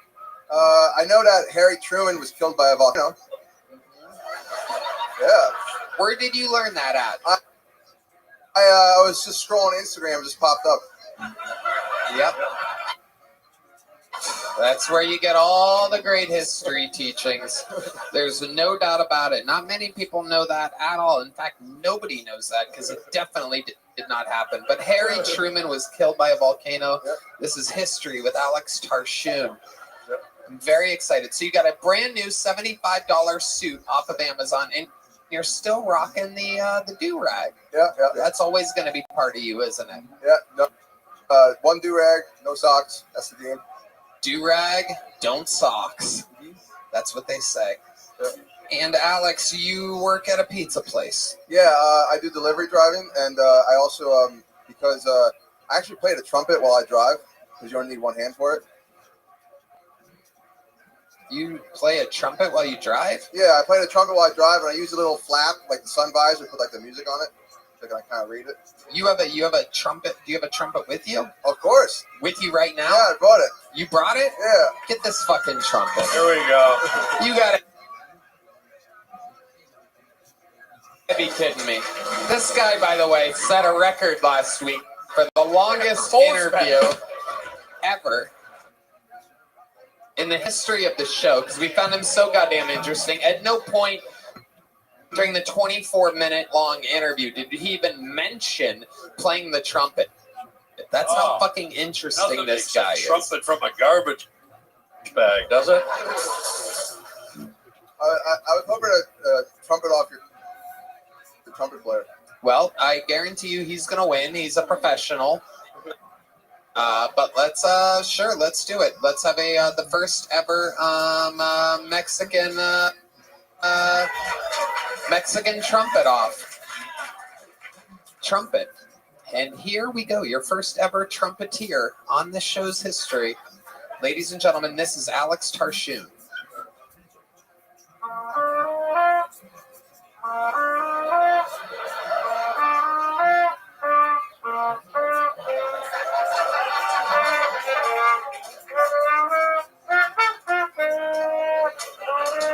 I know that Harry Truman was killed by a volcano. Yeah. Where did you learn that at? I was just scrolling Instagram, it just popped up. Yep. That's where you get all the great history teachings. There's no doubt about it. Not many people know that at all. In fact, nobody knows that because it definitely did not happen. But Harry Truman was killed by a volcano. Yep. This is history with Alex Tarshoon. I'm very excited. So you got a brand new $75 suit off of Amazon, and you're still rocking the do-rag. Yeah. That's always going to be part of you, isn't it? Yeah. No, one do-rag, no socks. That's the game. Do-rag, don't socks. That's what they say. Yeah. And Alex, you work at a pizza place. Yeah, I do delivery driving, and I also, because I actually play the trumpet while I drive, because you only need one hand for it. You play a trumpet while you drive? Yeah, I play the trumpet while I drive, and I use a little flap, like the sun visor, put like the music on it, so I can kind of read it. You have a trumpet. Do you have a trumpet with you? Of course. With you right now? Yeah, I brought it. You brought it? Yeah. Get this fucking trumpet. Here we go. You got it. You gotta be kidding me. This guy, by the way, set a record last week for the longest interview ever in the history of the show, because we found him so goddamn interesting. At no point during the 24-minute long interview did he even mention playing the trumpet. That's how fucking interesting this guy is. Trumpet from a garbage bag, does it? I was hoping to trumpet off the trumpet player. Well, I guarantee you he's going to win. He's a professional. But let's do it. Let's have the first ever Mexican trumpet off. Trumpet. And here we go. Your first ever trumpeter on the show's history. Ladies and gentlemen, this is Alex Tarshoon.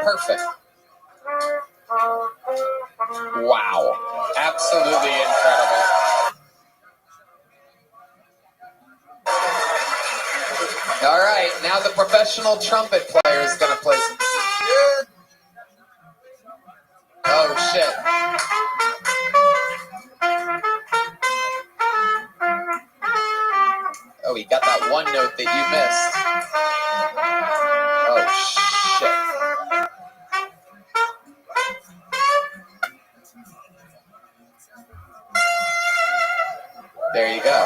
Perfect. Wow. Absolutely incredible. All right, now the professional trumpet player is going to play some. Oh, shit. Oh, he got that one note that you missed. Oh, shit. There you go.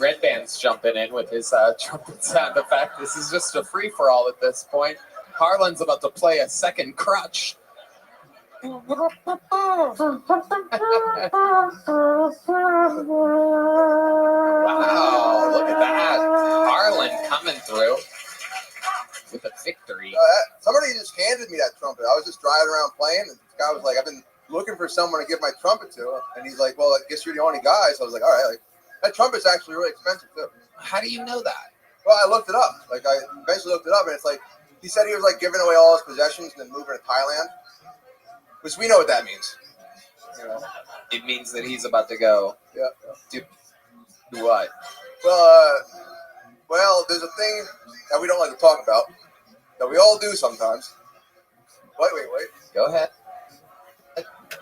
Red Band's jumping in with his trumpet sound effect. This is just a free-for-all at this point. Harlan's about to play a second crutch. Wow, look at that. Harlan coming through with a victory. Somebody just handed me that trumpet. I was just driving around playing, and the guy was like, I've been looking for someone to give my trumpet to. And he's like, well, I guess you're the only guy. So I was like, all right. Like, that trumpet's actually really expensive, too. How do you know that? Well, I looked it up. Like, I eventually looked it up, and it's like, he said he was, like, giving away all his possessions and then moving to Thailand. Which we know what that means. You know? It means that he's about to go. Yeah. Do what? Well, there's a thing that we don't like to talk about that we all do sometimes. Wait. Go ahead.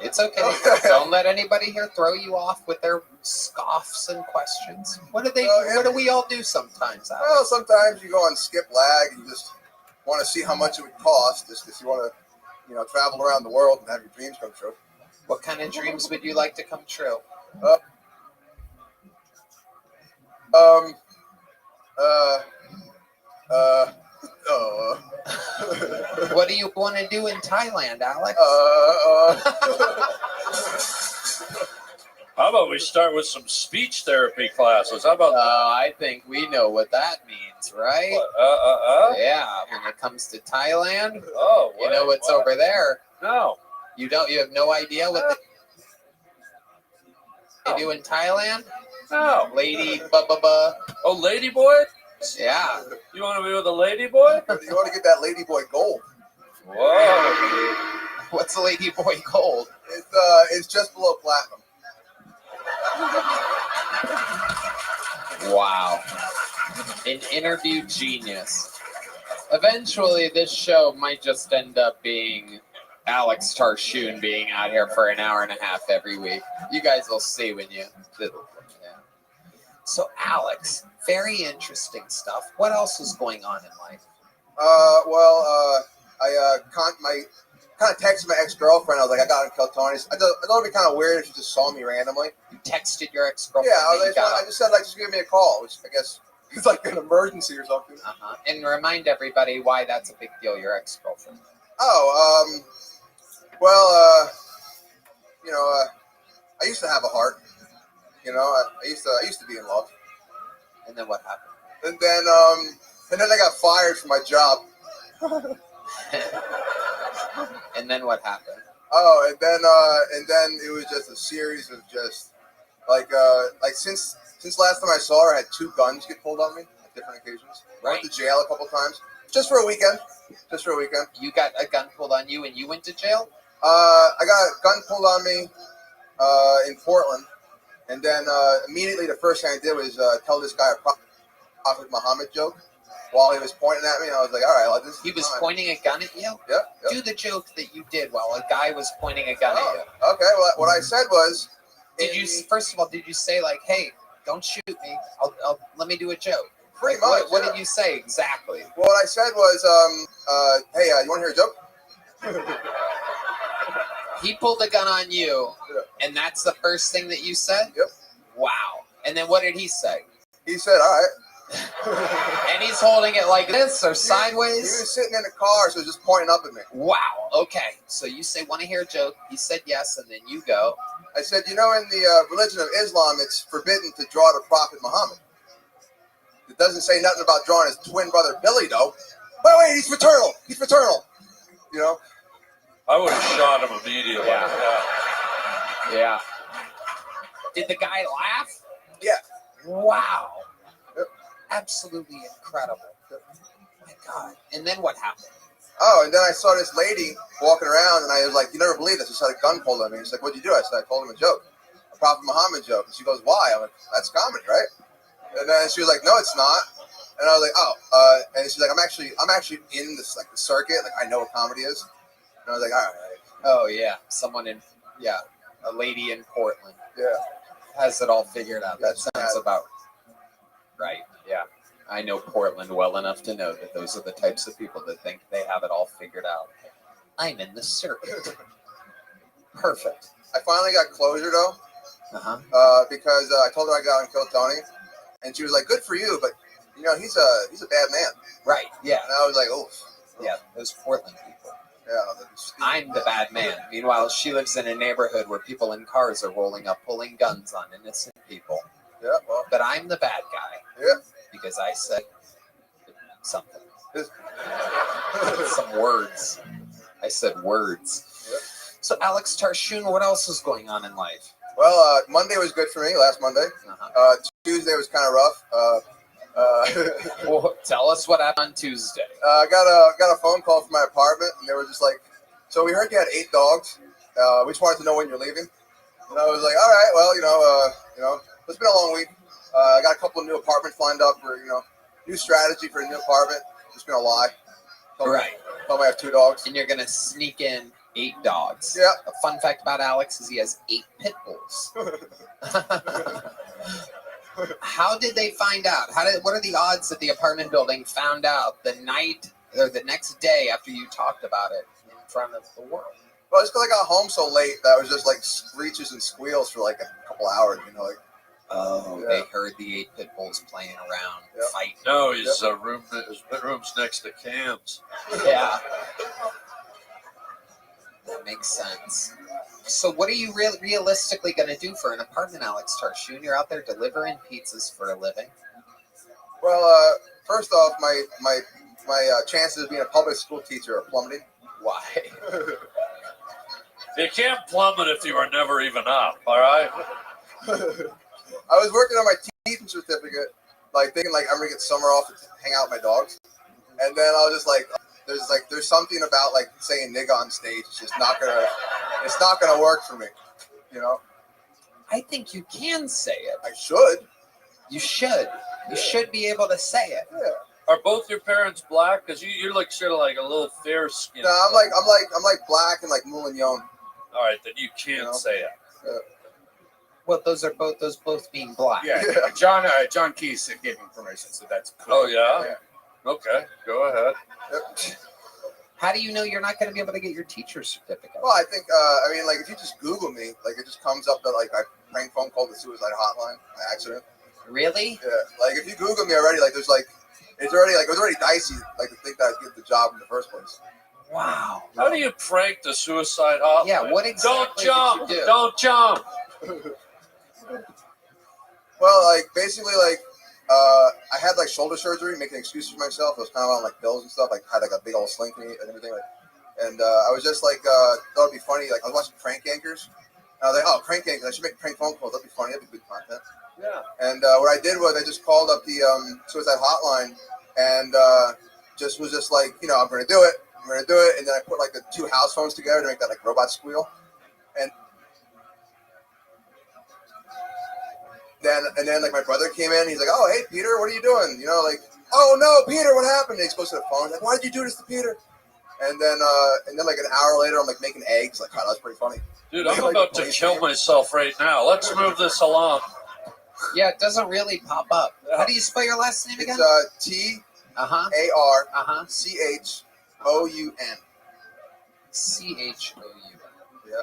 It's okay. Don't let anybody here throw you off with their scoffs and questions. What do we all do sometimes, Alex? Well, sometimes you go on skip lag and you just want to see how much it would cost just because you want to, travel around the world and have your dreams come true. What kind of dreams would you like to come true? What do you want to do in Thailand, Alex? How about we start with some speech therapy classes? How about that? I think we know what that means, right? Yeah, when it comes to Thailand, you know what's over there. No. You don't? You have no idea what they do in Thailand? No. Lady ba. Oh, lady boy? Yeah. You want to be with a lady boy? You want to get that lady boy gold. Whoa. What's a lady boy gold? It's just below platinum. Wow. An interview genius. Eventually, this show might just end up being Alex Tarshoon being out here for an hour and a half every week. You guys will see when you... Yeah. So, Alex, very interesting stuff. What else is going on in life? I kind of texted my ex-girlfriend. I was like, I got in Kiltony's. I thought it'd be kind of weird if she just saw me randomly. You texted your ex-girlfriend? Yeah, I just said, just give me a call, which I guess is like an emergency or something. And remind everybody why that's a big deal, your ex-girlfriend. I used to have a heart. I used to be in love. And then what happened? And then I got fired from my job. And then what happened? And then it was just a series of just since last time I saw her, I had 2 guns get pulled on me at different occasions. Right. I went to jail a couple times just for a weekend. You got a gun pulled on you and you went to jail? I got a gun pulled on me in Portland, and then immediately the first thing I did was tell this guy a Prophet Muhammad joke while he was pointing at me. I was like, all right, well, this is He was pointing a gun at you? Yep. Do the joke that you did while a guy was pointing a gun at you. Okay, well, what I said was... First of all, did you say, hey, don't shoot me, I'll let me do a joke? Pretty much, What did you say exactly? Well, what I said was, hey, you want to hear a joke? He pulled a gun on you, and that's the first thing that you said? Yep. Wow. And then what did he say? He said, all right. And he's holding it like this or sideways? He was sitting in the car, so he was just pointing up at me. Wow. Okay. So you say, want to hear a joke? He said yes, and then you go. I said, in the religion of Islam, it's forbidden to draw the Prophet Muhammad. It doesn't say nothing about drawing his twin brother Billy, though. Wait, he's fraternal. I would have shot him immediately. Yeah. Did the guy laugh? Yeah. Wow. Yep. Absolutely incredible. My God. And then what happened? And then I saw this lady walking around, and I was like, you never believe this. She had a gun pulled on me. She's like, what'd you do? I said, I told him a joke. A Prophet Muhammad joke. And she goes, why? I'm like, that's comedy, right? And then she was like, no, it's not. And I was like, and she's like, I'm actually in this, the circuit. I know what comedy is. And I was like, all right. Oh, yeah. A lady in Portland. Yeah. Has it all figured out. That sounds about right. Yeah. I know Portland well enough to know that those are the types of people that think they have it all figured out. I'm in the circuit. Perfect. I finally got closure though, because I told her I got and killed Tony, and she was like, "Good for you," but you know he's a bad man. Right. Yeah. And I was like, "Oh." Yeah. Those Portland people. Yeah. I'm the bad man. Meanwhile, she lives in a neighborhood where people in cars are rolling up, pulling guns on innocent people. Yeah. Well. But I'm the bad guy. Yeah. Because I said something. Some words. I said words. Yeah. So, Alex Tarshoon, what else is going on in life? Well, Monday was good for me. Last Monday. Tuesday was kind of rough. Well, tell us what happened on Tuesday. I got a phone call from my apartment, and they were just like, "So we heard you had 8 dogs. We just wanted to know when you're leaving." And I was like, "All right, well, you know, it's been a long week. I got a couple of new apartments lined up for new strategy for a new apartment. Just gonna lie. Right. Tell me I have 2 dogs, and you're gonna sneak in 8 dogs. Yeah. A fun fact about Alex is he has 8 pit bulls. How did they find out? What are the odds that the apartment building found out the night or the next day after you talked about it in front of the world? Well, it's because I got home so late that I was just like screeches and squeals for like a couple hours. They heard the 8 pit bulls playing around, fighting. No, his bedroom's next to Cam's. Yeah. That makes sense. So what are you realistically going to do for an apartment, Alex Tarshoon? You're out there delivering pizzas for a living. Well, first off, my chances of being a public school teacher are plummeting. Why? You can't plummet if you were never even up, all right? I was working on my teaching certificate, like thinking like I'm gonna get summer off to hang out with my dogs, and then I was just like, there's something about like saying nigga on stage. It's just not gonna work for me, I think you can say it. I should. You should. You should be able to say it. Yeah. Are both your parents black? Because you're like sort of like a little fair skin. No, I'm like black and like Moulignon. All right, then you can't say it. Well, those both being black. Yeah. John Keys gave him permission, so that's cool. Oh yeah. Okay, go ahead. Yep. How do you know you're not going to be able to get your teacher's certificate? Well, I think like if you just Google me, like it just comes up that like I prank phone called the suicide hotline by accident. Really? Yeah. Like if you Google me already, like there's like it was already dicey, like to think that I'd get the job in the first place. Wow. How do you prank the suicide hotline? Yeah. What exactly? Don't jump! Did you do? Don't jump! Well, like basically, like I had like shoulder surgery, making excuses for myself. I was kind of on like pills and stuff. Like had like a big old sling for me and everything. And I was just like, thought it'd be funny. Like I was watching Prank Anchors. And I was like, oh, Prank Anchors! I should make prank phone calls. That'd be funny. That'd be good content. Yeah. And what I did was I just called up the suicide hotline and just was just like, I'm gonna do it. I'm gonna do it. And then I put like the 2 house phones together to make that like robot squeal. And then like my brother came in, he's like, "Oh, hey Peter, what are you doing?" Like, "Oh no, Peter, what happened?" And he goes to the phone, like, "Why did you do this to Peter?" And then like an hour later, I'm like making eggs. Like, oh, that's pretty funny. Dude, I'm about to kill myself right now. Let's move this along. Yeah, it doesn't really pop up. How do you spell your last name again? It's TARCHOUN. CHOUN. Yeah.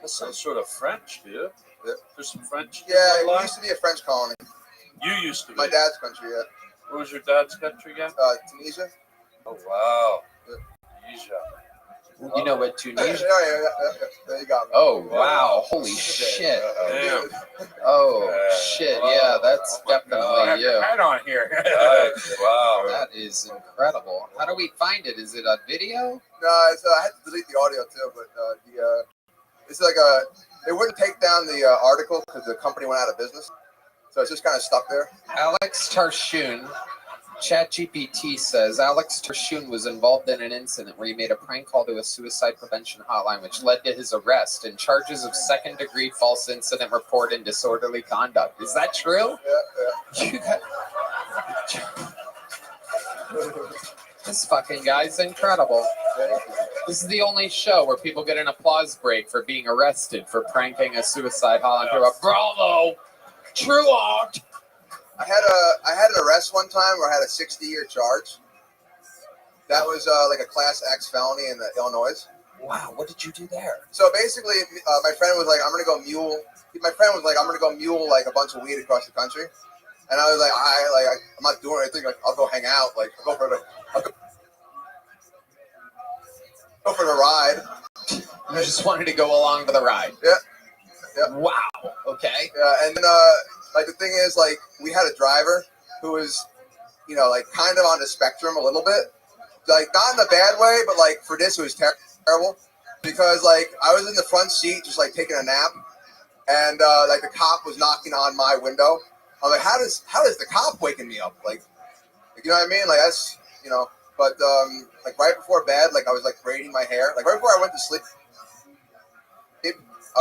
That sounds sort of French, dude. Yeah. There's some French. Yeah, it used to be a French colony. You used to be. My dad's country, yeah. What was your dad's country again? Tunisia. Oh wow. Yeah. Tunisia. You know what Tunisia? Yeah. There you go. Oh wow! Holy shit! Damn. Oh shit! Yeah, that's definitely you. Head on here. Wow. That is incredible. How do we find it? Is it a video? No, I had to delete the audio too, but it's like they wouldn't take down the article because the company went out of business, so it's just kind of stuck there. Alex Tarshoon, ChatGPT says Alex Tarshoon was involved in an incident where he made a prank call to a suicide prevention hotline, which led to his arrest and charges of second-degree false incident report and disorderly conduct. Is that true? Yeah. This fucking guy's incredible. This is the only show where people get an applause break for being arrested for pranking a suicide hotline. Bravo! True art! I had an arrest one time where I had a 60-year charge. That was like a Class X felony in Illinois. Wow, what did you do there? So basically, my friend was like, "I'm gonna go mule." My friend was like, "I'm gonna go mule like a bunch of weed across the country," and I was like, I'm not doing anything. Like, I'll go hang out. Like, I'll go for the ride. You just wanted to go along for the ride. Yeah. Yeah. Wow. Okay. Yeah, and then like the thing is, like, we had a driver who was, you know, like kind of on the spectrum a little bit, like not in a bad way, but like for this it was terrible because like I was in the front seat just like taking a nap, and like the cop was knocking on my window. I'm like, how does the cop waking me up? Like you know what I mean? Like that's, you know. But like right before bed, like I was like braiding my hair. Like right before I went to sleep.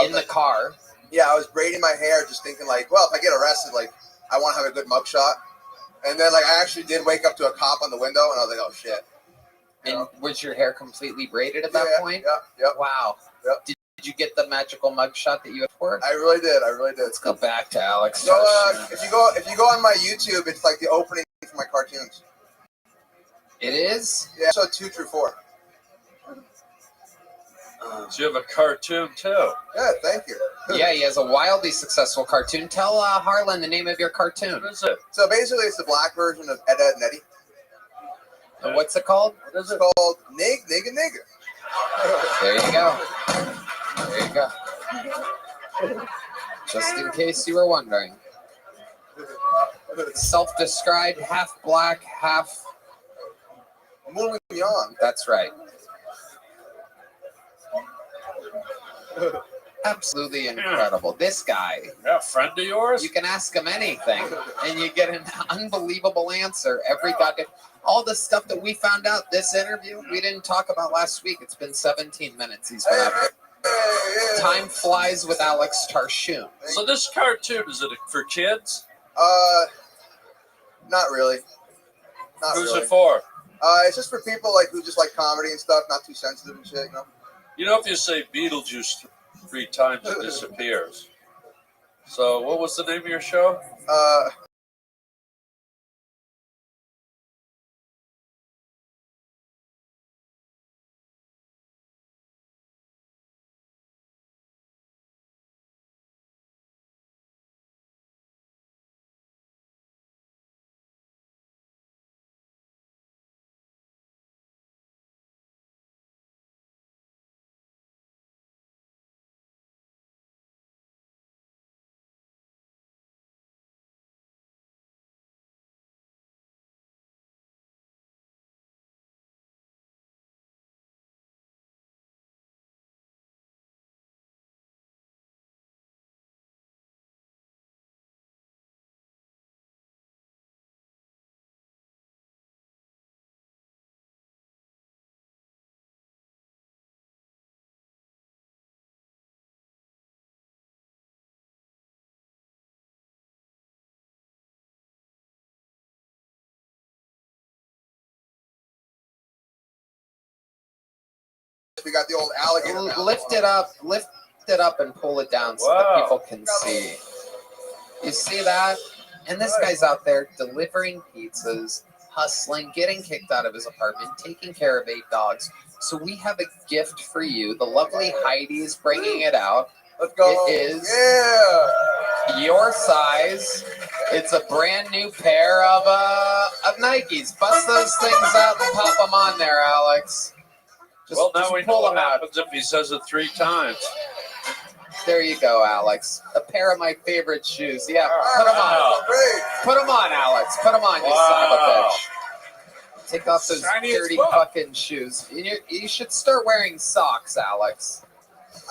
In the car. Yeah, I was braiding my hair, just thinking like, well, if I get arrested, like I want to have a good mugshot. And then like I actually did wake up to a cop on the window, and I was like, oh shit. And was your hair completely braided at that point? Yeah. Wow. Yep. Did you get the magical mugshot that you had for? I really did. Let's go back to Alex. So if you go on my YouTube, it's like the opening for my cartoons. It is? Yeah. So 2 through 4. So you have a cartoon too. Yeah, thank you. Yeah, he has a wildly successful cartoon. Tell Harlan the name of your cartoon. What is it? So basically, it's the black version of Ed, Edd, and Eddy. And what's it called? What is it called? Nig, Nigga, Nigga. There you go. There you go. Just in case you were wondering. Self-described, half black, half... Moving beyond. That's right. Absolutely incredible. This guy. Yeah, friend of yours? You can ask him anything, and you get an unbelievable answer every goddamn... All the stuff that we found out this interview, we didn't talk about last week. It's been 17 minutes. He's been up there. Time flies with Alex Tarshoon. So this cartoon, is it for kids? Not really. Who's it for? It's just for people like who just like comedy and stuff, not too sensitive and shit, you know. You know, if you say Beetlejuice 3 times, it disappears. So, what was the name of your show? We got the old alligator. Lift it up and pull it down so that people can see. You see that? And this guy's out there delivering pizzas, hustling, getting kicked out of his apartment, taking care of 8 dogs. So we have a gift for you. The lovely Heidi's bringing it out. Let's go. It is your size. It's a brand new pair of Nikes. Bust those things out and pop them on there, Alex. Well, now we know what happens if he says it 3 times. There you go, Alex. A pair of my favorite shoes. Yeah, put them on. Put them on, Alex. Put them on, you son of a bitch. Take off those dirty fucking shoes. You should start wearing socks, Alex.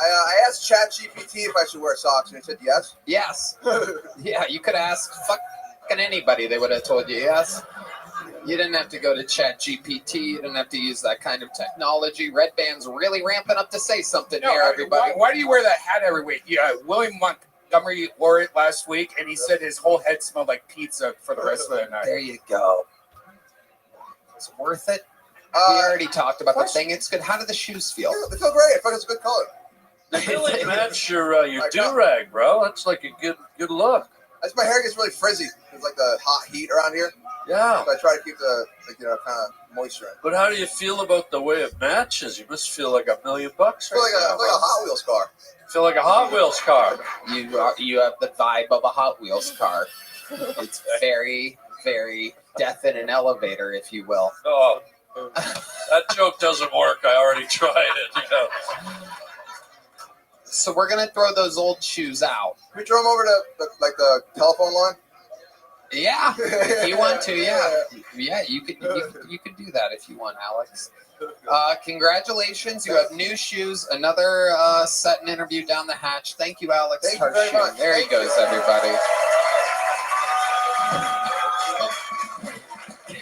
I asked ChatGPT if I should wear socks, and it said yes. Yes. Yeah, you could ask fucking anybody. They would have told you yes. You didn't have to go to ChatGPT. You didn't have to use that kind of technology. Red Band's really ramping up to say something here, everybody. Why do you wear that hat every week? Yeah, William Montgomery wore it last week, and he said his whole head smelled like pizza for the rest of the night. There you go. It's worth it. We already talked about the thing. It's good. How do the shoes feel? They feel great. I thought it's a good color. They really match your do-rag, bro. That's like a good look. As my hair gets really frizzy. It's like the hot heat around here. Yeah. So I try to keep the kind of moisture in. But how do you feel about the way it matches? You must feel like $1 million I right feel like now. a Hot Wheels car. Feel like a Hot Wheels car. You have the vibe of a Hot Wheels car. It's very, very death in an elevator, if you will. Oh, that joke doesn't work. I already tried it. So we're gonna throw those old shoes out. Can we throw them over to the telephone line? Yeah, if you want to, yeah, you could do that if you want, Alex. Congratulations, you have new shoes. Another set and interview down the hatch. Thank you, Alex. Thank you very much. There he goes, everybody.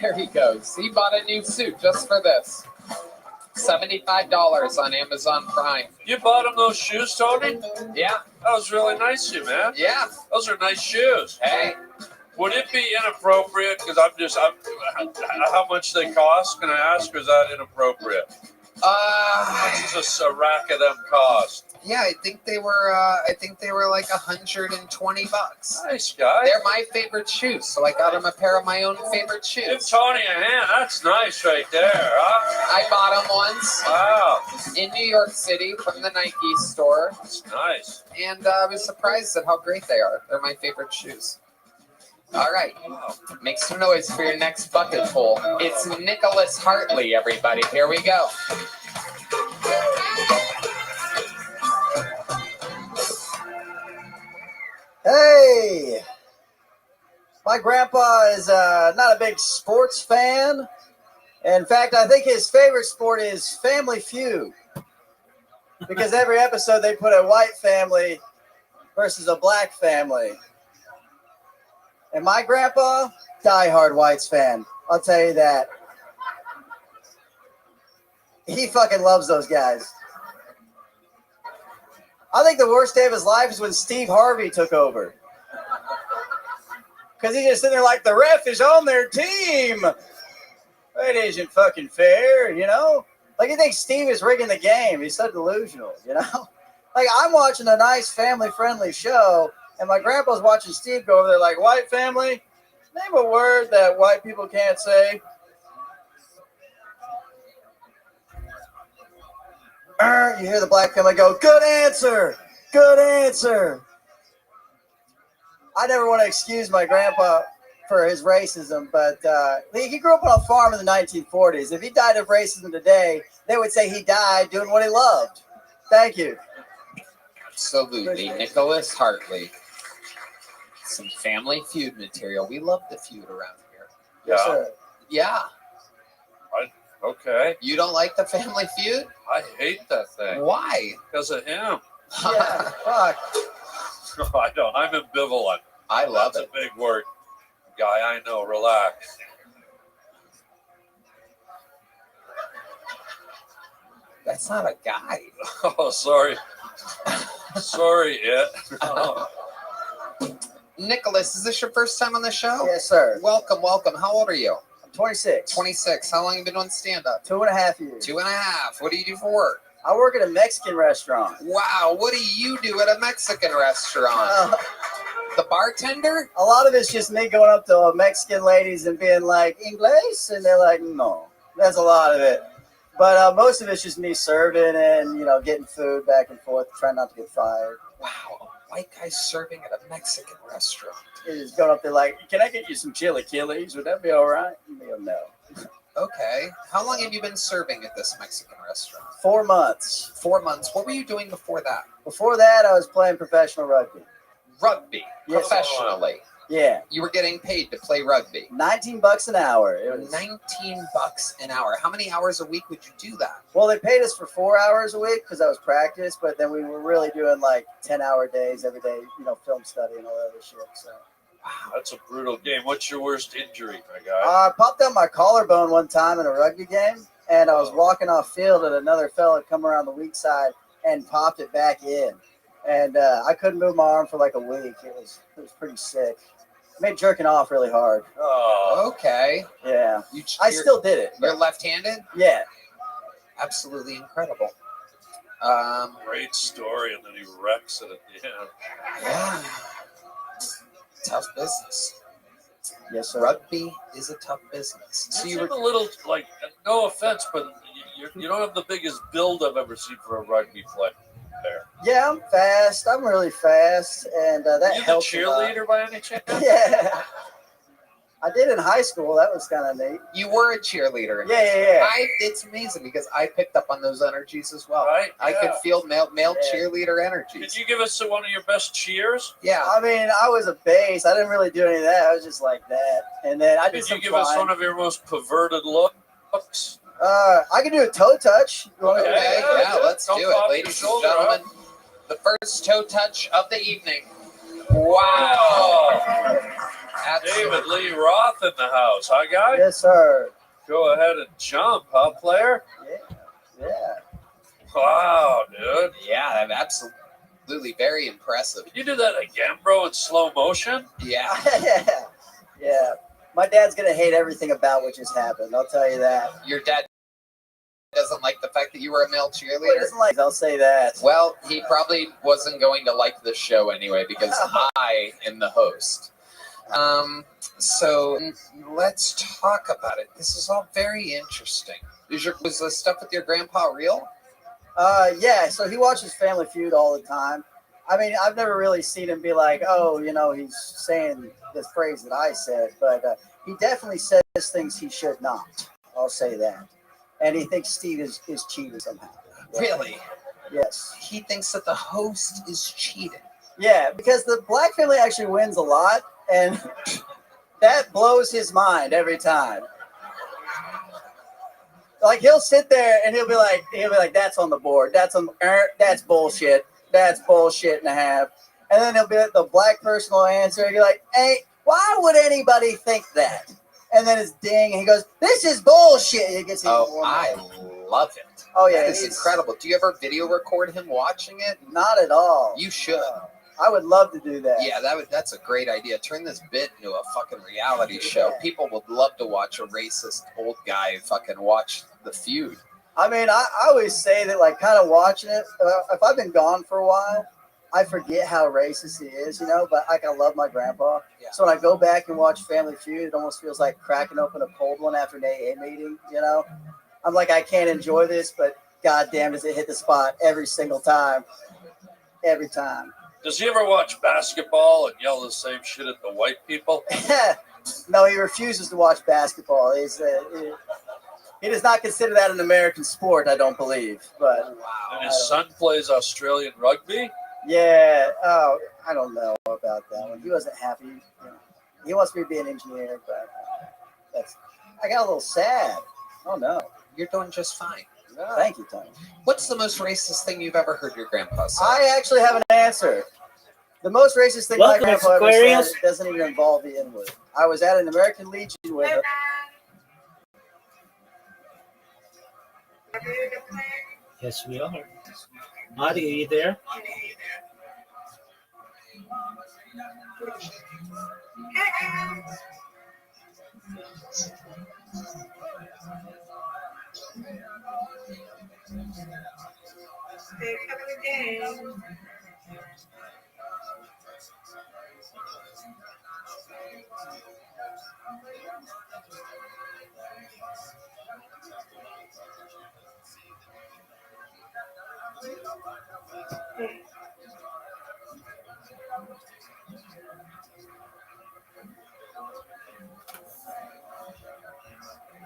There he goes. He bought a new suit just for this. $75 on Amazon Prime. You bought him those shoes, Tony? Yeah. That was really nice of you, man. Yeah. Those are nice shoes. Hey. Would it be inappropriate? Because how much they cost? Can I ask? Or is that inappropriate? How much does a rack of them cost? Yeah, I think they were like $120. Nice guy. They're my favorite shoes, so I got him a pair of my own favorite shoes. Give Tony a hand. That's nice right there, huh? I bought them once. Wow. In New York City from the Nike store. That's nice. And I was surprised at how great they are. They're my favorite shoes. All right. Make some noise for your next bucket full. It's Nicholas Hartley, everybody. Here we go. Hey! My grandpa is not a big sports fan. In fact, I think his favorite sport is Family Feud. Because every episode they put a white family versus a black family. And my grandpa, diehard Whites fan. I'll tell you that. He fucking loves those guys. I think the worst day of his life is when Steve Harvey took over. Because he's just sitting there like, the ref is on their team. It isn't fucking fair, you know? Like, you think Steve is rigging the game. He's so delusional, you know? Like, I'm watching a nice family-friendly show, and my grandpa's watching Steve go over there like, white family? Name a word that white people can't say. You hear the black family go, good answer, good answer. I never want to excuse my grandpa for his racism, but he grew up on a farm in the 1940s. If he died of racism today, they would say he died doing what he loved. Thank you. Absolutely. Nicholas Hartley. Some Family Feud material. We love the feud around here. Yeah. Sir. Yeah. Okay. You don't like the Family Feud? I hate that thing. Why? Because of him. Yeah, fuck. I don't. I'm ambivalent. I love That's it. a big word. Guy, I know. Relax. That's not a guy. Oh, sorry. Sorry, it. Nicholas, is this your first time on the show? Yes, sir. Welcome, welcome. How old are you? I'm 26. 26. How long have you been doing stand-up? 2.5 years. 2.5. What do you do for work? I work at a Mexican restaurant. Wow, what do you do at a Mexican restaurant? The bartender? A lot of it's just me going up to Mexican ladies and being like, English? And they're like, no. That's a lot of it. But most of it's just me serving and, you know, getting food back and forth, trying not to get fired. Wow, a white guy serving at a Mexican restaurant. Just going up there like, can I get you some chilaquiles? Would that be all right? You go, no. Okay. How long have you been serving at this Mexican restaurant? 4 months. 4 months. What were you doing before that? Before that, I was playing professional rugby. Rugby? Yes. Professionally? Yeah. You were getting paid to play rugby? $19 an hour. It was $19 an hour. How many hours a week would you do that? Well, they paid us for 4 hours a week because that was practice, but then we were really doing like 10-hour days every day, you know, film study and all that other shit. So. Wow, that's a brutal game. What's your worst injury, my guy? I popped out my collarbone one time in a rugby game, and I was walking off field, and another fella come around the weak side and popped it back in. And I couldn't move my arm for like a week. It was pretty sick. It made jerking off really hard. Oh, okay. Yeah. I still did it. You're left-handed? Yeah. Absolutely incredible. Great story, and then he wrecks it at the end. Yeah. Tough business. Yes, sir. Rugby is a tough business. So You you seem were a little like, no offense, but you don't have the biggest build I've ever seen for a rugby player. Yeah, I'm fast. I'm really fast, and that Are you the helps a lot. cheerleader by any chance? Yeah, I did in high school. That was kind of neat. You were a cheerleader. Yeah. It's amazing because I picked up on those energies as well. Right? I could Yeah. feel male Yeah. cheerleader Can energies. you give us one of your best cheers? Yeah. I mean, I was a base. I didn't really do any of that. I was just like that, and then I did Could some you give us flying. one of your most perverted looks? I can do a toe touch. You want Okay, me yeah, let's do Don't it, pop ladies your and shoulder gentlemen. The first toe touch of the evening. Wow. David Lee Roth in the house, huh, guy? Yes, sir. Go ahead and jump, huh, player? Yeah. Wow, dude. Yeah, I'm absolutely very impressive. Can you do that again, bro, in slow motion? Yeah. Yeah. My dad's gonna hate everything about what just happened. I'll tell you that. Your dad doesn't like the fact that you were a male Well, he cheerleader? doesn't like. I'll say that. Well, he probably wasn't going to like the show anyway because I am the host. So let's talk about it. This is all very interesting. Was the stuff with your grandpa real? Yeah. So he watches Family Feud all the time. I mean, I've never really seen him be like, oh, he's saying this phrase that I said, but he definitely says things he should not. I'll say that. And he thinks Steve is cheating somehow. Really? Yes. He thinks that the host is cheating. Yeah, because the black family actually wins a lot, and that blows his mind every time. Like he'll sit there and he'll be like, that's on the board. That's bullshit. That's bullshit and a half. And then he'll be like, the black person will answer and be like, hey, why would anybody think that? And then it's ding, and he goes, this is bullshit. He gets even more I mad. love it. Oh yeah, That is incredible. Do you ever video record him watching it? Not at all. You should. I would love to do that. Yeah, that's a great idea. Turn this bit into a fucking reality show. People would love to watch a racist old guy fucking watch the feud. I mean, I always say that, like, kind of watching it, if I've been gone for a while, I forget how racist he is, but like, I love my grandpa. Yeah. So when I go back and watch Family Feud, it almost feels like cracking open a cold one after an AA meeting, I'm like, I can't enjoy this, but goddamn, does it hit the spot every single time. Every time. Does he ever watch basketball and yell the same shit at the white people? No, he refuses to watch basketball. He does not consider that an American sport, I don't believe. But And his son plays Australian rugby? yeah, I don't know about that one. He wasn't happy. He wants me to be an engineer, but I got a little sad. Oh no, you're doing just fine. Thank you, Tony. What's the most racist thing you've ever heard your grandpa say? I actually have an answer. The most racist thing my grandpa ever said doesn't even involve the N-word. I was at an American Legion with him. Yes, we are. Marty, are you there?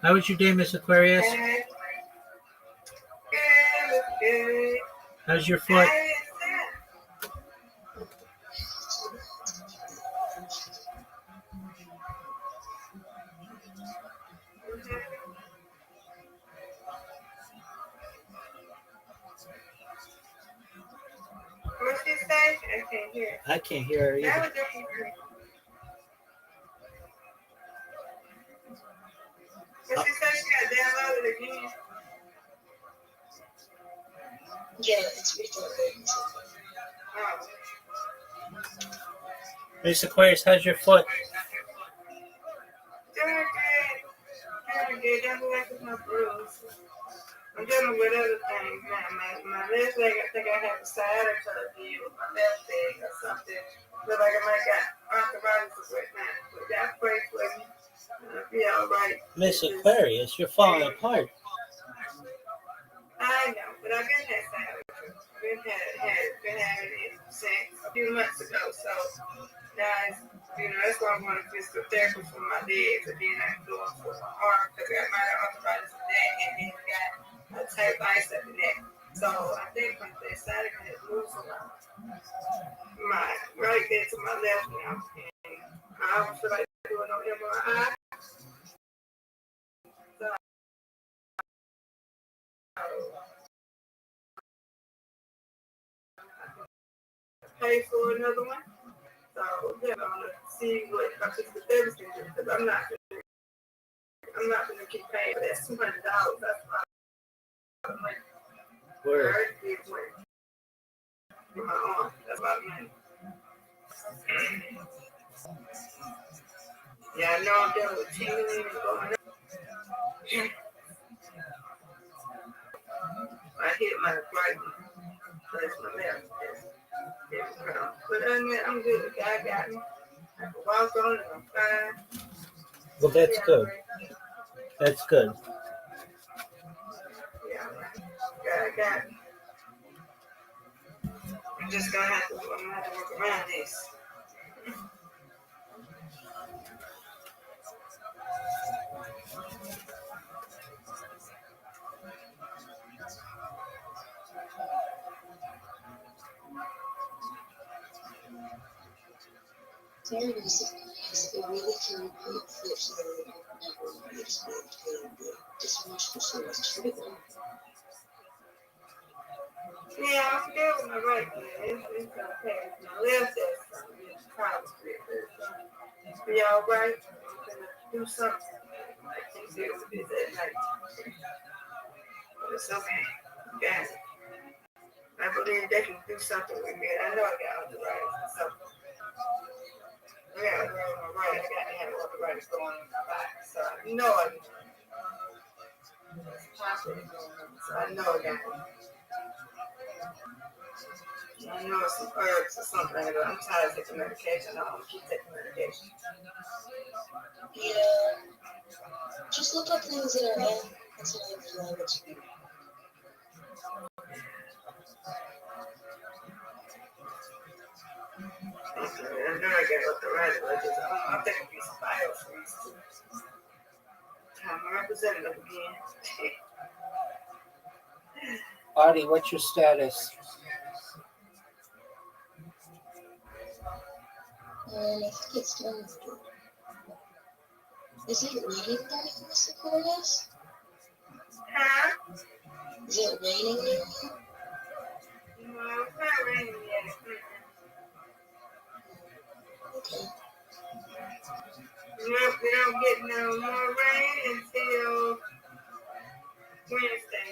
How was your day, Miss Aquarius? How's your foot? What's she say? I can't hear. I can't hear her either. What's she say? She got downloaded again. Yeah, it's recording. Oh. Miss Aquarius, how's your foot? Doing good. Don't go back with my bruise. I'm dealing with other things now. My left leg, I think I have a sciatica deal with my left leg or something. Look like I might got arthritis right now. But that pray for me. I'll be all right. Miss Aquarius, you're falling apart. I know, but I've been had sciatica. Been having it since a few months ago. So now it's, that's why I want to physical therapy for my legs, and then I'm going for my arm because I got my arthritis in that, and then got a type ice up in that. So I think my sciatica has moved from my right there to my left now, and I don't feel like doing no MRI. So pay for another one. So I'm gonna see what my physical therapist can do because I'm not gonna keep paying for that $200. That's why I'm like, Where? I already did one for my arm. That's why I'm like, yeah, I know I'm dealing with tingling and going up. I hit my right one. That's my left. But other than that, I'm good. God got me. I can walk on it. I'm fine. Well, that's good. That's good. Yeah, God got me. I'm just gonna have to work around this. Very recently, a really carried point flips in the never explained and dysfunctional service treatment. Yeah, I'm still with my right leg. It's gonna pass. My left is probably be all right. I'm gonna do something. I can't deal with this at night. But it's okay. Got it. I believe they can do something with me. I know I got arthritis. So I got arthritis on my right. I got to have arthritis going on my back. So I know I can. So I know I got it. I know it's some herbs or something, but I'm tired of taking medication. I don't want to keep taking medication. Yeah. Just look up things that are anti-inflammatory. I know I got arthritis, but I'm taking a piece of biofreeze too. I'm a representative again. Artie, what's your status? I think it's done. Is it raining there in Miss Aquarius? Huh? Is it raining near you? No, it's not raining yet. Okay. Nope, we don't get no more rain until Wednesday.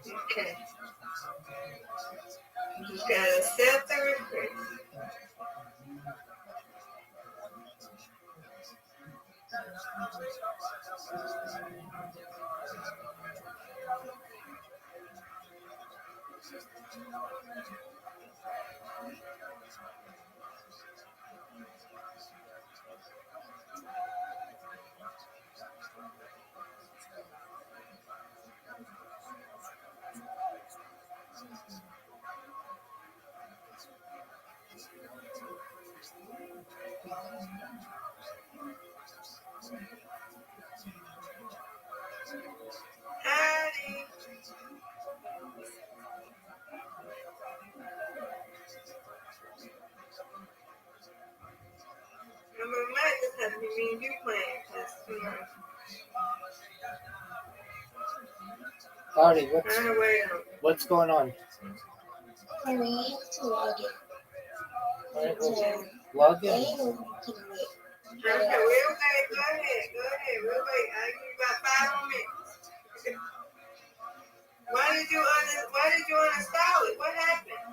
Okay. You just gotta accept the request. Howdy. Remember, it might just have to be me and you playing, because, Artie, what's going on? I mean, you have to log in. All right, well, log in. Okay, we'll wait. Go ahead. We'll wait. I give you about 5 more minutes. Why did you uninstall it? What happened?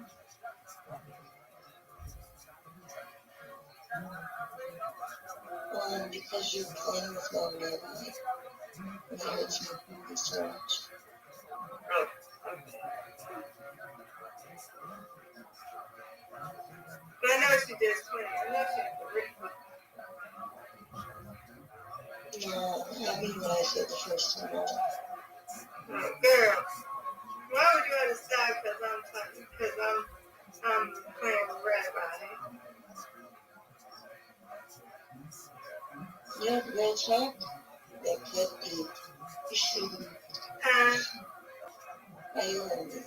Because you're playing with my Rabbi. It hurts my feelings so much. Oh, okay. But I know she just playing. I know she's for real. Yeah, I mean what I said the first time out. Oh, girl, why would you have to stop? Because I'm playing with Rabbi. Yeah, real talk. That could be issue. Huh? I learned it.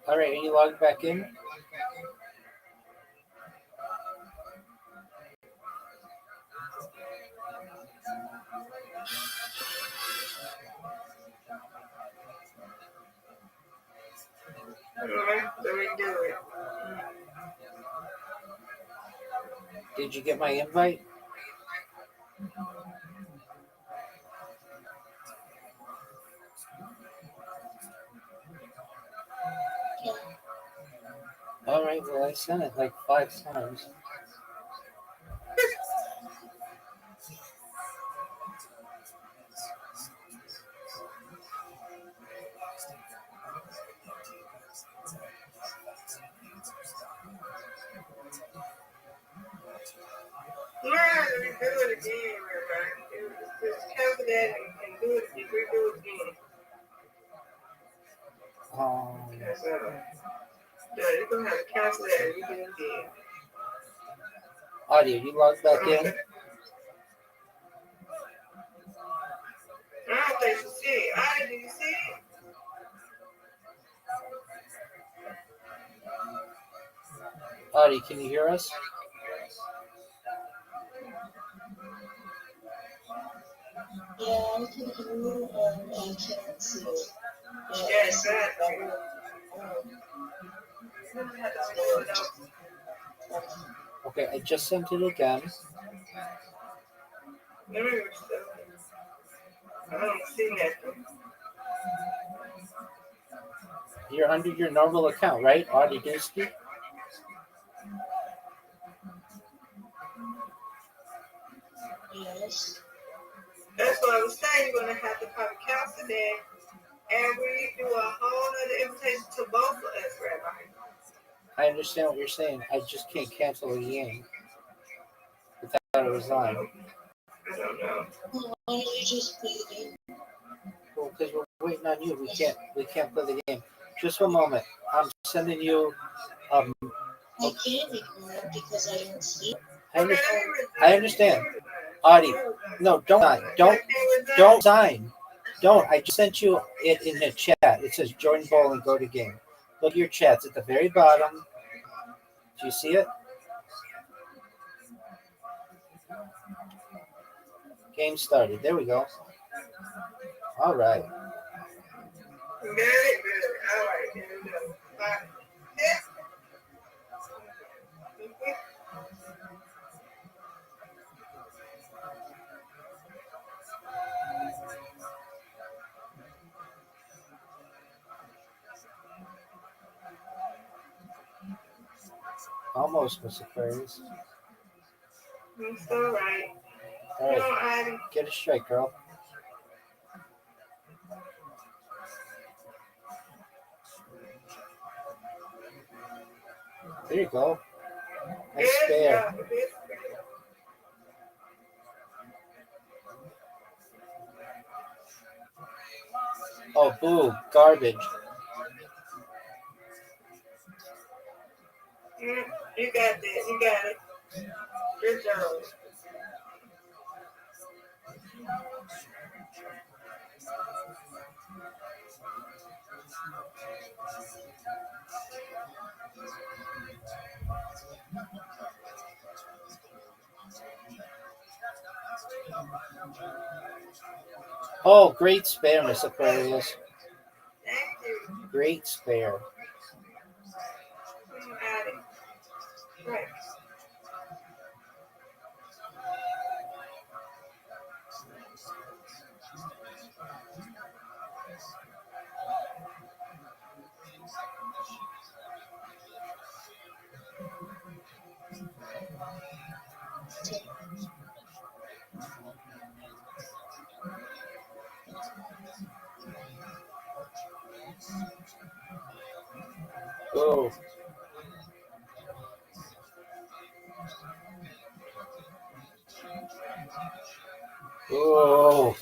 All right, are you logged back in? Alright, let me do it. Did you get my invite? All right, well, I sent it like 5 times. Yeah, let me do it again, Rabbi. Just cancel that and do it. Redo it again. Yeah, you're going to have to cancel that and redo it again. Audio, you logged back in? I don't think you see it. Did you see it? Audio, can you hear us? Yeah, I can hear you and I can't see it. Yeah, exactly. Okay, I just sent it again. I don't see nothing. You're under your normal account, right? Audie Dusky? Yes. That's what I was saying. You're going to have to probably cancel that and redo a whole other invitation to both of us, Rabbi. I understand what you're saying. I just can't cancel a game without it was on. I don't know. Well, why don't you just play the game? Well, because we're waiting on you. We can't play the game. Just one moment. I'm sending you. I can't ignore it because I don't see it. I understand. Audie, no, don't sign. Don't sign. Don't. I just sent you it in the chat. It says join bowl and go to game. Look at your chats at the very bottom. Do you see it? Game started. There we go. All right. Very good. All right. Here we go. Bye. Almost, Miss Aquarius. It's all right. All right. Come on, Ivy. Get it straight, girl. There you go. Nice spare. Oh, boo. Garbage. You got this. You got it. Good job. Oh, great spare, Miss Aquarius. Thank you. Great spare. Come on, Ivy. Right. Whoa. Whoa.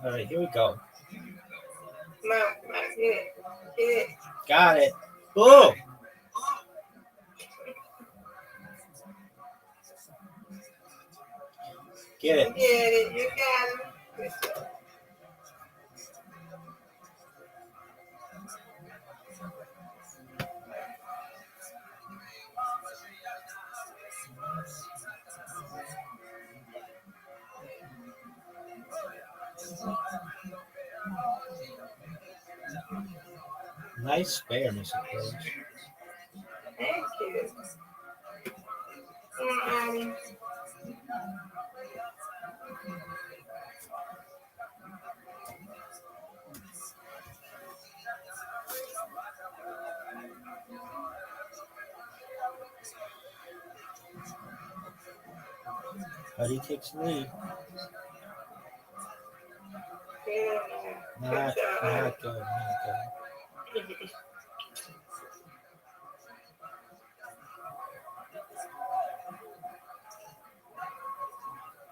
All right, here we go. Got it. Boom. Get it. Get it. You got him. Nice spare, Mr. Cruz. Thank you. Buddy takes the lead. Not good. Not good.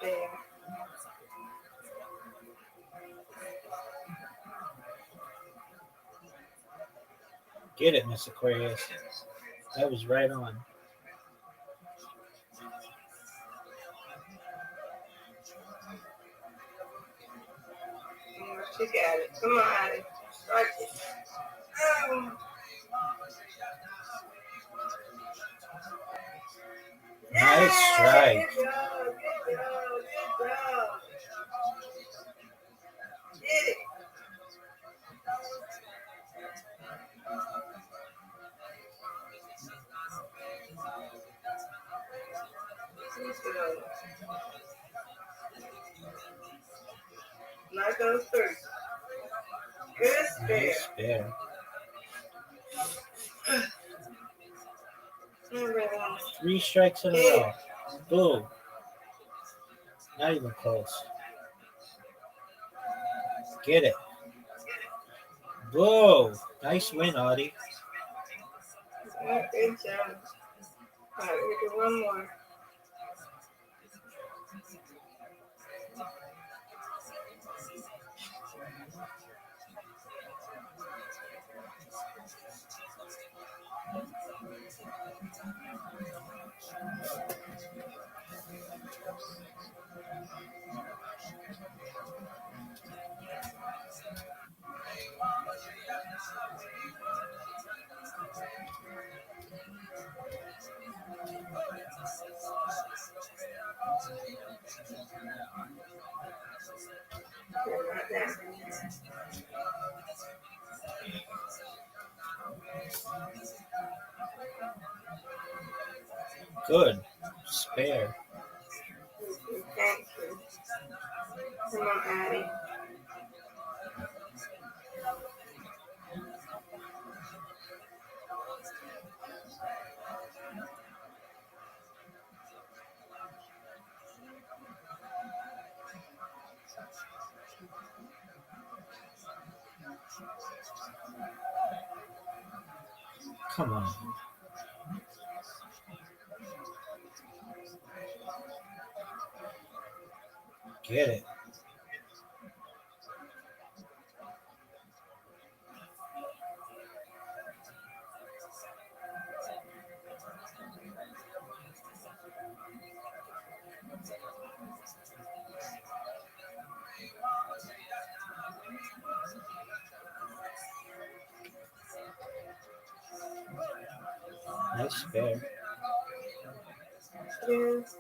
There. Get it, Miss Aquarius. That was right on. You got it. Come on, Addie. Strike it. Nice strike. Good job. Good job. Good job. Get it. Not those three. Good spare. Nice spare. Three strikes in a row. Boom. Not even close. Get it. Whoa. Nice win, Audie. Good job. All right, we do one more. Good. Spare. Thank you. Come on, Addie. Come on. Get it. Nice spare. Yes.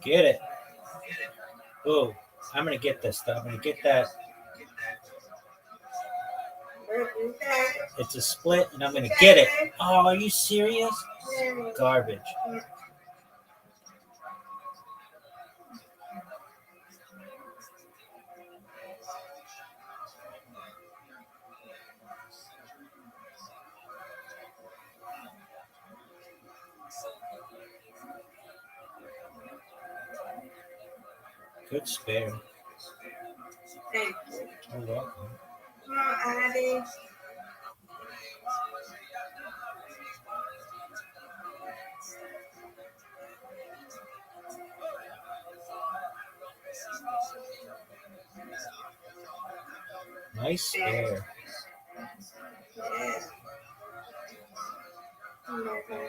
Get it. Oh, I'm gonna get this though. I'm gonna get that. It's a split, and I'm gonna get it. Oh, are you serious? Garbage. Good spare. Thank you. You're welcome. Come on, Addie. Nice spare. Yeah.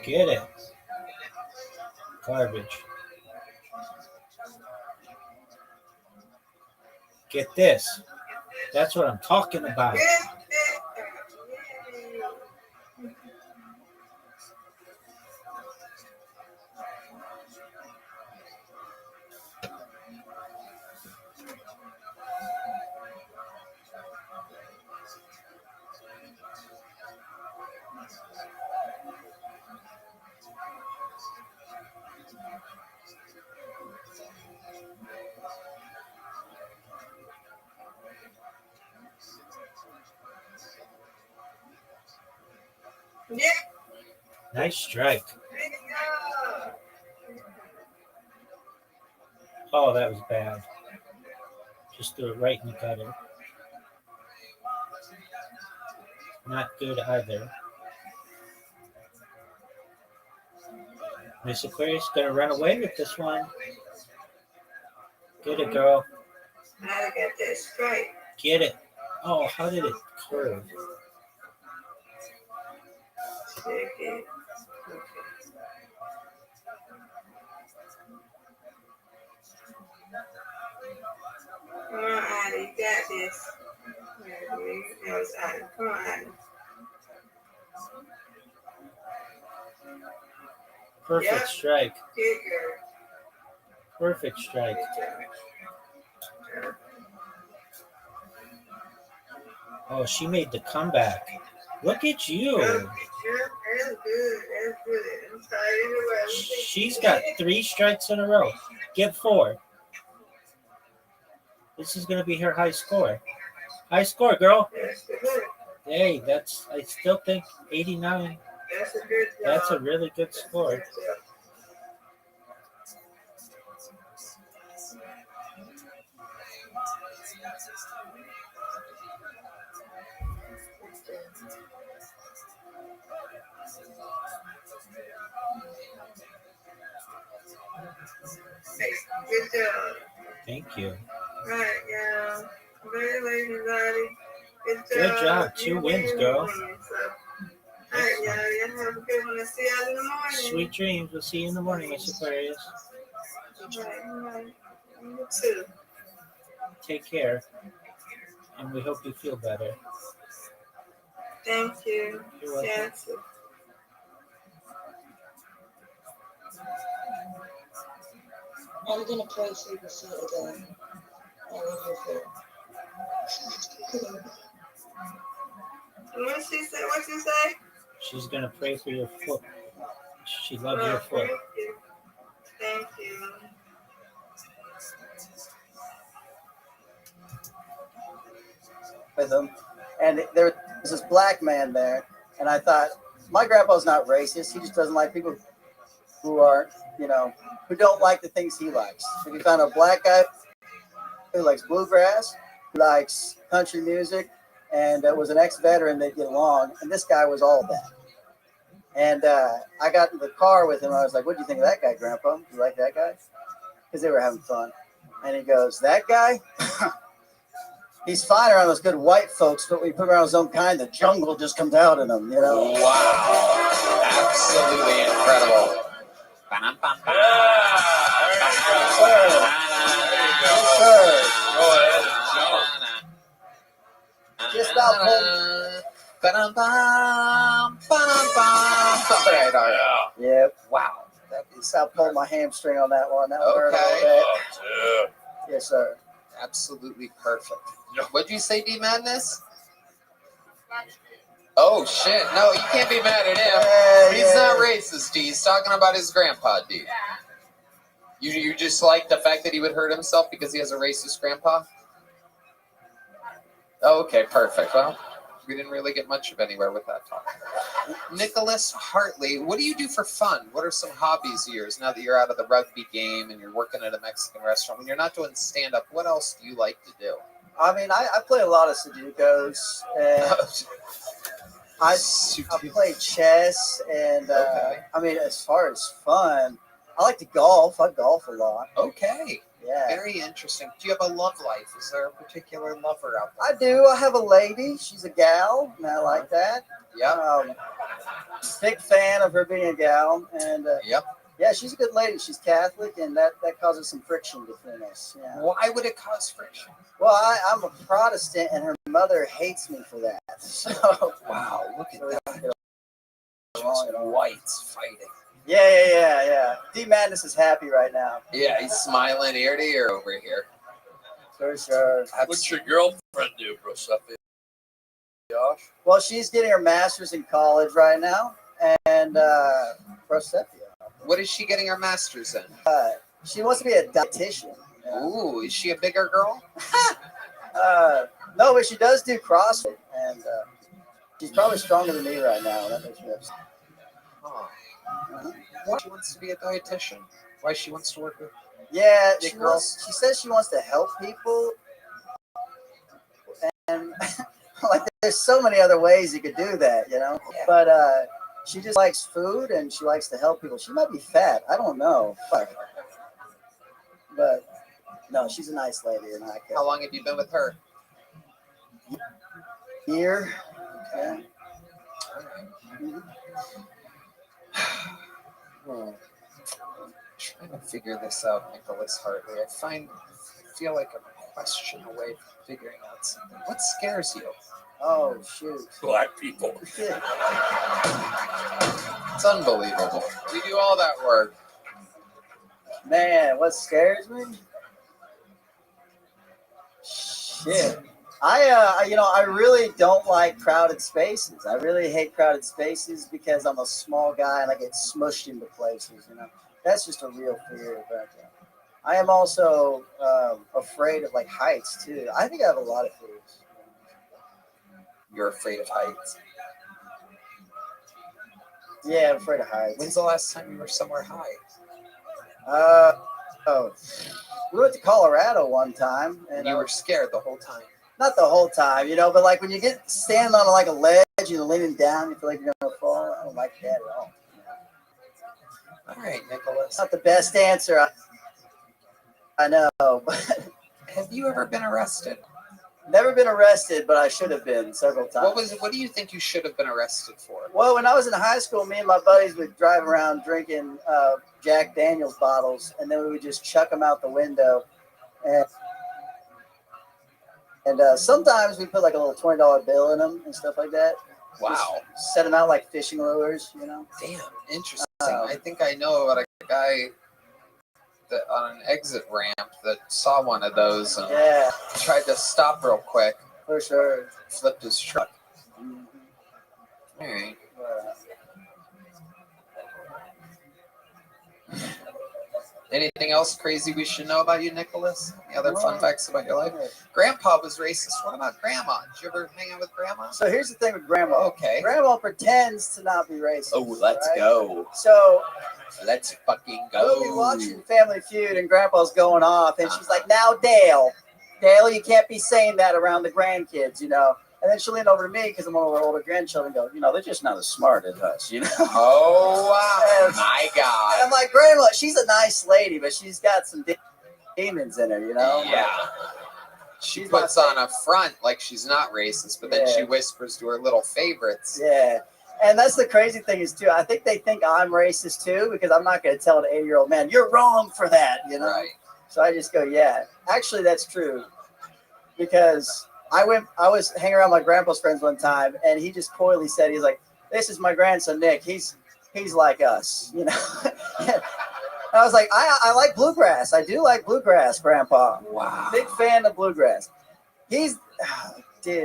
Get it. Garbage. Get this. That's what I'm talking about. Yeah. Nice strike. Oh, that was bad. Just threw it right in the gutter. Not good either. Miss Aquarius gonna run away with this one. Get it, girl. I got that straight. Get it. Oh, how did it curve? Check it. Come on, Addie. You got this. That was Addie. Come on, Addie. Perfect strike. Good girl. Perfect strike. Oh, she made the comeback. Look at you. That's good. That's good. I'm sorry. Anyway, She's got 3 strikes in a row. Get 4. This is going to be her high score. High score, girl. That's good. Hey, that's, I still think 89. That's a good job. That's a really good score. Good job. Thank you. Right, yeah. Congratulations, Addie. Good job. 2 wins, girl. All right, y'all. Y'all have a good one. I'll see y'all in the morning. Sweet dreams. We'll see you in the morning, Miss Aquarius. All right. You too. Take care. And we hope you feel better. Thank you. You're welcome. Yes. I'm gonna pray for your foot again. I love your foot. What she say? What you say? She's going to pray for your foot. She loves your foot. Thank you. Thank you. With him, and there was this black man there, and I thought, my grandpa's not racist. He just doesn't like people who are, who don't like the things he likes. So we found a black guy who likes bluegrass, who likes country music, and was an ex-veteran. They get along, and this guy was all that. And I got in the car with him. I was like, "What do you think of that guy, Grandpa? Do you like that guy?" Because they were having fun. And he goes, "That guy? He's fine around those good white folks, but when you put him around his own kind, the jungle just comes out in him, you know? Wow. Absolutely incredible. Just about pulled. All right. Yep. Wow. Just about pulled my hamstring on that one. That one hurt a little bit. Yes, sir. Absolutely perfect. What'd you say, D Madness? Oh shit! No, you can't be mad at him. He's not racist, D. He's talking about his grandpa, D. You just like the fact that he would hurt himself because he has a racist grandpa? Okay, perfect. Well, we didn't really get much of anywhere with that talk. Nicholas Hartley, what do you do for fun? What are some hobbies of yours now that you're out of the rugby game and you're working at a Mexican restaurant? When you're not doing stand-up, what else do you like to do? I mean, I play a lot of Sudokus, and I play chess, and I mean, as far as fun, I like to golf. I golf a lot. Okay. Yeah. Very interesting. Do you have a love life? Is there a particular lover out there? I do. I have a lady. She's a gal, and I like that. Yeah. Big fan of her being a gal, and yeah, she's a good lady. She's Catholic, and that causes some friction between us. Yeah. Why would it cause friction? Well, I'm a Protestant, and her mother hates me for that. So wow, look at that. Just whites fighting. Yeah. D Madness is happy right now. Yeah, he's smiling ear to ear over here. For sure. What's your girlfriend do, Giuseppe? Josh? Well, she's getting her master's in college right now, and what is she getting her master's in? She wants to be a dietitian. Ooh, is she a bigger girl? No, but she does do CrossFit, and she's probably stronger than me right now. That makes me upset. Oh. Why she wants to be a dietitian? Why she wants to work with? Yeah, big she girls? she says she wants to help people, and like there's so many other ways you could do that, you know. Yeah. But she just likes food and she likes to help people. She might be fat. I don't know. But no, she's a nice lady, and I care. How long have you been with her? Year. Yeah. Trying to figure this out, Nicholas Hartley. I feel like I'm a question away from figuring out something. What scares you? Oh shoot. Black people. It's unbelievable. We do all that work. Man, what scares me? Shit. I really don't like crowded spaces. I really hate crowded spaces because I'm a small guy and I get smushed into places, you know. That's just a real fear. But I am also afraid of like heights too. I think I have a lot of fears. You're afraid of heights? Yeah, I'm afraid of heights. When's the last time you were somewhere high? We went to Colorado one time, and you were scared the whole time. Not the whole time, you know, but like when you get standing on like a ledge and you're leaning down, you feel like you're gonna fall. I don't like that at all. All right, Nicholas. Not the best answer. I know, but have you ever been arrested? Never been arrested, but I should have been several times. What do you think you should have been arrested for? Well, when I was in high school, me and my buddies would drive around drinking Jack Daniels bottles, and then we would just chuck them out the window. And sometimes we put like a little $20 bill in them and stuff like that. Wow. Just set them out like fishing lures, you know. Damn, interesting. I think I know about a guy that on an exit ramp that saw one of those and tried to stop real quick. For sure. Flipped his truck. Mm-hmm. All right. Anything else crazy we should know about you, Nicholas? Any other fun facts about your life? Grandpa was racist. What about Grandma? Did you ever hang out with Grandma? So here's the thing with Grandma. Okay. Grandma pretends to not be racist. Oh, let's go. So let's fucking we'll be go. watching Family Feud, and Grandpa's going off, and she's like, "Now, Dale, you can't be saying that around the grandkids, you know." And then she'll lean over to me because I'm one of her older grandchildren and go, "You know, they're just not as smart as us, you know." Oh, wow. My God. And I'm like, Grandma, she's a nice lady, but she's got some demons in her, you know? Yeah. She puts on a front like she's not racist, but then she whispers to her little favorites. Yeah. And that's the crazy thing is, too, I think they think I'm racist, too, because I'm not going to tell an 80-year-old man, you're wrong for that, you know? Right. So I just go, yeah. Actually, that's true. Because I was hanging around my grandpa's friends one time, and he just coyly said, he's like, this is my grandson, Nick. He's like us, you know? I was like, I like bluegrass. I do like bluegrass, Grandpa. Wow. Big fan of bluegrass. Dude,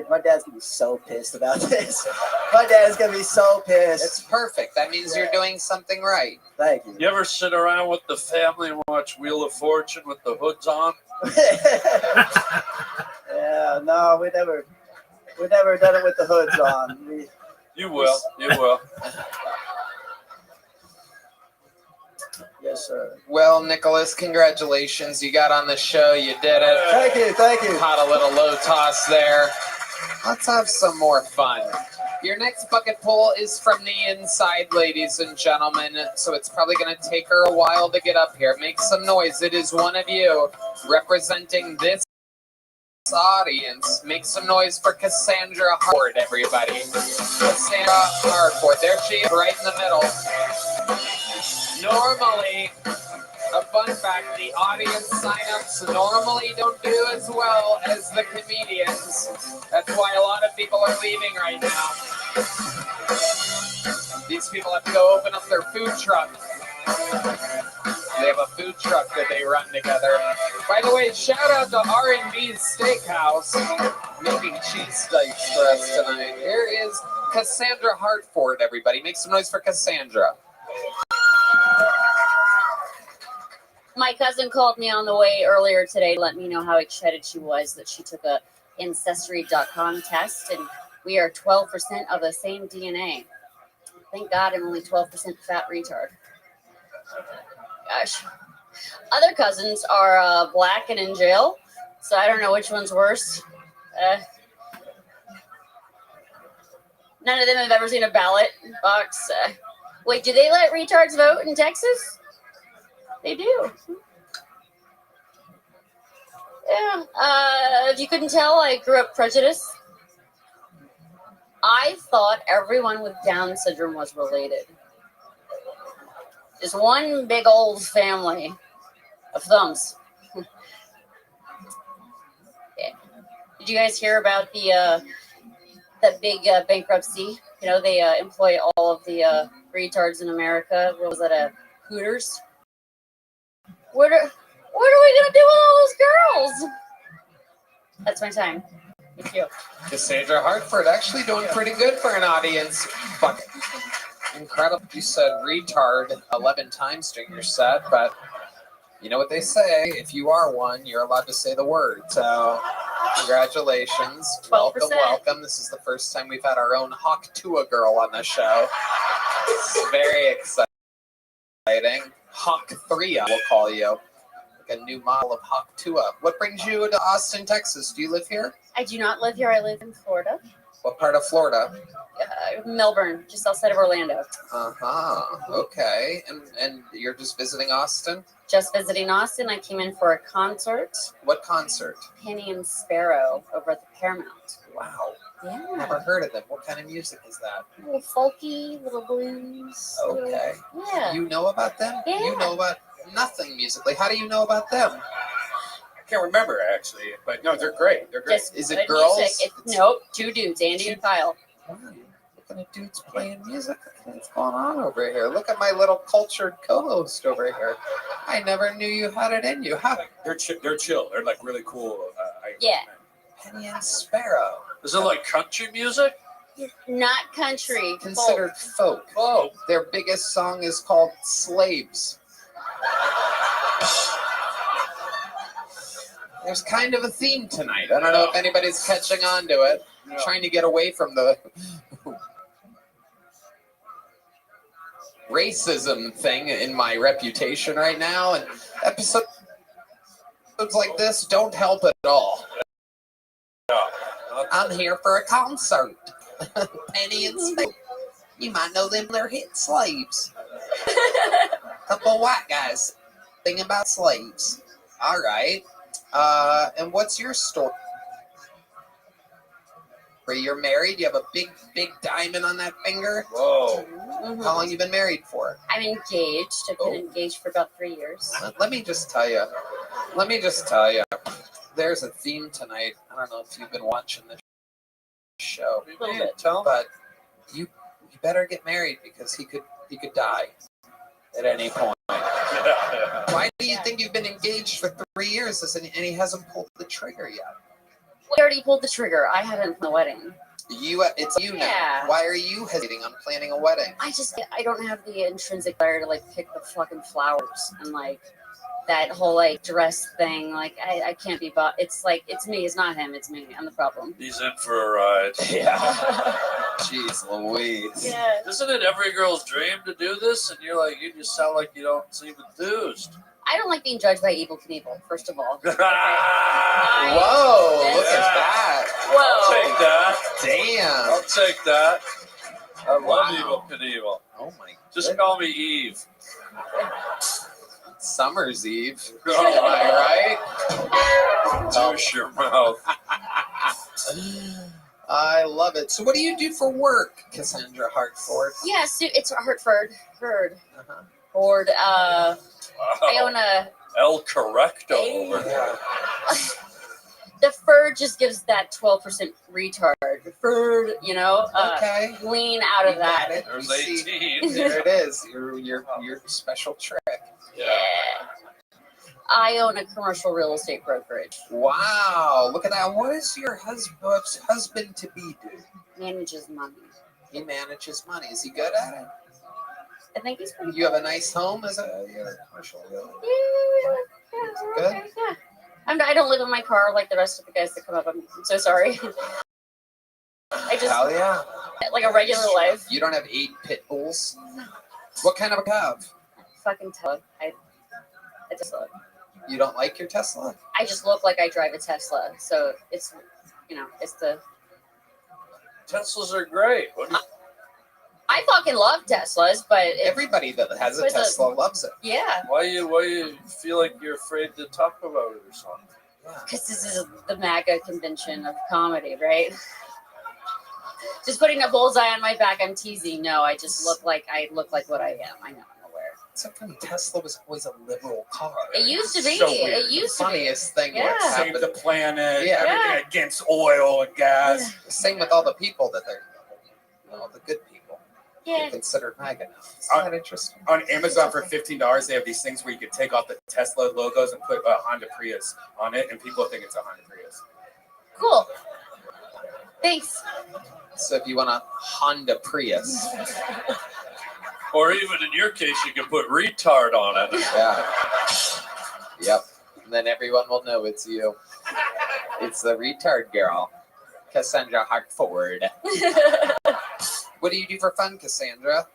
my dad's going to be so pissed about this. My dad is going to be so pissed. It's perfect. That means you're doing something right. Thank you. You ever sit around with the family and watch Wheel of Fortune with the hoods on? Yeah, no, we never done it with the hoods on. You will. You will. Yes, sir. Well, Nicholas, congratulations. You got on the show. You did it. Thank you. Thank you. Caught a little low toss there. Let's have some more fun. Your next bucket pull is from the inside, ladies and gentlemen, so it's probably going to take her a while to get up here. Make some noise. It is one of you representing this audience. Make some noise for Cassandra Harford, everybody. Cassandra Harford. There she is, right in the middle. Normally, a fun fact, the audience signups normally don't do as well as the comedians. That's why a lot of people are leaving right now. These people have to go open up their food truck. They have a food truck that they run together. By the way, shout out to R&B's Steakhouse making cheesesteaks for us tonight. Here is Cassandra Hartford, everybody. Make some noise for Cassandra. My cousin called me on the way earlier today to let me know how excited she was that she took a Ancestry.com test, and we are 12% of the same DNA. Thank God I'm only 12% fat retard. Gosh. Other cousins are black and in jail, so I don't know which one's worse. None of them have ever seen a ballot box. Wait, do they let retards vote in Texas? They do. Yeah. If you couldn't tell, I grew up prejudiced. I thought everyone with Down syndrome was related. Just one big old family of thumbs. Yeah. Did you guys hear about the big bankruptcy? You know, they employ all of the retards in America. What was that, Hooters? What are we gonna do with all those girls? That's my time. Thank you. Cassandra Hartford actually doing pretty good for an audience. Fuck. Incredible. You said retard 11 times during your set, but you know what they say. If you are one, you're allowed to say the word. So congratulations. 12%. Welcome, welcome. This is the first time we've had our own Hawk Tua girl on the show. It's very exciting. Hawk 3, we'll call you. Like a new model of Hawk Tua. What brings you to Austin, Texas? Do you live here? I do not live here. I live in Florida. What part of Florida? Melbourne, just outside of Orlando. Okay. And you're just visiting Austin? Just visiting Austin. I came in for a concert. What concert? Penny and Sparrow over at the Paramount. Wow. Yeah. Never heard of them. What kind of music is that? A little folky, little blues. Okay. Yeah. You know about them? Yeah. You know about nothing musically. How do you know about them? I can't remember actually, but no, they're great. They're great. Just is it good girls? music. Nope, two dudes, Andy and Kyle. Looking at dudes playing music. What's going on over here? Look at my little cultured co-host over here. I never knew you had it in you. How? They're chill. They're like really cool. Yeah. Penny and Sparrow. Is it like country music? Not country. Considered folk. Oh. Their biggest song is called Slaves. There's kind of a theme tonight. I don't know if anybody's catching on to it. I'm trying to get away from the racism thing in my reputation right now. And episodes like this don't help at all. I'm here for a concert. Penny and Sparrow. You might know them, they're hit slaves. Couple white guys thinking about slaves. All right. And what's your story? You're married? You have a big diamond on that finger? Whoa. Mhm. How long you been married for? I'm engaged. I've been engaged for about 3 years. Let me just tell you. There's a theme tonight. I don't know if you've been watching the show. A little bit. But you better get married because he could die at any point. Why do you think you've been engaged for 3 years and he hasn't pulled the trigger yet? We already pulled the trigger. I hadn't planned the wedding. It's you now. Why are you hesitating on planning a wedding? I don't have the intrinsic desire to like pick the fucking flowers and like that whole like dress thing. Like I can't be bought. It's like it's me. It's not him. It's me. I'm the problem. He's in for a ride. Yeah. Jeez Louise. Yeah. Isn't it every girl's dream to do this? And you're like, you just sound like you don't seem enthused. I don't like being judged by Evil Knievel, first of all. Whoa, look at that. Whoa. I'll take that. Damn. I'll take that. I love Wow. Evil Knievel. Oh my. Just call me Eve. Summer's Eve. Am I right? Douche your mouth. I love it. So what do you do for work, Cassandra Hartford? Yeah, so it's Hartford. Ford. Wow. I own a. El Correcto over there. The Ford just gives that 12% retard. The Ford, Okay. lean out of that. There's 18. There it is. Your special trick. Yeah. I own a commercial real estate brokerage. Wow, look at that. What does your husband to be do? Manages money. He manages money. Is he good at it? I think he's pretty You have a nice home as a commercial real estate? Yeah. Good? Yeah. I don't live in my car like the rest of the guys that come up. I'm so sorry. I just Hell yeah. like a regular life. You don't have 8 pit bulls? What kind of a cab? Fucking Tesla. I just look. You don't like your Tesla? I just look like I drive a Tesla. So it's it's the. Teslas are great. I fucking love Teslas, but everybody that has a Tesla loves it. Yeah. Why you feel like you're afraid to talk about it or something? Because this is the MAGA convention of comedy, right? Just putting a bullseye on my back. I'm teasing. No, I just look like what I am. I know. I'm aware. So funny. Tesla was always a liberal car. It used to be. So weird. It used to be. Funniest thing. Yeah. What Save happened. the planet. Yeah. Everything against oil and gas. Same with all the people that they're, the good people. Yeah. They're considered MAGA now. Isn't that interesting? On Amazon for $15, they have these things where you could take off the Tesla logos and put a Honda Prius on it, and people think it's a Honda Prius. Cool. Thanks. So if you want a Honda Prius. Or even in your case, you can put retard on it. Yeah. Yep. And then everyone will know it's you. It's the retard girl, Cassandra Hartford. What do you do for fun, Cassandra?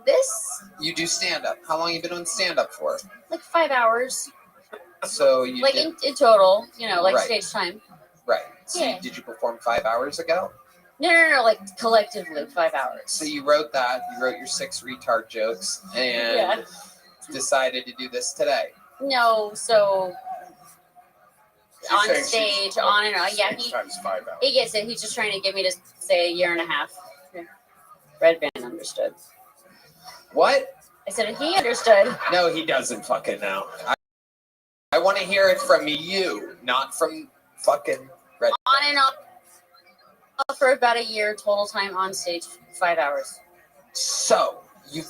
This You do stand-up. How long have you been doing stand-up for? like 5 hours. So you Like did, in total, like Right. stage time. right. So Yeah. did you perform 5 hours ago? No, like collectively 5 hours. So you wrote that. You wrote your 6 retard jokes and Yeah. decided to do this today. No, so She's on saying stage, she's- on and on. Yeah, Stage times 5 hours. he gets it. He's just trying to get me to say a year and a half. Yeah. Red Band understood. What? I said he understood. No, he doesn't fucking know. I want to hear it from you, not from fucking Red. On and on for about a year, total time on stage, 5 hours. So you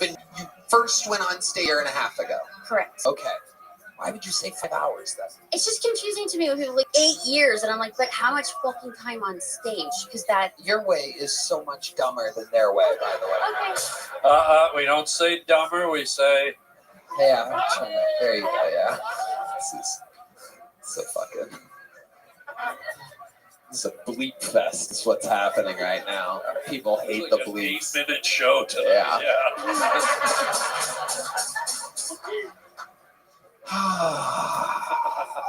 first went on stage a year and a half ago. Correct. Okay. Why would you say 5 hours then? It's just confusing to me when people are like 8 years, and I'm like, but how much fucking time on stage? Because that. Your way is so much dumber than their way, by the way. Okay. We don't say dumber. We say. Yeah. I'm trying to, there you go. Yeah. This is so fucking. This is a bleep fest. Is what's happening right now. People hate It's the like an bleeps. 8-minute show today. Yeah.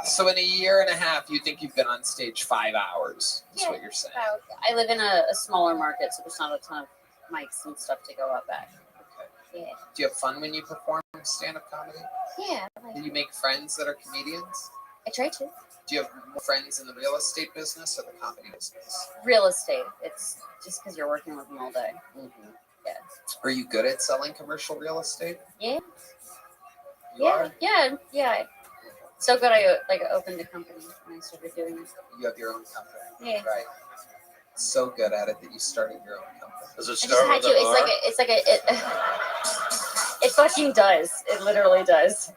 So in a year and a half, you think you've been on stage 5 hours? Is what you're saying? I live in a smaller market, so there's not a ton of mics and stuff to go up at. Yeah. Do you have fun when you perform stand-up comedy? Yeah. Do you make friends that are comedians? I try to. Do you have more friends in the real estate business or the comedy business? Real estate. It's just because you're working with them all day. Mm-hmm. Yeah. Are you good at selling commercial real estate? Yeah. You are? Yeah. So good. I opened a company when I started doing it. You have your own company. Yeah. Right. So good at it that you started your own company. Does it I just start had with to. an R? It fucking does. It literally does.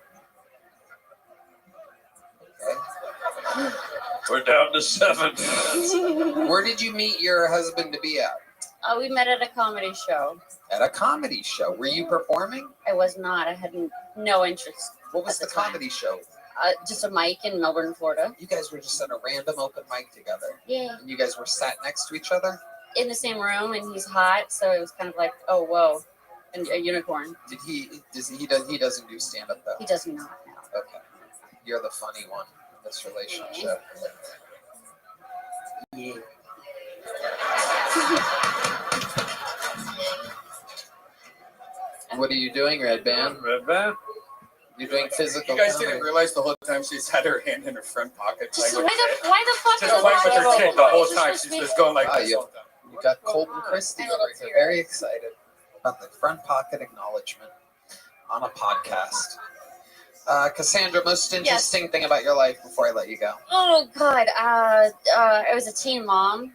Okay. We're down to 7. Where did you meet your husband to be at? We met at a comedy show. At a comedy show. Were you performing? I was not. I had no interest. What was the comedy show? Just a mic in Melbourne, Florida. You guys were just at a random open mic together. Yeah. And you guys were sat next to each other? In the same room, and he's hot, so it was kind of like, oh, whoa, and a unicorn. He doesn't do stand up though? He does not now. Okay. You're the funny one in this relationship. Yeah. What are you doing, Red Band? Red Band? You're doing physical. You guys comedy. didn't realize the whole time she's had her hand in her front pocket. Just playing with why her the fuck Just is playing with her it kid the whole time. She's just going like Wow, this. you got Colton Christie over here. Very excited about the front pocket acknowledgement on a podcast. Cassandra, most interesting thing about your life before I let you go. Oh, God. I was a teen mom.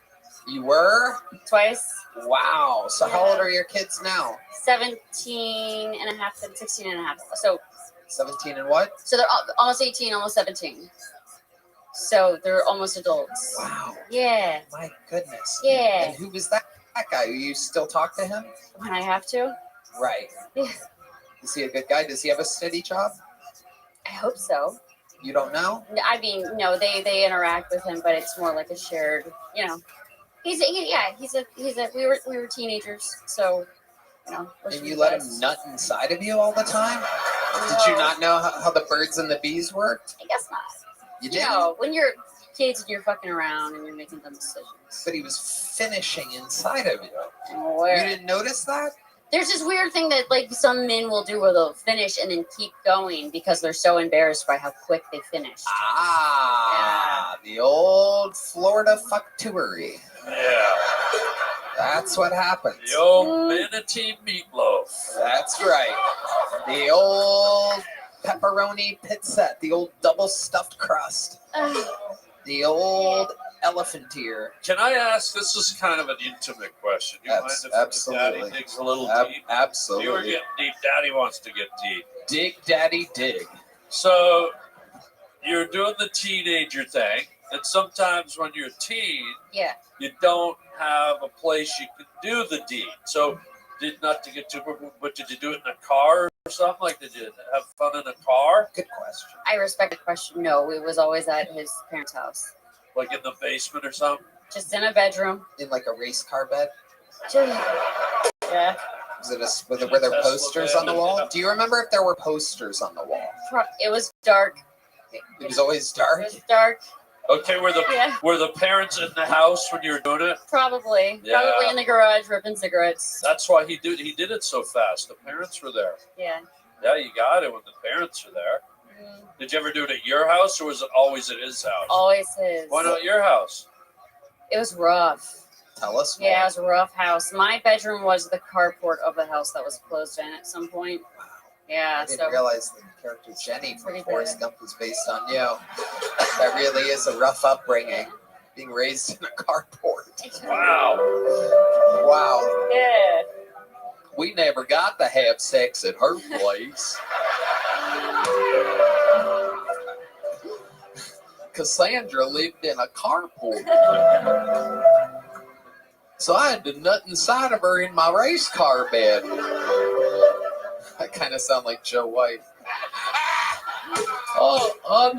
You were? Twice. Wow. So how old are your kids now? 17 and a half and 16 and a half. So 17 and what? So they're almost 18, almost 17. So they're almost adults. Wow. Yeah. My goodness. Yeah. And who was that guy? You still talk to him? When I have to. Right. Yeah. Is he a good guy? Does he have a steady job? I hope so. You don't know? I mean, no, they interact with him, but it's more like a shared, we were teenagers, so, And you let him nut inside of you all the time? Did you not know how the birds and the bees worked? I guess not. You did? When you're kids and you're fucking around and you're making dumb decisions. But he was finishing inside of you. Where? You didn't notice that? There's this weird thing that some men will do where they'll finish and then keep going because they're so embarrassed by how quick they finished. The old Florida fucktuery. Yeah. That's what happens. The old manatee meatloaf. That's right. The old pepperoni pizzette. The old double stuffed crust. The old elephant ear. Can I ask, this is kind of an intimate question. You mind if absolutely. Daddy digs a little deep? Absolutely. You were getting deep. Daddy wants to get deep. Dig, daddy, dig. So you're doing the teenager thing, and sometimes when you're a teen, you don't have a place you can do the deed. So not to get too, but did you do it in a car or something? Like, did you have fun in a car? Good question. I respect the question. No, it was always at his parents' house. Like in the basement or something? Just in a bedroom. In like a race car bed? Yeah. Were there posters on the wall? Do you remember if there were posters on the wall? It was dark. It was always dark? It was dark. Okay, were the parents in the house when you were doing it? Probably. Yeah. Probably in the garage ripping cigarettes. That's why he did it so fast. The parents were there. Yeah. Yeah, you got it when the parents are there. Did you ever do it at your house, or was it always at his house? Always his. Why not your house? It was rough. Tell us more. Yeah, it was a rough house. My bedroom was the carport of the house that was closed in at some point. Yeah, I didn't realize the character Jenny from Forrest Gump was based on you. That really is a rough upbringing, being raised in a carport. Wow. Wow. Yeah. We never got to have sex at her place. Cassandra lived in a carport. So I had to nut inside of her in my race car bed. I kind of sound like Joe White. I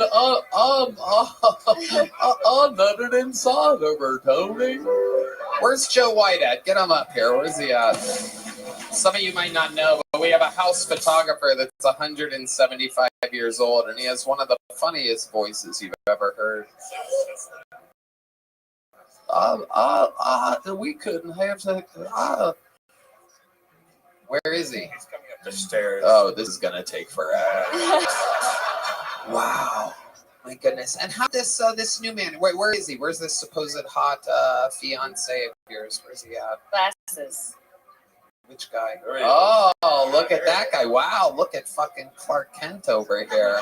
nutted inside of her, Tony. Where's Joe White at? Get him up here. Where's he at? Some of you might not know, but we have a house photographer that's 175 years old, and he has one of the funniest voices you've ever heard. We couldn't have sex. Where is he? He's coming up the stairs. Oh, this is gonna take forever. Wow. My goodness. And how this new man? Where is he? Where's this supposed hot fiance of yours? Where's he at? Glasses. Which guy? Oh, look at that guy. Wow, look at fucking Clark Kent over here.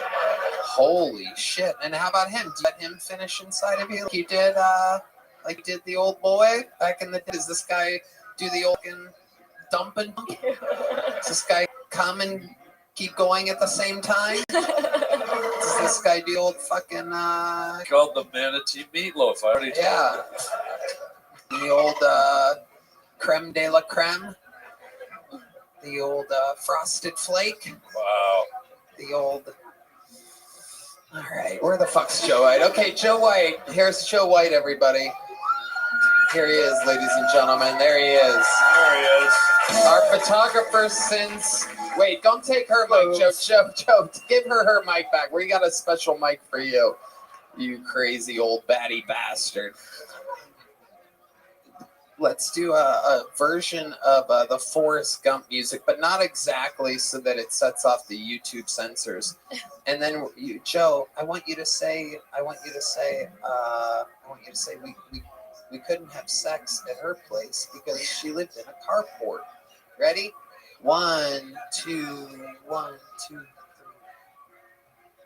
Holy shit. And how about him? Do you let him finish inside of you like you did the old boy back in the day? Does this guy do the old dumping? Does this guy come and keep going at the same time? Does this guy do old fucking Called the manatee meatloaf. I already told you. the old creme de la creme? The old frosted flake? Wow. The old... All right, where the fuck's Joe White? Okay, Joe White. Here's Joe White, everybody. Here he is, ladies and gentlemen. There he is. There he is. Our photographer since... Wait, don't take her mic, Joe. Give her mic back. We got a special mic for you, you crazy old batty bastard. Let's do a version of the Forrest Gump music, but not exactly so that it sets off the YouTube censors. And then Joe, I want you to say, we couldn't have sex at her place because she lived in a carport. Ready? 1, 2, 1, 2, 3.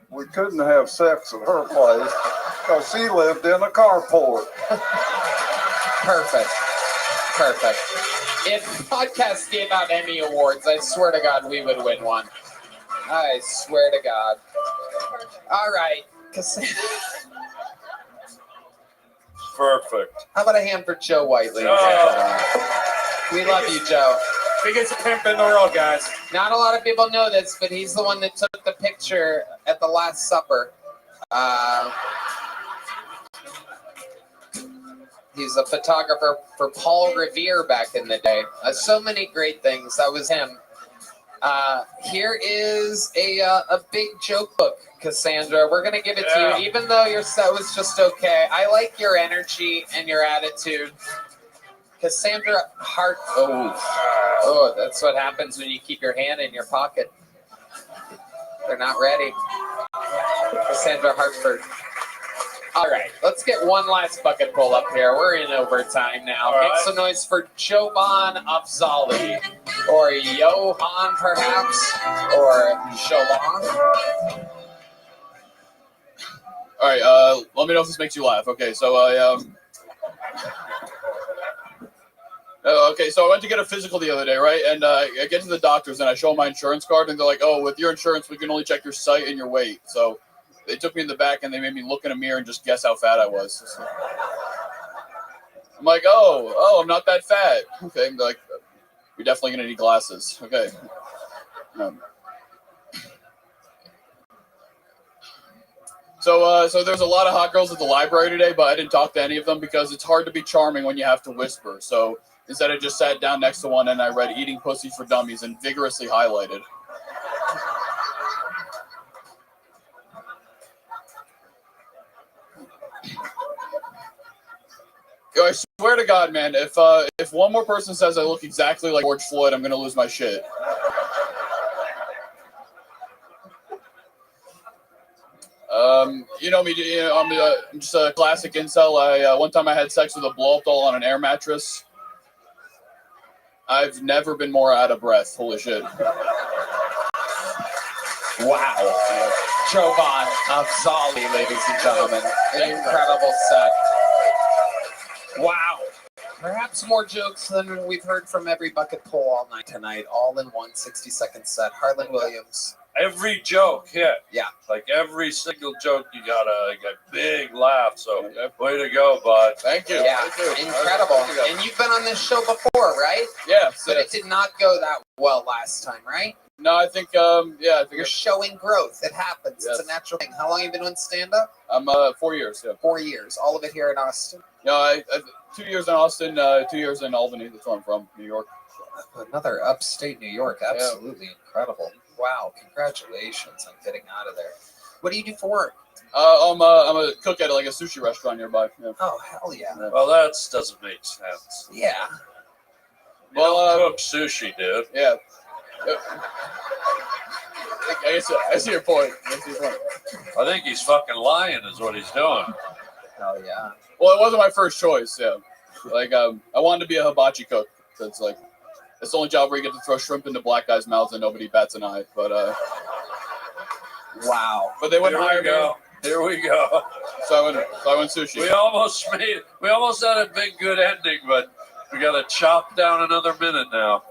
We couldn't have sex at her place because she lived in a carport. Perfect. If podcasts gave out Emmy Awards, I swear to God we would win one. I swear to God. All right. Perfect. How about a hand for Joe White, ladies and gentlemen? We love you, Joe. Biggest pimp in the world, guys. Not a lot of people know this, but he's the one that took the picture at the Last Supper. He's a photographer for Paul Revere back in the day. So many great things. That was him. Here is a big joke book, Cassandra. We're going to give it to you, even though your set was just okay. I like your energy and your attitude. Cassandra Hart. Oh, that's what happens when you keep your hand in your pocket. They're not ready. Cassandra Hartford. All right, let's get one last bucket pull up here. We're in overtime now. Make some noise for Jovan Afzali, or Johan, perhaps, or Jovan. All right, let me know if this makes you laugh. Okay, so I went to get a physical the other day, right? And I get to the doctors and I show them my insurance card, and they're like, "Oh, with your insurance, we can only check your height and your weight." So they took me in the back and they made me look in a mirror and just guess how fat I was. So I'm like, oh, I'm not that fat. Okay, and they're like, "You're definitely gonna need glasses." Okay. So there's a lot of hot girls at the library today, but I didn't talk to any of them because it's hard to be charming when you have to whisper. So instead, I just sat down next to one and I read "Eating Pussy for Dummies" and vigorously highlighted. I swear to God, man, if one more person says I look exactly like George Floyd, I'm gonna lose my shit. You know me, I'm just a classic incel. One time I had sex with a blow-up doll on an air mattress. I've never been more out of breath. Holy shit. Wow. Jovan Afzali, ladies and gentlemen. An incredible set. Wow. Perhaps more jokes than we've heard from every bucket pull all night tonight, all in one 60-second set. Harlan Williams. Every joke hit. Yeah. Like every single joke, you got a big laugh. So way to go, bud. Thank you. Yeah, Thank you. incredible. And you've been on this show before, right? Yeah. But it did not go that well last time, right? No, I think, You're showing growth. It happens. Yes. It's a natural thing. How long have you been doing stand-up? I'm 4 years. Yeah. 4 years. All of it here in Austin. No, I 2 years in Austin, 2 years in Albany. That's where I'm from, New York. Another upstate New York. Absolutely incredible. Wow. Congratulations on getting out of there. What do you do for work? I'm a cook at like a sushi restaurant nearby. Yeah. Oh, hell yeah. Well, that doesn't make sense. Yeah. Well, cook sushi, dude. Yeah. I see your point. I think he's fucking lying is what he's doing. Hell yeah. Well, it wasn't my first choice, yeah. Like, I wanted to be a hibachi cook. So it's like, it's the only job where you get to throw shrimp into black guys' mouths and nobody bats an eye. But, wow. But they wouldn't hire me. Here we go. So I went sushi. We almost had a big good ending, but we got to chop down another minute now.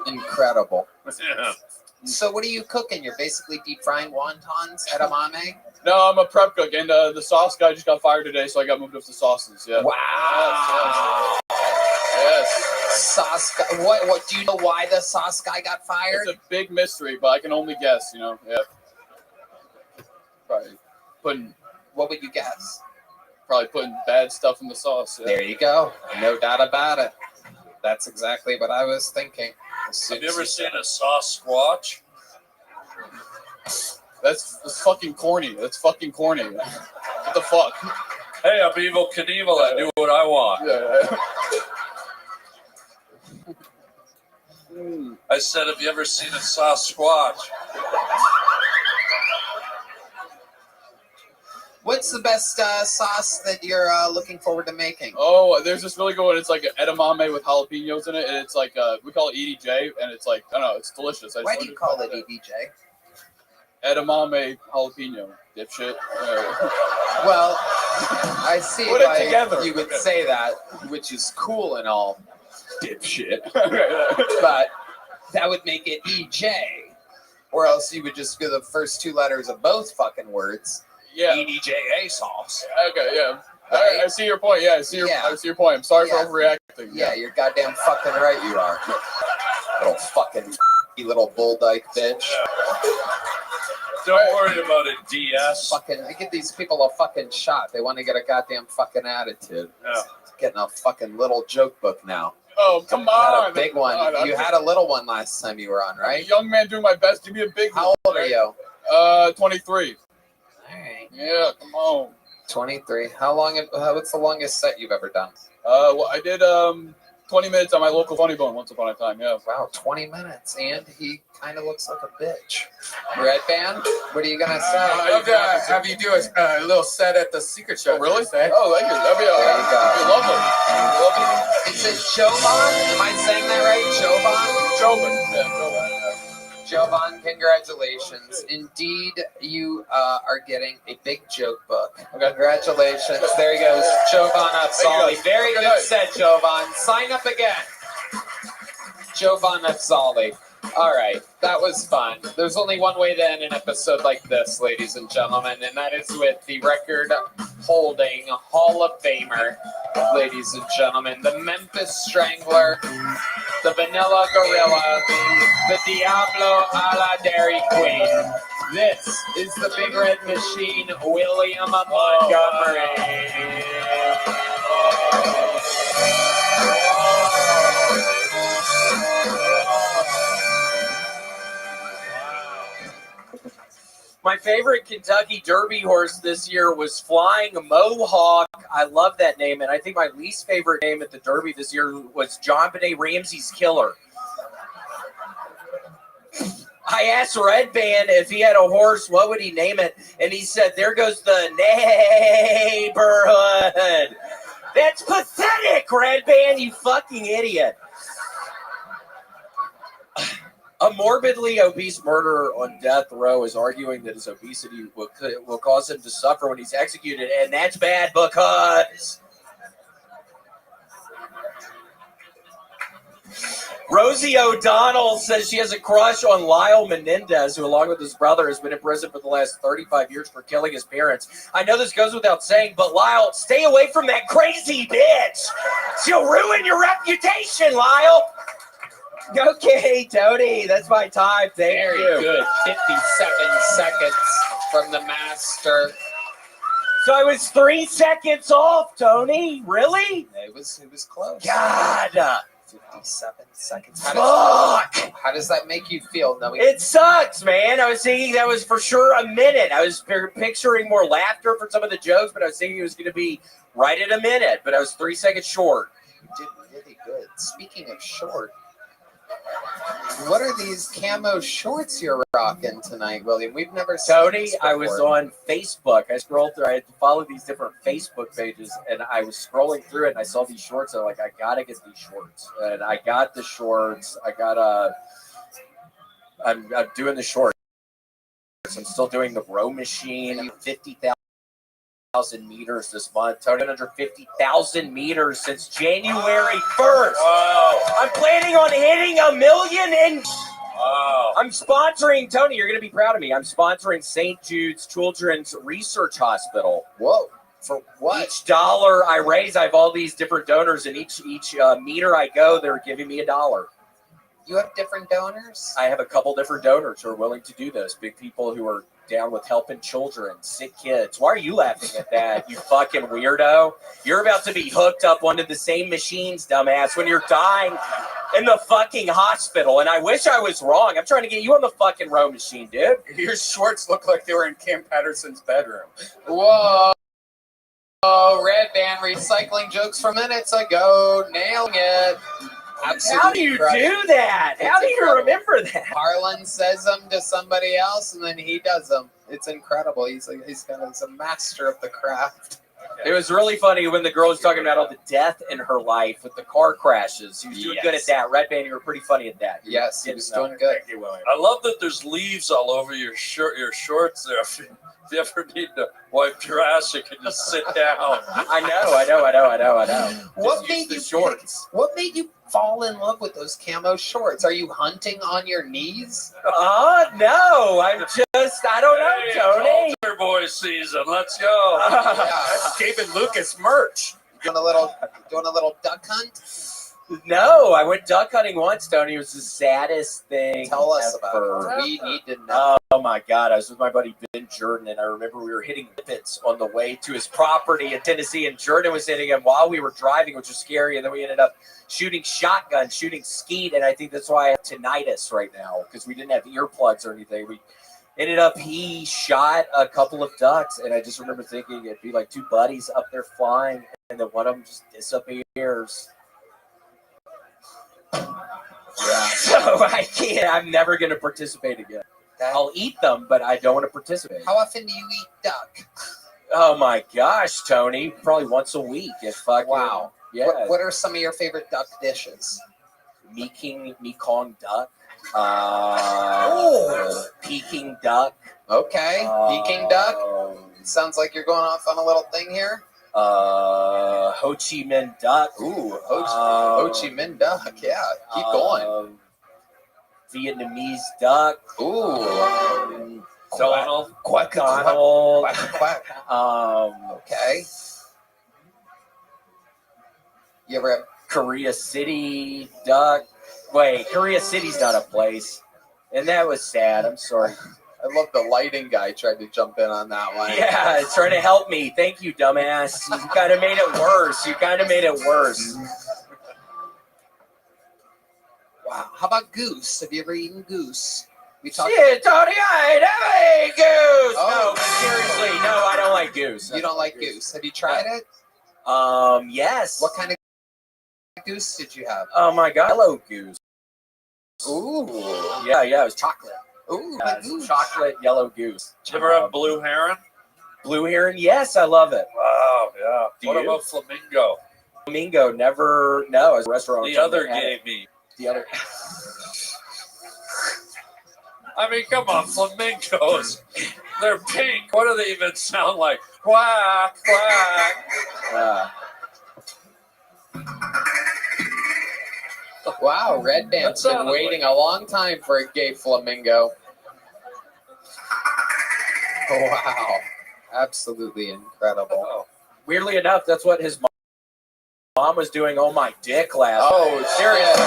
Incredible. Yeah. So what are you cooking? You're basically deep frying wontons, edamame? No, I'm a prep cook, and the sauce guy just got fired today, so I got moved up to sauces. Yeah. Wow. Yes. Sauce guy. What? Do you know why the sauce guy got fired? It's a big mystery, but I can only guess. Yeah. Probably putting. What would you guess? Probably putting bad stuff in the sauce. Yeah. There you go. No doubt about it. That's exactly what I was thinking. Have you ever seen a sauce squatch? That's fucking corny. That's fucking corny. What the fuck? Hey, I'm Evil Knievel. I do what I want. Yeah. I said, have you ever seen a sauce squatch? What's the best sauce that you're looking forward to making? Oh, there's this really good one. It's like edamame with jalapenos in it, and it's like we call it EDJ, and it's like I don't know, it's delicious. Why do you call it EDJ? Edamame jalapeno, dipshit. Well, I see Put it why together. you would say that, which is cool and all, dipshit. but that would make it EJ, or else you would just do the first two letters of both fucking words. Yeah. EDJA sauce. Okay, yeah. Right? I see your point. Yeah, I see your point. I'm sorry for overreacting. Yeah, you're goddamn fucking right. You are. Little bull dyke bitch. Don't worry about it, DS. Fucking, I give these people a fucking shot. They want to get a goddamn fucking attitude. Yeah. Getting a fucking little joke book now. Oh, come You had on. a big one. You had a little one last time you were on, I'm a right? young man doing my best. Give me a big one. How old are you? 23. All right. Yeah, come on. 23. What's the longest set you've ever done? Well, I did 20 minutes on my local funny bone once upon a time. Yeah. Wow, 20 minutes, and he kind of looks like a bitch. Red Band, what are you gonna say? I'd love to have you do a little set at the Secret Show. Oh, really? Tuesday. Oh, thank you. That'd be lovely. Is it Jovan? Am I saying that right? Jovan? Jovan. Yeah, Jovan. Jovan, congratulations. Indeed, you are getting a big joke book. Congratulations. There he goes. Jovan Afzali. Very good set, Jovan. Sign up again. Jovan Afzali. All right, that was fun. There's only one way to end an episode like this, ladies and gentlemen, and that is with the record-holding Hall of Famer, ladies and gentlemen, the Memphis Strangler, the Vanilla Gorilla, the Diablo a la Dairy Queen. This is the Big Red Machine, William Montgomery. My favorite Kentucky Derby horse this year was Flying Mohawk. I love that name, and I think my least favorite name at the Derby this year was John Benet Ramsey's Killer. I asked Red Band if he had a horse, what would he name it? And he said, there goes the neighborhood. That's pathetic, Red Band, you fucking idiot. A morbidly obese murderer on death row is arguing that his obesity will cause him to suffer when he's executed, and that's bad because Rosie O'Donnell says she has a crush on Lyle Menendez, who, along with his brother, has been in prison for the last 35 years for killing his parents. I know this goes without saying, but Lyle, stay away from that crazy bitch. She'll ruin your reputation, Lyle. Okay, Tony, that's my time. Thank you. Very good. 57 seconds from the master. So I was 3 seconds off, Tony. Really? It was close. God. 57 seconds. How does that make you feel, Noe? It sucks, man. I was thinking that was for sure a minute. I was picturing more laughter for some of the jokes, but I was thinking it was going to be right at a minute. But I was 3 seconds short. You did really good. Speaking of short, What are these camo shorts you're rocking tonight, William? We've never seen Tony, this I was before. on Facebook. I scrolled through. I had to follow these different Facebook pages, and I was scrolling through it, and I saw these shorts. I'm like, I gotta get these shorts, and I got the shorts. I'm doing the shorts. I'm still doing the row machine. 50,000 meters this month. Tony, 150,000 meters since January 1st. Wow. I'm planning on hitting 1 million in. Wow. I'm sponsoring, Tony, you're going to be proud of me. I'm sponsoring St. Jude's Children's Research Hospital. Whoa. For what? Each dollar I raise, I have all these different donors, and each meter I go, they're giving me $1. You have different donors? I have a couple different donors who are willing to do this. Big people who are down with helping children, sick kids. Why are you laughing at that, you fucking weirdo? You're about to be hooked up onto the same machines, dumbass, when you're dying in the fucking hospital. And I wish I was wrong. I'm trying to get you on the fucking row machine, dude. Your shorts look like they were in Cam Patterson's bedroom. Whoa. Oh, Red Band recycling jokes from minutes ago. Nailing it. Absolutely. How do you do that? How do you remember that? Harlan says them to somebody else, and then he does them. It's incredible. He's a master of the craft. It was really funny when the girl was talking about all the death in her life with the car crashes. She was doing good at that. Red Band, you were pretty funny at that. Yes, he was doing good. I love that there's leaves all over your shirt, your shorts there. If you ever need to wipe your ass, you can just sit down. I know. What made you shorts? What made you fall in love with those camo shorts? Are you hunting on your knees? No. I don't know, Tony. Altar boy season. Let's go. That's David Lucas merch. Doing a little duck hunt? No, I went duck hunting once, Tony. It was the saddest thing. Tell us ever. about it. We need to know. Oh my God! I was with my buddy Ben Jordan, and I remember we were hitting whippets on the way to his property in Tennessee, and Jordan was hitting him while we were driving, which was scary. And then we ended up shooting shotgun, shooting skeet, and I think that's why I have tinnitus right now, because we didn't have earplugs or anything. We ended up, he shot a couple of ducks, and I just remember thinking it'd be like two buddies up there flying, and then one of them just disappears. Yeah. So I'm never going to participate again. I'll eat them, but I don't want to participate. How often do you eat duck? Oh my gosh, Tony. Probably once a week. Wow. Yeah. What are some of your favorite duck dishes? Mekong duck. Peking duck. Okay. Peking duck. Sounds like you're going off on a little thing here. Ho Chi Minh duck. Ooh, Ho Chi Minh duck. Yeah, keep going. Vietnamese duck. Ooh. Donald. Quack. Okay. You ever have Korea City duck? Wait, Korea City's not a place. And that was sad. I'm sorry. I love the lighting guy tried to jump in on that one. Yeah, it's trying to help me. Thank you, dumbass. You kind of made it worse. Wow. How about goose? Have you ever eaten goose? Shit, Tony, I never ate goose. No, but seriously, no, I don't like goose. You don't like goose. Have you tried it? Yes. What kind of goose did you have? Oh my God, yellow goose. Ooh. Yeah, it was chocolate. Ooh, chocolate yellow goose. Did you ever have blue heron? Blue heron? Yes, I love it. Wow, yeah. What you? about flamingo? Flamingo, never. No, as a restaurant. The other gave me. The other. I mean, come on, flamingos. They're pink. What do they even sound like? Quack, quack. Wow, Red Band's been waiting a long time for a gay flamingo. Wow. Absolutely incredible. Weirdly enough, that's what his mom was doing on my dick last night. Oh, seriously.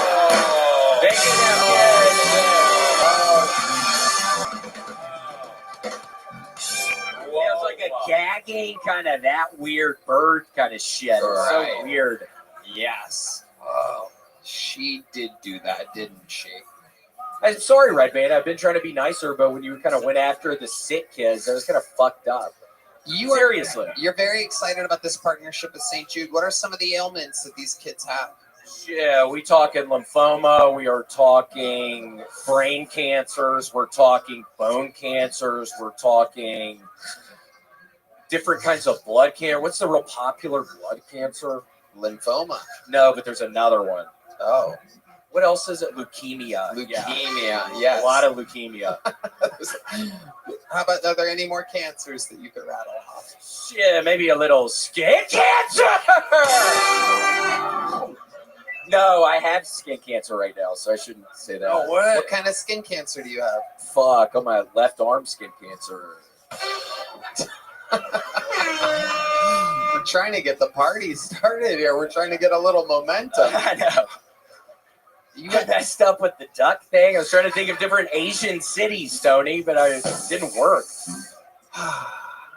It was like a gagging, kind of that weird bird kind of shit. Right. So weird. Yes. Oh, she did do that, didn't she? I'm sorry, Red Band. I've been trying to be nicer, but when you kind of went after the sick kids, that was kind of fucked up. Seriously. You're very excited about this partnership with St. Jude. What are some of the ailments that these kids have? Yeah, we talking lymphoma. We are talking brain cancers. We're talking bone cancers. We're talking different kinds of blood cancer. What's the real popular blood cancer? Lymphoma. No, but there's another one. Oh. What else is it? Leukemia. Leukemia, yes. A lot of leukemia. How about, are there any more cancers that you could rattle off? Yeah, maybe a little skin cancer. No, I have skin cancer right now, so I shouldn't say that. Oh, what kind of skin cancer do you have? Fuck, on my left arm skin cancer. We're trying to get the party started here. We're trying to get a little momentum. I know. You got messed up with the duck thing. I was trying to think of different Asian cities, Tony, but it didn't work.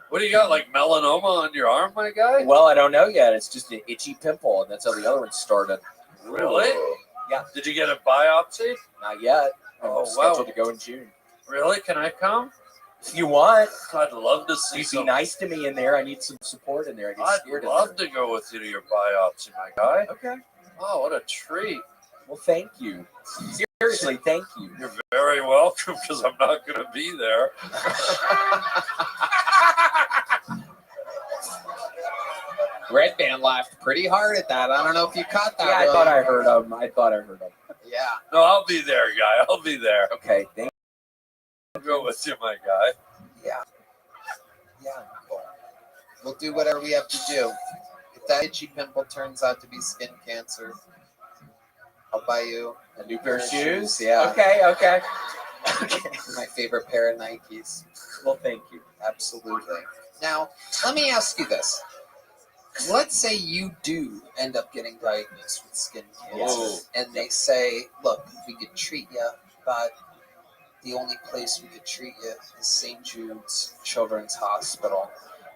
What do you got, like melanoma on your arm, my guy? Well, I don't know yet. It's just an itchy pimple, and that's how the other one started. Really? Yeah. Did you get a biopsy? Not yet. Oh, I'm scheduled to go in June. Really? Can I come? If you want. I'd love to see You'd be nice to me in there. I need some support in there. I get scared I'd love to go with you to your biopsy, my guy. Okay. Oh, what a treat. Well, thank you. Seriously, thank you. You're very welcome, because I'm not going to be there. Red Band laughed pretty hard at that. I don't know if you caught that. Yeah, I thought I heard him. Yeah. No, I'll be there, guy. I'll be there. Okay, thank I'll go with you, my guy. Yeah. Yeah, cool. We'll do whatever we have to do. If that itchy pimple turns out to be skin cancer, I'll buy you a new pair of shoes. Yeah. Okay. My favorite pair of Nikes. Well, thank you. Absolutely. Now, let me ask you this. Let's say you do end up getting diagnosed with skin cancer, and they say, look, we could treat you, but the only place we could treat you is St. Jude's Children's Hospital.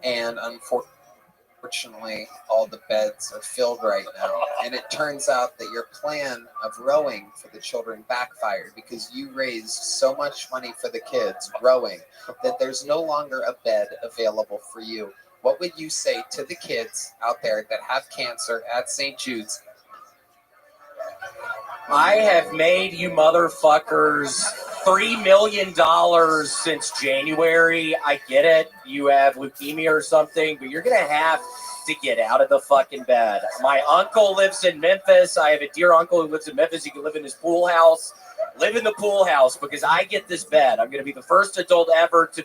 And unfortunately, all the beds are filled right now. And it turns out that your plan of rowing for the children backfired because you raised so much money for the kids rowing that there's no longer a bed available for you. What would you say to the kids out there that have cancer at St. Jude's? I have made you motherfuckers $3 million since January. I get it. You have leukemia or something, but you're going to have to get out of the fucking bed. My uncle lives in Memphis. I have a dear uncle who lives in Memphis. He can live in his pool house. Live in the pool house because I get this bed. I'm going to be the first adult ever to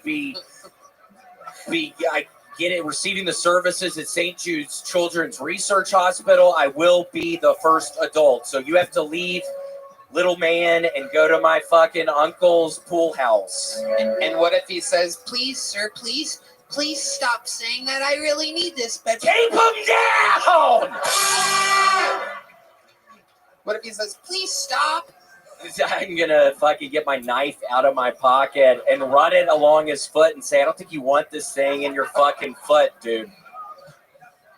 receiving the services at St. Jude's Children's Research Hospital. I will be the first adult. So you have to leave little man and go to my fucking uncle's pool house. And what if he says, please, sir, please stop saying that. I really need this bed. Keep him down! What if he says, please stop? I'm going to fucking get my knife out of my pocket and run it along his foot and say, I don't think you want this thing in your fucking foot, dude.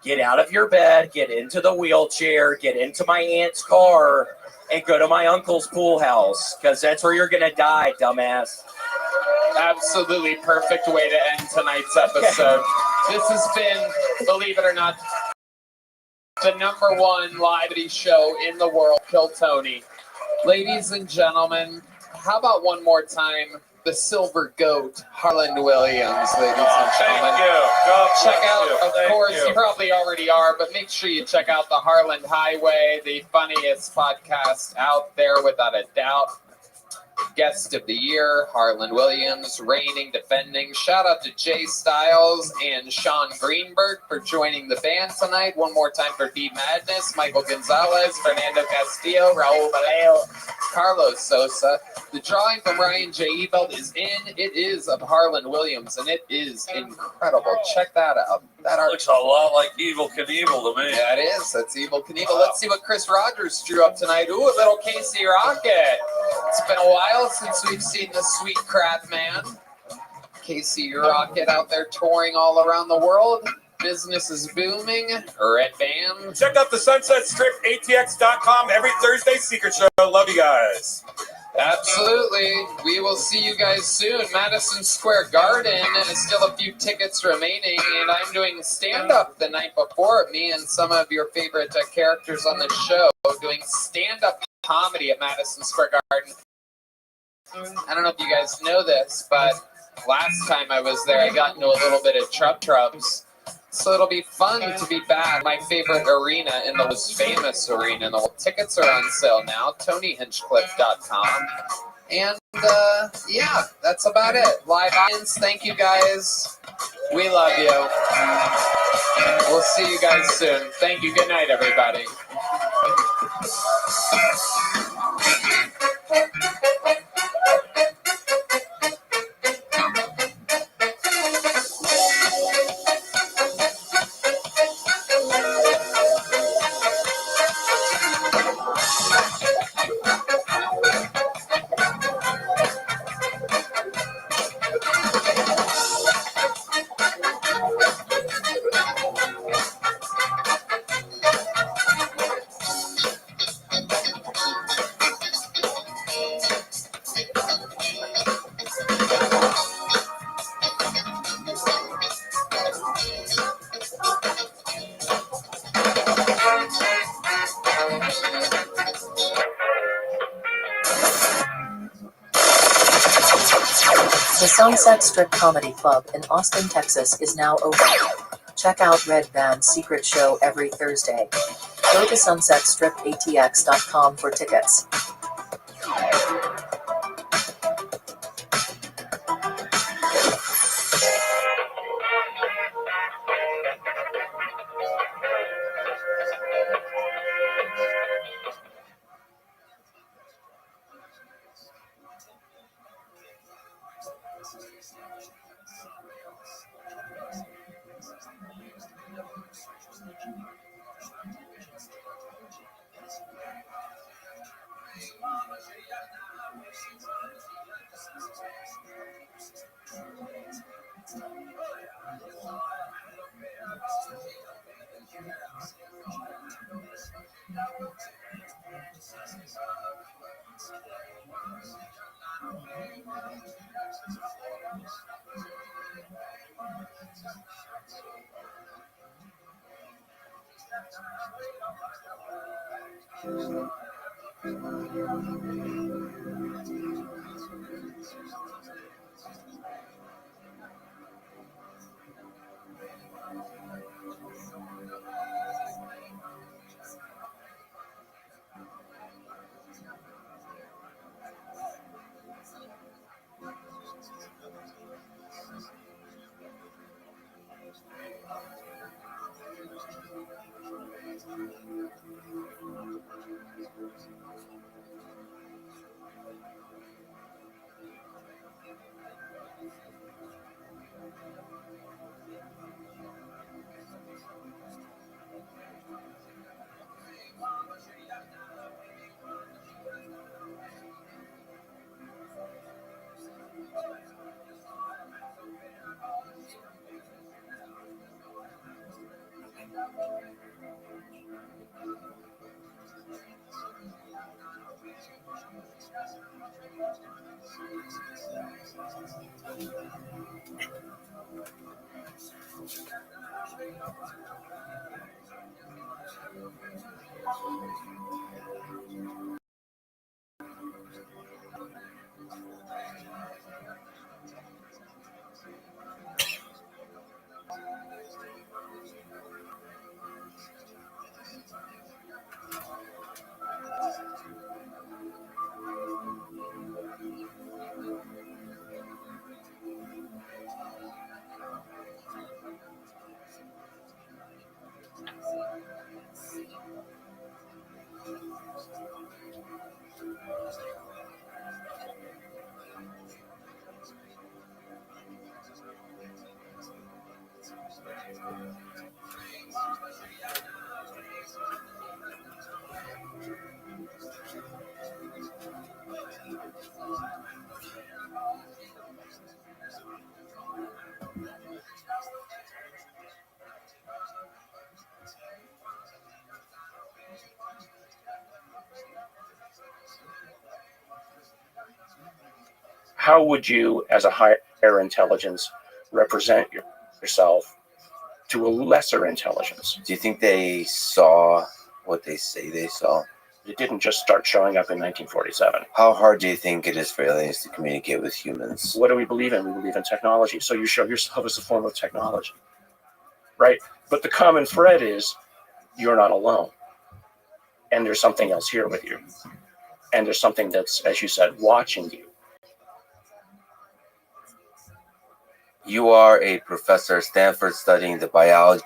Get out of your bed, get into the wheelchair, get into my aunt's car, and go to my uncle's pool house, because that's where you're going to die, dumbass. Absolutely perfect way to end tonight's episode. This has been, believe it or not, the #1 live show in the world, Kill Tony. Ladies and gentlemen, how about one more time, the Silver Goat, Harland Williams, ladies and gentlemen. Thank you. God Check bless out, you. of Thank course, you. you probably already are, but make sure you check out the Harland Highway, the funniest podcast out there without a doubt. Guest of the year, Harland Williams, reigning, defending. Shout out to Jay Styles and Sean Greenberg for joining the band tonight. One more time for D Madness, Michael Gonzalez, Fernando Castillo, Raul Vallejo, Carlos Sosa. The drawing from Ryan J. Ebelt is in. It is of Harland Williams, and it is incredible. Check that out. That art looks a lot like Evil Knievel to me. Yeah, it is. That's Evil Knievel. Let's see what Chris Rogers drew up tonight. Ooh, a little Casey Rocket. It's been a while since we've seen the sweet crab man. Casey Rocket out there touring all around the world. Business is booming. Red Band. Check out the Sunset Strip, ATX.com every Thursday. Secret Show. Love you guys. Absolutely. We will see you guys soon. Madison Square Garden. Still a few tickets remaining, and I'm doing stand-up the night before. Me and some of your favorite characters on the show. doing stand-up comedy at Madison Square Garden. I don't know if you guys know this, but last time I was there, I got into a little bit of trubs. So it'll be fun to be back. My favorite arena in the most famous arena in the world. Tickets are on sale now. TonyHinchcliffe.com. And yeah, that's about it. Live audience, thank you guys. We love you. We'll see you guys soon. Thank you. Good night, everybody. The Sunset Strip Comedy Club in Austin, Texas is now open. Check out Red Band's secret show every Thursday. Go to sunsetstripatx.com for tickets. How would you, as a higher intelligence, represent yourself to a lesser intelligence? Do you think they saw what they say they saw? It didn't just start showing up in 1947. How hard do you think it is for aliens to communicate with humans? What do we believe in? We believe in technology. So you show yourself as a form of technology, right? But the common thread is you're not alone. And there's something else here with you. And there's something that's, as you said, watching you. You are a professor at Stanford studying the biology